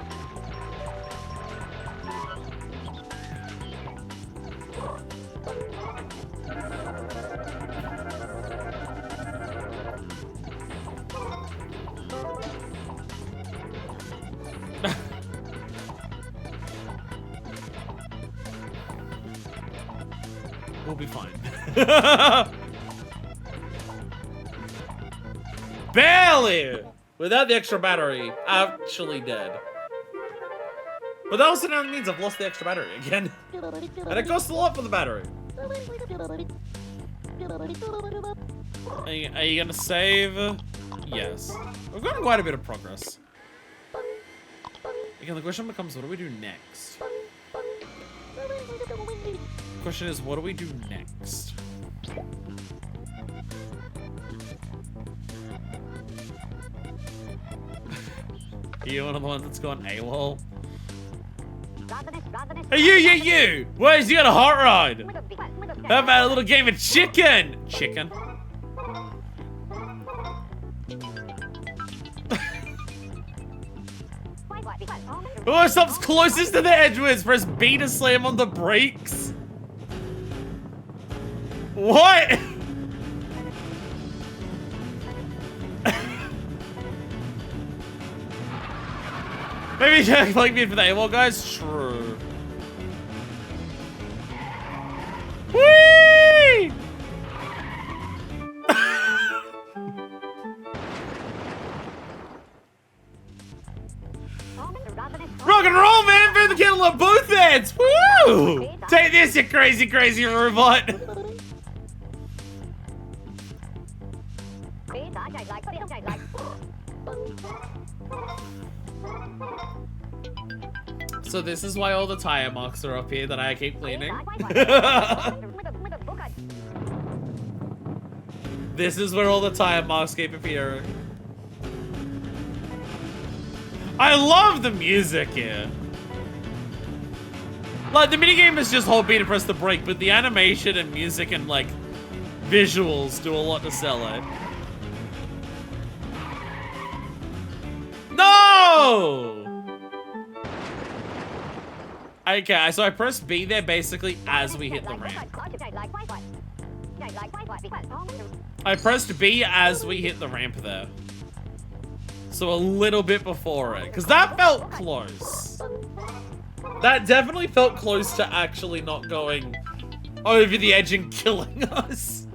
We'll be fine. Barely! Without the extra battery, actually dead. But that also now means I've lost the extra battery again. And it costs a lot for the battery. Are you gonna save? Yes. We've gotten quite a bit of progress. Again, the question becomes, what do we do next? The question is, what do we do next? Are you one of the ones that's gone AWOL? Hey, you! Where's you got a hot rod? How about a little game of chicken? Chicken? Oh, stops closest to the edge with. Press B to slam on the brakes. What? Maybe Jack like me for that. Well, guys, true. Whee! Rock and roll, man! Burn the candle on both ends! Woo! Take this, you crazy, crazy robot! So this is why all the tire marks are up here that I keep cleaning. This is where all the tire marks keep appearing. I love the music here. Like, the minigame is just hold B to press the brake, but the animation and music and, like, visuals do a lot to sell it. No! Okay, so I pressed B there basically as we hit the ramp. I pressed B as we hit the ramp there. So a little bit before it, because that felt close. That definitely felt close to actually not going over the edge and killing us.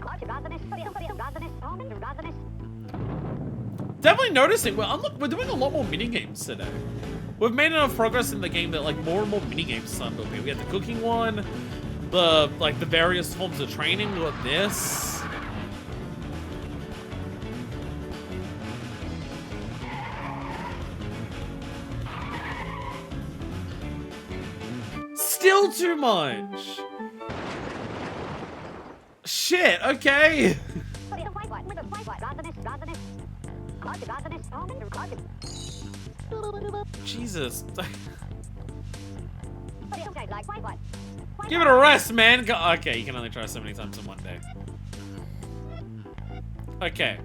Definitely noticing, we're doing a lot more minigames today. We've made enough progress in the game that like more and more minigames started to appear. We had the cooking one, the various forms of training, we got this. Still too much. Shit, okay. Jesus. Give it a rest, man. Okay, you can only try so many times in one day. Okay.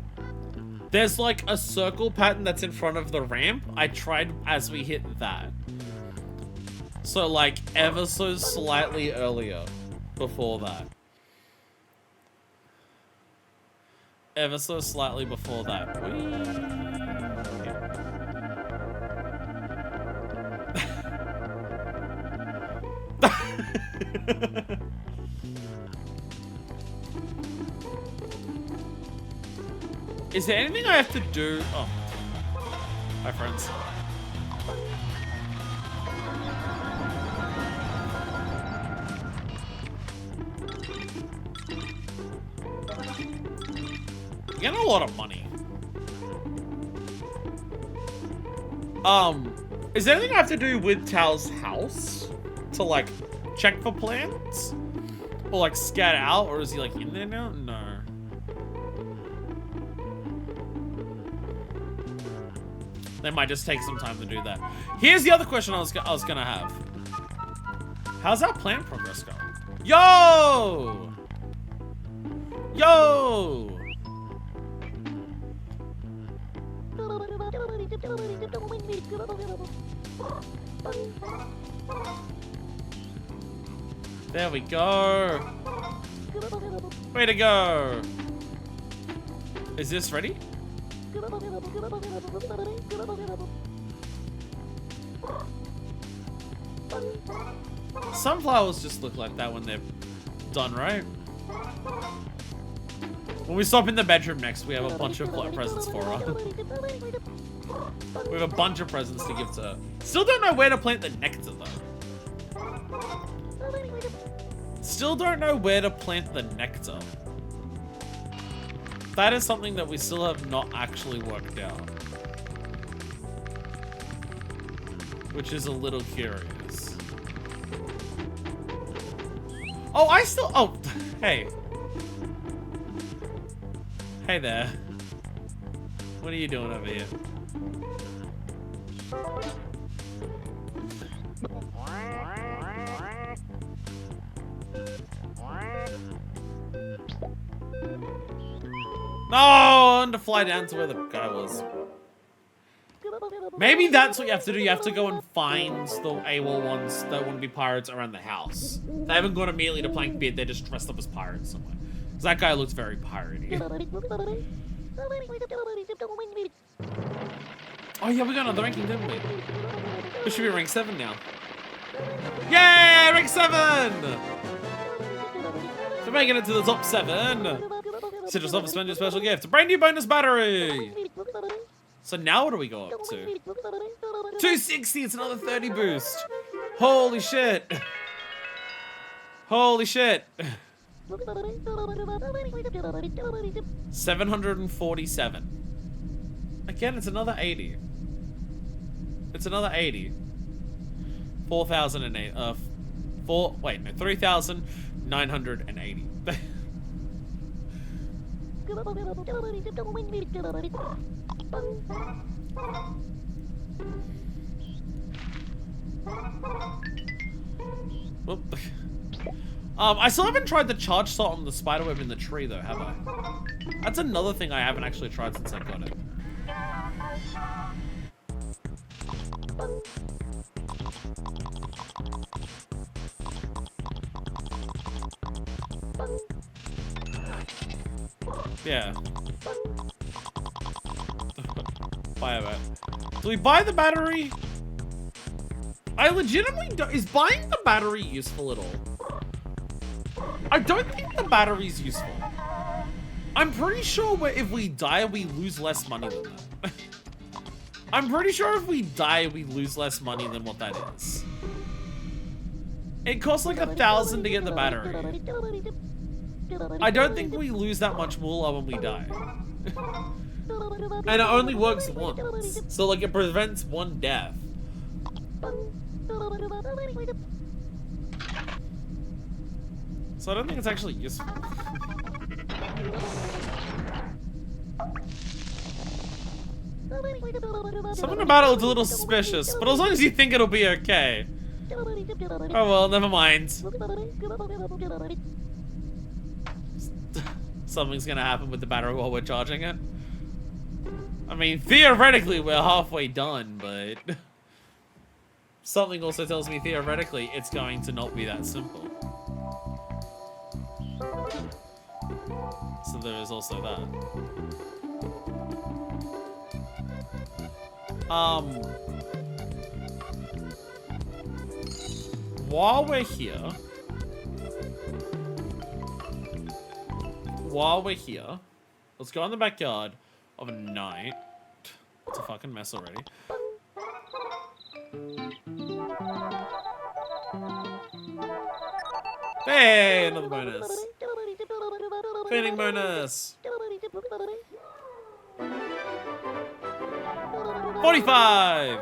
There's like a circle pattern that's in front of the ramp. I tried as we hit that. So like ever so slightly earlier before that. Ever so slightly before that. Is there anything I have to do? Oh. Hi, friends. You're getting a lot of money. Is there anything I have to do with Tao's house to like check for plants? Or like scat out? Or is he like in there now? No. They might just take some time to do that. Here's the other question I was gonna have. How's our plant progress going? Yo! Yo! There we go. Way to go. Is this ready? Sunflowers just look like that when they're done, right? When we stop in the bedroom next, we have a bunch of presents for her. We have a bunch of presents to give to her. Still don't know where to plant the nectar, though. Still don't know where to plant the nectar. That is something that we still have not actually worked out. Which is a little curious. Oh, oh, hey. Hey there. What are you doing over here? No, I wanted to fly down to where the guy was. Maybe that's what you have to do. You have to go and find the AWOL ones that want to be pirates around the house. They haven't gone immediately to Plank Beard. They're just dressed up as pirates somewhere. Because that guy looks very piratey. Oh yeah, we got another ranking, didn't we? We should be rank 7 now. Yay, rank 7! So making it to the top 7. Sit yourself a spend your special gift. A brand new bonus battery! So now what do we go up to? 260, it's another 30 boost. Holy shit. Holy shit. 747. Again, it's another 80. It's another 80. 4,008. 3,980. Whoop. I still haven't tried the charge shot on the spiderweb in the tree though, have I? That's another thing I haven't actually tried since I got it. Yeah. Buy a bat. Do we buy the battery? I legitimately don't. Is buying the battery useful at all? I don't think the battery's useful. I'm pretty sure if we die, we lose less money than that. I'm pretty sure if we die, we lose less money than what that is. It costs like 1,000 to get the battery. I don't think we lose that much moolah when we die. And it only works once. So like it prevents one death. So I don't think it's actually useful. Something about it looks a little suspicious, but as long as you think it'll be okay. Oh well, never mind. Something's gonna happen with the battery while we're charging it. I mean, theoretically we're halfway done, but something also tells me theoretically it's going to not be that simple. So there is also that. While we're here, let's go in the backyard of a night. It's a fucking mess already. Hey, another bonus. Cleaning bonus. 45!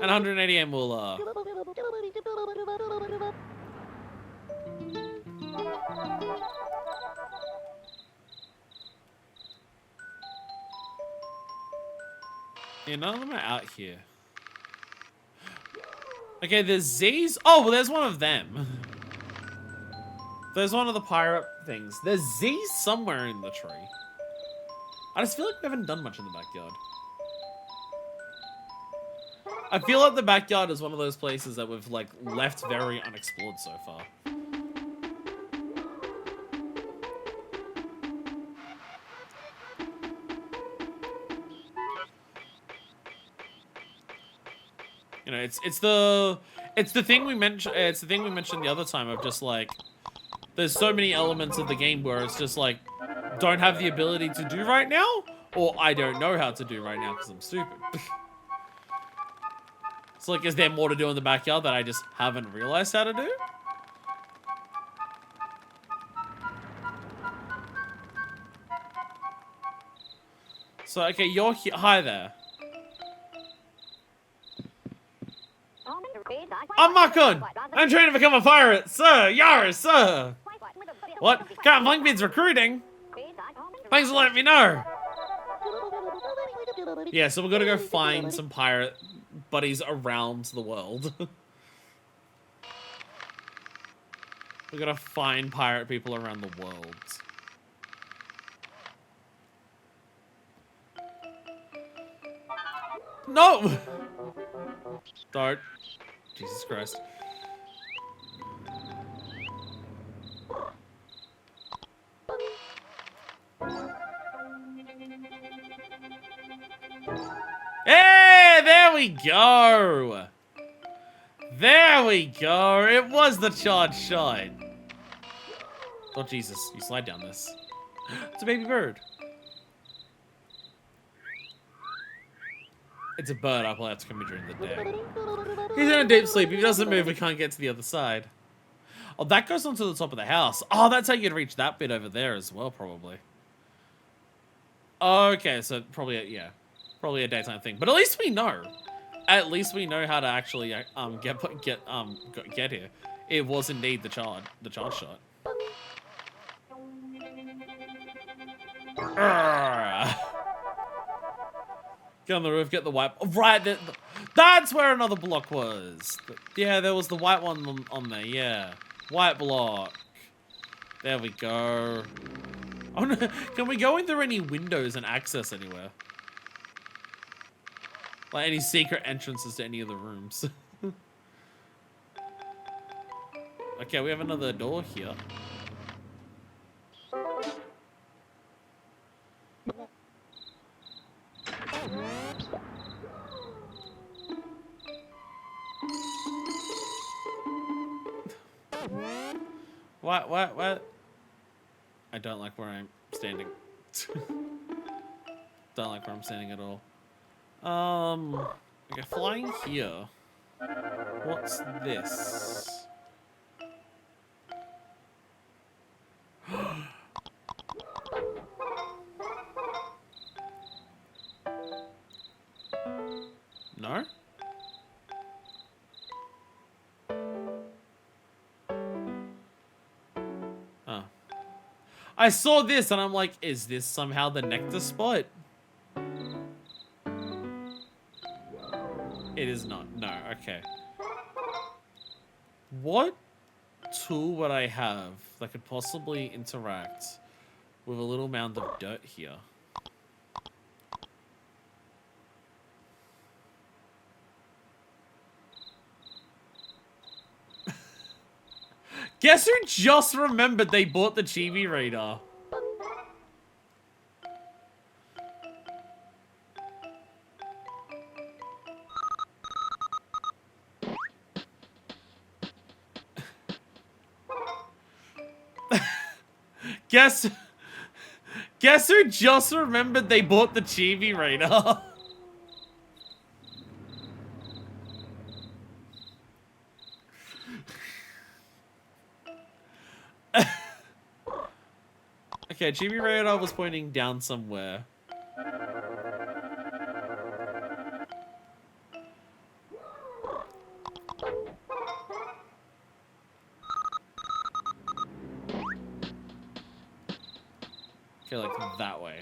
And 188 moolah. Yeah, none of them are out here. Okay, there's Z's. Oh, well, there's one of them. There's one of the pirate things. There's Z's somewhere in the tree. I just feel like we haven't done much in the backyard. I feel like the backyard is one of those places that we've, like, left very unexplored so far. You know, it's the thing we mentioned. It's the thing we mentioned the other time of just like, there's so many elements of the game where it's just like, don't have the ability to do right now, or I don't know how to do right now because I'm stupid. It's like, is there more to do in the backyard that I just haven't realized how to do? So, okay, you're here. Hi there. I'm Makun. I'm trying to become a pirate, sir. Yar, sir. What? Captain Flinkbeard's recruiting? Thanks for letting me know. Yeah, so we're gonna go find some pirate buddies around the world. We're gonna find pirate people around the world. No! Start. Jesus Christ. Hey, there we go. There we go. It was the charge shot. Oh, Jesus. You slide down this. It's a baby bird. It's a bird. I'll have to come during the day. He's in a deep sleep. If he doesn't move, we can't get to the other side. Oh, that goes onto the top of the house. Oh, that's how you'd reach that bit over there as well, probably. Okay, so probably, yeah. Probably a daytime thing, but at least we know. At least we know how to actually get here. It was indeed the charge shot. Get on the roof, get the white. Right, that's where another block was. Yeah, there was the white one on there. Yeah, white block. There we go. Oh no, can we go in through any windows and access anywhere? Like any secret entrances to any of the rooms? Okay, we have another door here. What? I don't like where I'm standing. Don't like where I'm standing at all. Okay, flying here. What's this? No? Oh. I saw this and I'm like, is this somehow the nectar spot? It is not. No, okay. What tool would I have that could possibly interact with a little mound of dirt here? Guess who just remembered they bought the Chibi-Robo? Guess who just remembered they bought the Chibi-Robo? Okay, Chibi-Robo was pointing down somewhere. Okay, like that way.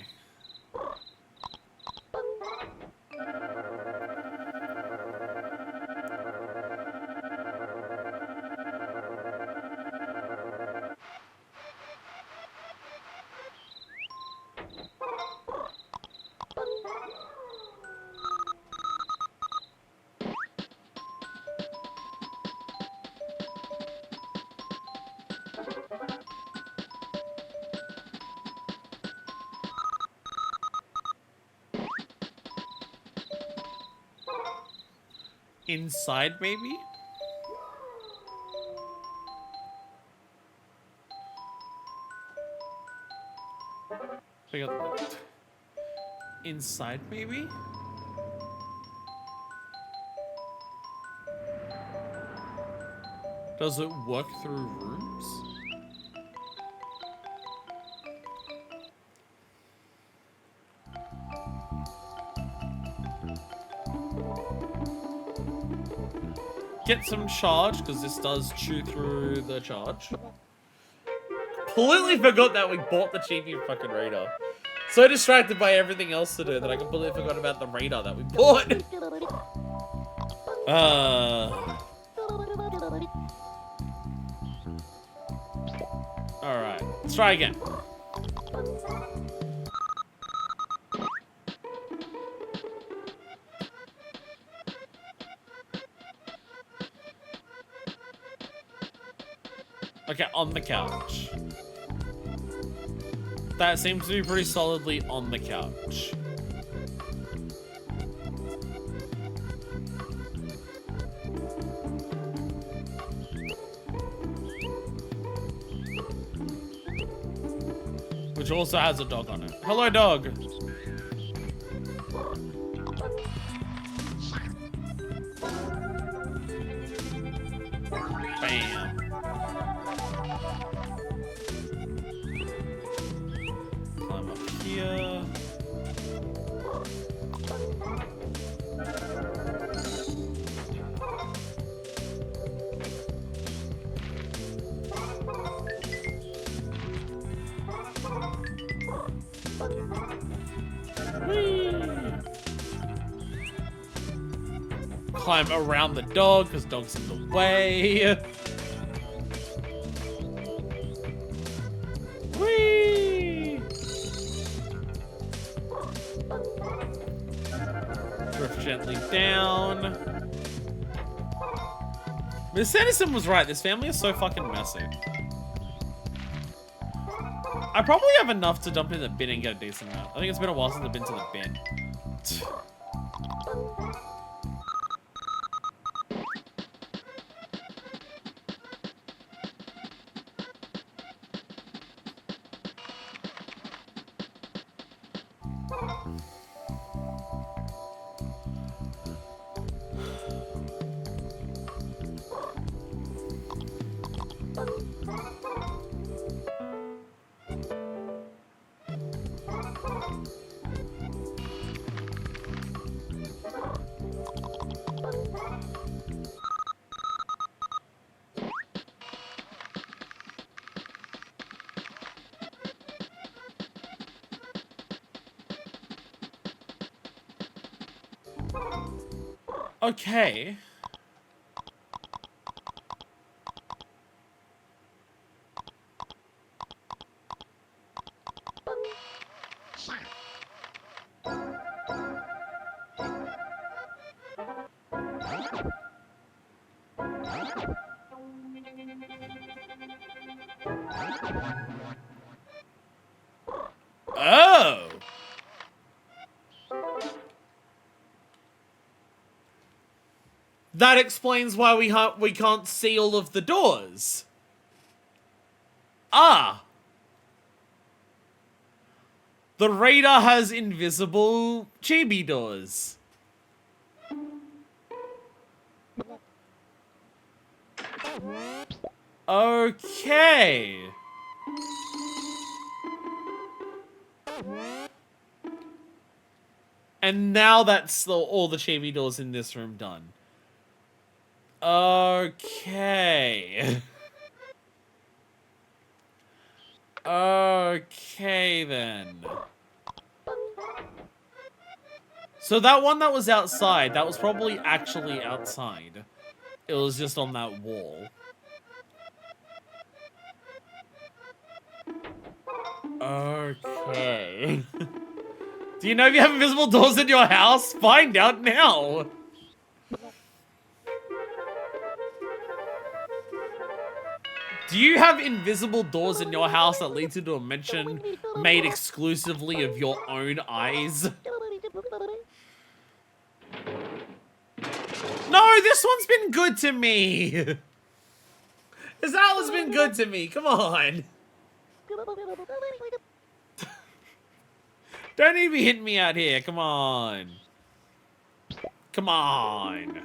Inside, maybe? Inside, maybe? Does it work through rooms? Get some charge, because this does chew through the charge. Completely forgot that we bought the Chibi-Robo. So distracted by everything else to do that I completely forgot about the radar that we bought. Alright, let's try again. Okay, on the couch. That seems to be pretty solidly on the couch. Which also has a dog on it. Hello, dog. Bam. Climb up here. climb around the dog because dog's in the way. Whee! Drift gently down. Miss Sanderson was right. This family is so fucking messy. I probably have enough to dump in the bin and get a decent amount. I think it's been a while since I've been to the bin. Okay. Oh. That explains why we can't see all of the doors. Ah. The radar has invisible chibi doors. Okay. And now that's all the chibi doors in this room done. Okay. Okay, then. So that one that was outside, that was probably actually outside. It was just on that wall. Okay. Do you know if you have invisible doors in your house? Find out now. Do you have invisible doors in your house that lead to a dimension made exclusively of your own eyes? No, this one's been good to me. This outlet's been good to me. Come on. Don't need to be hitting me out here. Come on. Come on.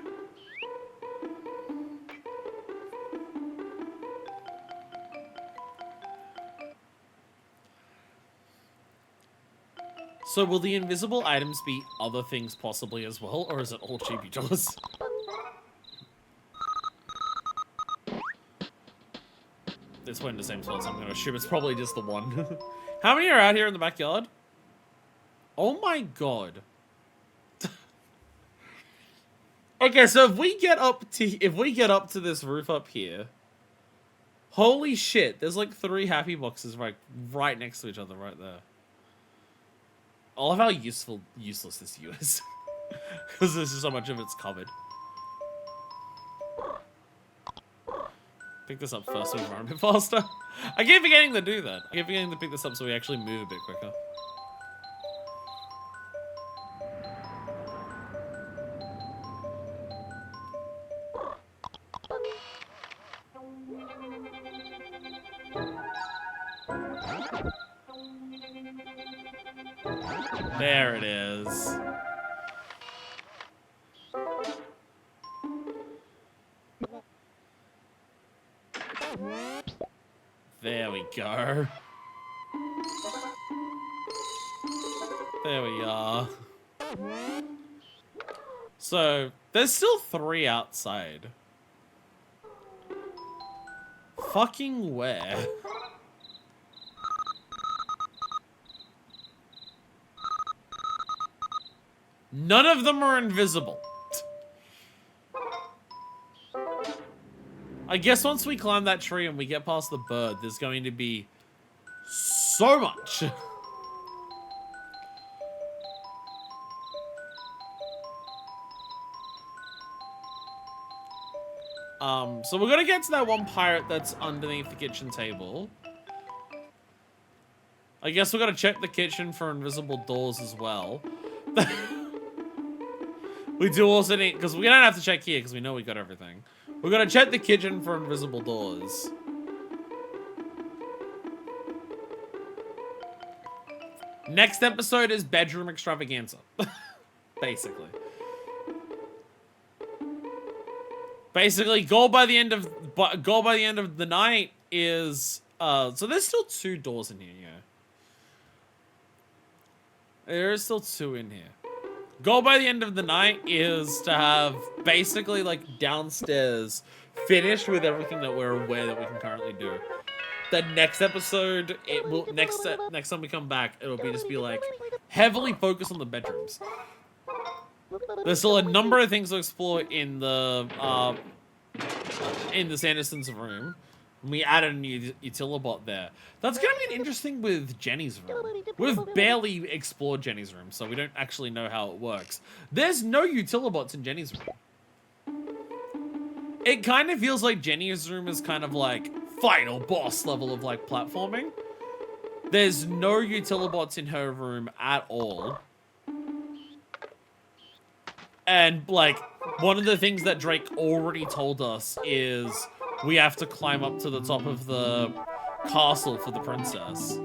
So will the invisible items be other things possibly as well, or is it all chibi doors? This went in the same spot, so I'm gonna assume it's probably just the one. How many are out here in the backyard? Oh my god. Okay, so if we get up to this roof up here, holy shit, there's like 3 happy boxes right next to each other right there. I love how useless this view is. Because there's so much of it's covered. Pick this up first so we run a bit faster. I keep forgetting to do that. I keep forgetting to pick this up so we actually move a bit quicker. There it is. There we go. There we are. So, there's still 3 outside. Fucking where? None of them are invisible. I guess once we climb that tree and we get past the bird, there's going to be so much. So we're gonna get to that one pirate that's underneath the kitchen table. I guess we're gonna check the kitchen for invisible doors as well. We do also need, because we don't have to check here because we know we got everything. We're gonna check the kitchen for invisible doors. Next episode is bedroom extravaganza. Basically. Basically, goal by the end of the night is so there's still 2 doors in here, yeah. There is still 2 in here. Goal by the end of the night is to have basically like downstairs finished with everything that we're aware that we can currently do. The next episode, it will next time we come back, it'll be just be like heavily focused on the bedrooms. There's still a number of things to explore in the Sanderson's room. We added a new utilibot there. That's gonna be interesting with Jenny's room. We've barely explored Jenny's room, so we don't actually know how it works. There's no utilibots in Jenny's room. It kind of feels like Jenny's room is kind of like final boss level of like platforming. There's no utilibots in her room at all. And like, one of the things that Drake already told us is we have to climb up to the top of the castle for the princess.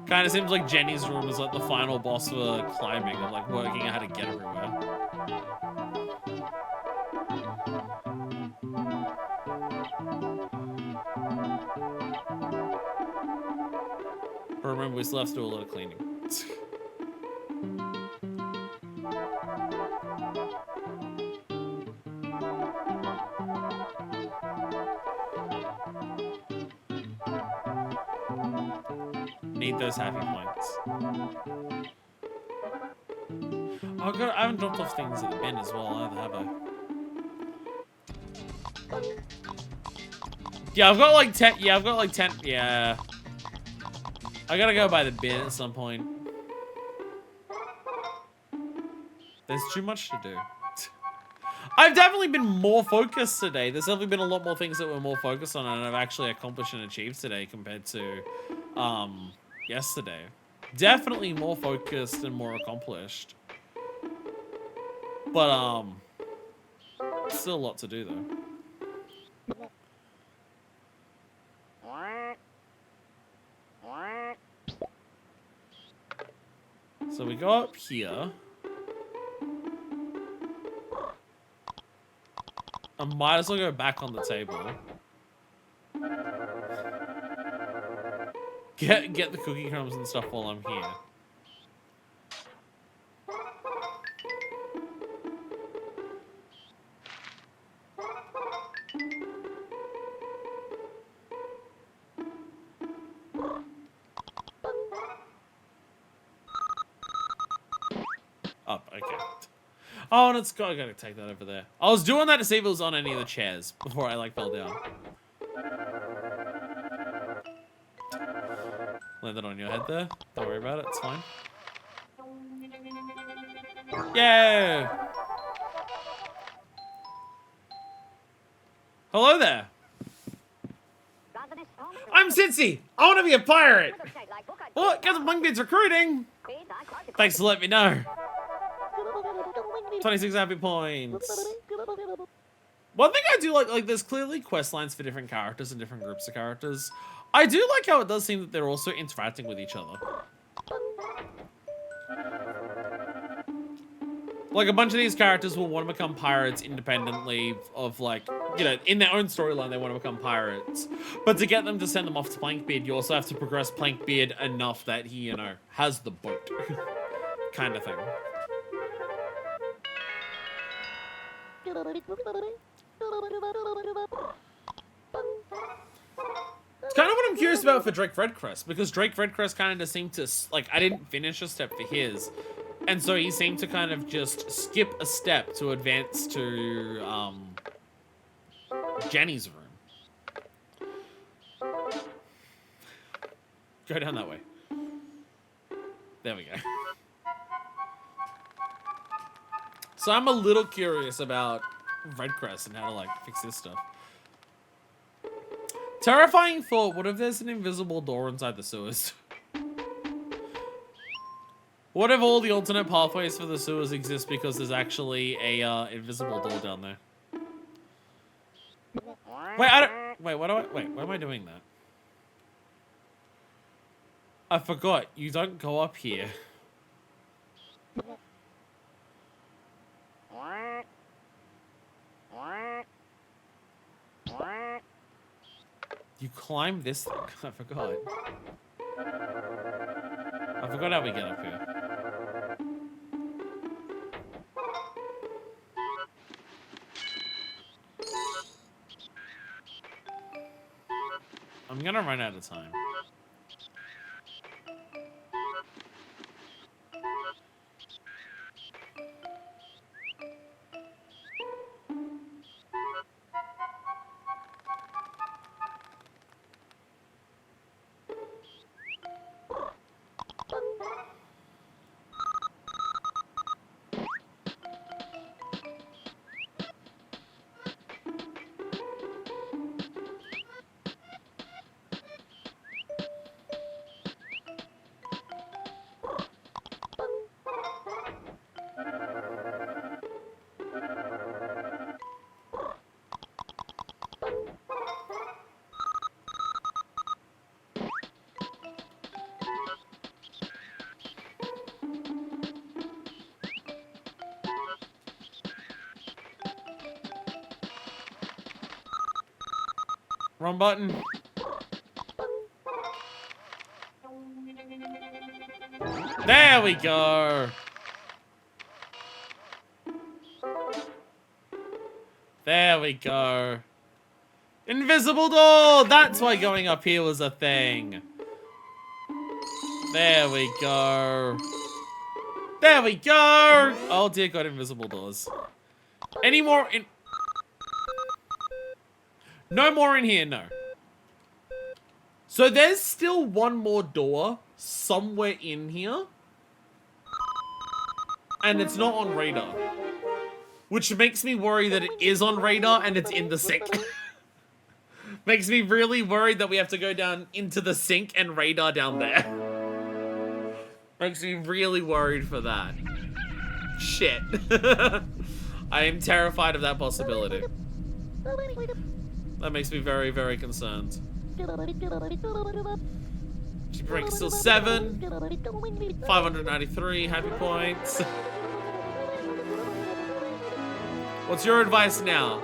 Kind of seems like Jenny's room is like the final boss for climbing, of like working out how to get everywhere. But remember, we still have to do a lot of cleaning. Need those happy points. Oh god, I haven't dropped off things at the bin as well either, have I? Yeah, I've got like 10. Yeah, I've got like 10. Yeah. I gotta go by the bin at some point. There's too much to do. I've definitely been more focused today. There's definitely been a lot more things that we're more focused on and I've actually accomplished and achieved today compared to yesterday. Definitely more focused and more accomplished. But still a lot to do though. So we go up here. I might as well go back on the table. Get the cookie crumbs and stuff while I'm here. Up, okay. Oh, and I gotta take that over there. I was doing that to see if it was on any of the chairs before I like fell down. Lay that on your head there. Don't worry about it, it's fine. Yay! Hello there. I'm Cincy. I want to be a pirate. Oh, Captain Punkbeard's recruiting. Thanks for letting me know. 26 happy points. One thing I do like there's clearly quest lines for different characters and different groups of characters. I do like how it does seem that they're also interacting with each other. Like, a bunch of these characters will want to become pirates independently of, like, you know, in their own storyline, they want to become pirates. But to get them to send them off to Plankbeard, you also have to progress Plankbeard enough that he, you know, has the boat. Kind of thing. It's kind of what I'm curious about for Drake Redcrest, because Drake Redcrest kind of seemed to, like, I didn't finish a step for his, and so he seemed to kind of just skip a step to advance to, Jenny's room. Go down that way. There we go. So I'm a little curious about Redcrest and how to, like, fix this stuff. Terrifying thought, what if there's an invisible door inside the sewers? What if all the alternate pathways for the sewers exist because there's actually a invisible door down there? Wait, wait, why am I doing that? I forgot, you don't go up here. You climb this thing. I forgot. I forgot how we get up here. I'm gonna run out of time. Wrong button. There we go. There we go. Invisible door! That's why going up here was a thing. There we go. There we go! Oh dear God, invisible doors. Any more in... No more in here, no. So there's still one more door somewhere in here. And it's not on radar. Which makes me worry that it is on radar and it's in the sink. Makes me really worried that we have to go down into the sink and radar down there. Makes me really worried for that. Shit. I am terrified of that possibility. That makes me very, very concerned. She breaks still 7. 593 happy points. What's your advice now?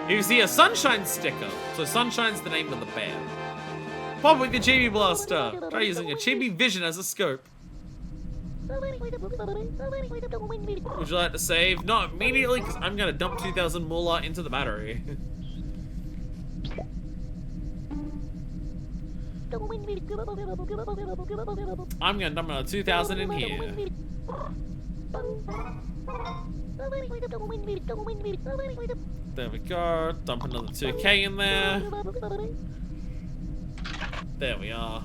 You see a sunshine sticker. So sunshine's the name of the band. Pop with your Chibi Blaster. Try using a Chibi Vision as a scope. Would you like to save? Not immediately, because I'm going to dump 2,000 moolah into the battery. I'm going to dump another 2,000 in here. There we go. Dump another 2k in there. There we are.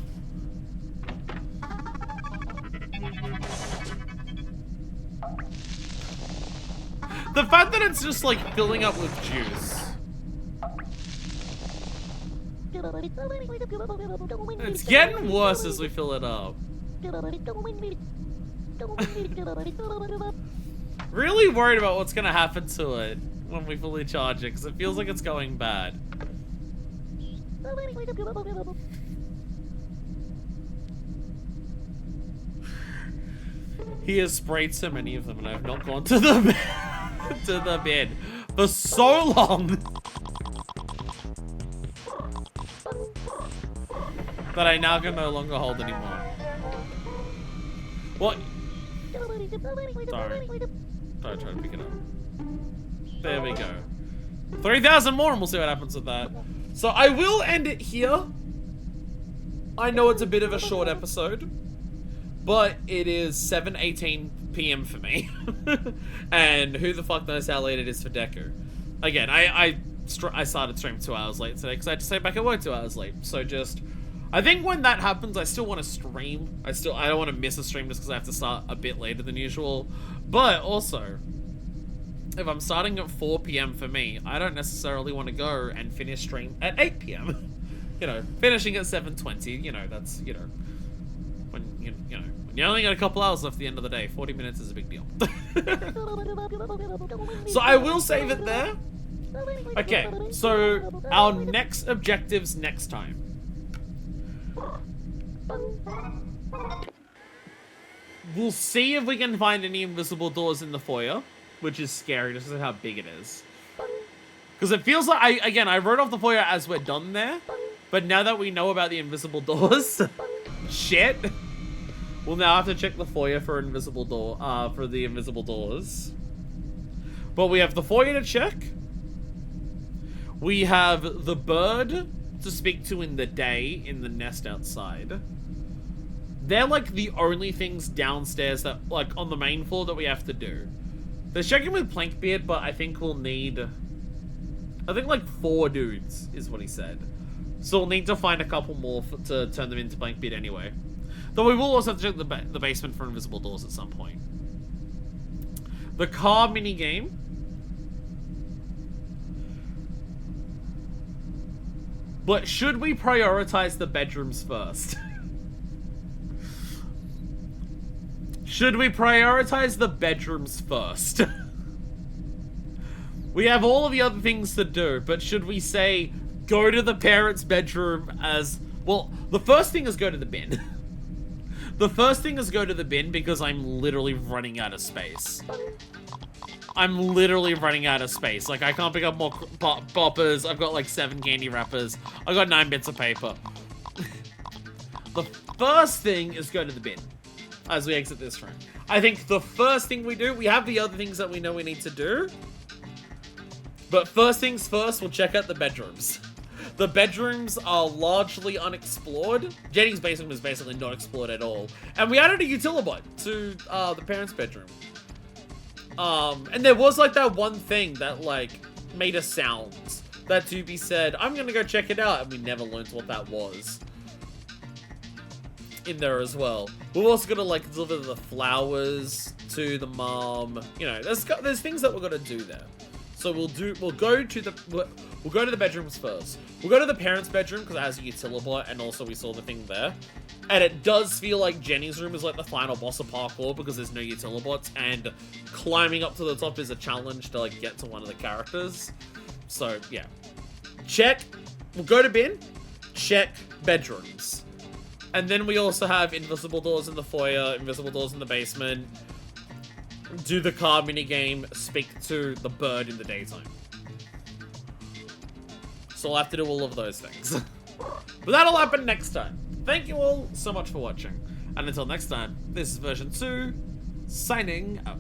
The fact that it's just like filling up with juice. It's getting worse as we fill it up. Really worried about what's gonna happen to it when we fully charge it, because it feels like it's going bad. He has sprayed so many of them, and I have not gone to the to the bed for so long that I now can no longer hold anymore. What? Sorry. Don't try to pick it up. There we go. 3,000 more, and we'll see what happens with that. So I will end it here. I know it's a bit of a short episode, but it is 7:18 p.m. for me. And who the fuck knows how late it is for Deku. Again, I started stream 2 hours late today because I had to stay back at work 2 hours late. So just, I think when that happens, I still want to stream. I don't want to miss a stream just because I have to start a bit later than usual. But also, if I'm starting at 4 p.m. for me, I don't necessarily want to go and finish stream at 8 p.m. You know, finishing at 7:20. You know, that's, you know, when you know when you only got a couple hours left at the end of the day, 40 minutes is a big deal. So I will save it there. Okay, so our next objectives next time. We'll see if we can find any invisible doors in the foyer, which is scary just because of how big it is. Because it feels like, I wrote off the foyer as we're done there, but now that we know about the invisible doors, shit, we'll now have to check the foyer for invisible door, for the invisible doors. But we have the foyer to check. We have the bird to speak to in the day in the nest outside. They're like the only things downstairs that, like, on the main floor that we have to do. There's checking with Plankbeard, but I think we'll need, I think like 4 dudes is what he said. So we'll need to find a couple more to turn them into Plankbeard anyway. Though we will also have to check the basement for invisible doors at some point. The car minigame. But should we prioritize the bedrooms first? Should we prioritize the bedrooms first? We have all of the other things to do, but should we say go to the parents' bedroom as... Well, the first thing is go to the bin. The first thing is go to the bin because I'm literally running out of space. I'm literally running out of space. Like, I can't pick up more poppers. I've got like 7 candy wrappers. I've got 9 bits of paper. The first thing is go to the bin as we exit this room. I think the first thing we do, we have the other things that we know we need to do. But first things first, we'll check out the bedrooms. The bedrooms are largely unexplored. Jenny's basement was basically not explored at all. And we added a utilibot to the parents' bedroom. And there was like that one thing that like made a sound that Tubi said, I'm gonna go check it out, and we never learned what that was in there as well. We're also gonna like deliver the flowers to the mom. You know, there's things that we're gonna do there. So we'll go to the bedrooms first. We'll go to the parents' bedroom because it has a utilibot, and also we saw the thing there. And it does feel like Jenny's room is like the final boss of parkour because there's no utilibots, and climbing up to the top is a challenge to like get to one of the characters. So yeah, check. We'll go to bin, check bedrooms, and then we also have invisible doors in the foyer, invisible doors in the basement. Do the car minigame, speak to the bird in the daytime. So I'll have to do all of those things. But that'll happen next time. Thank you all so much for watching. And until next time, this is version 2, signing out.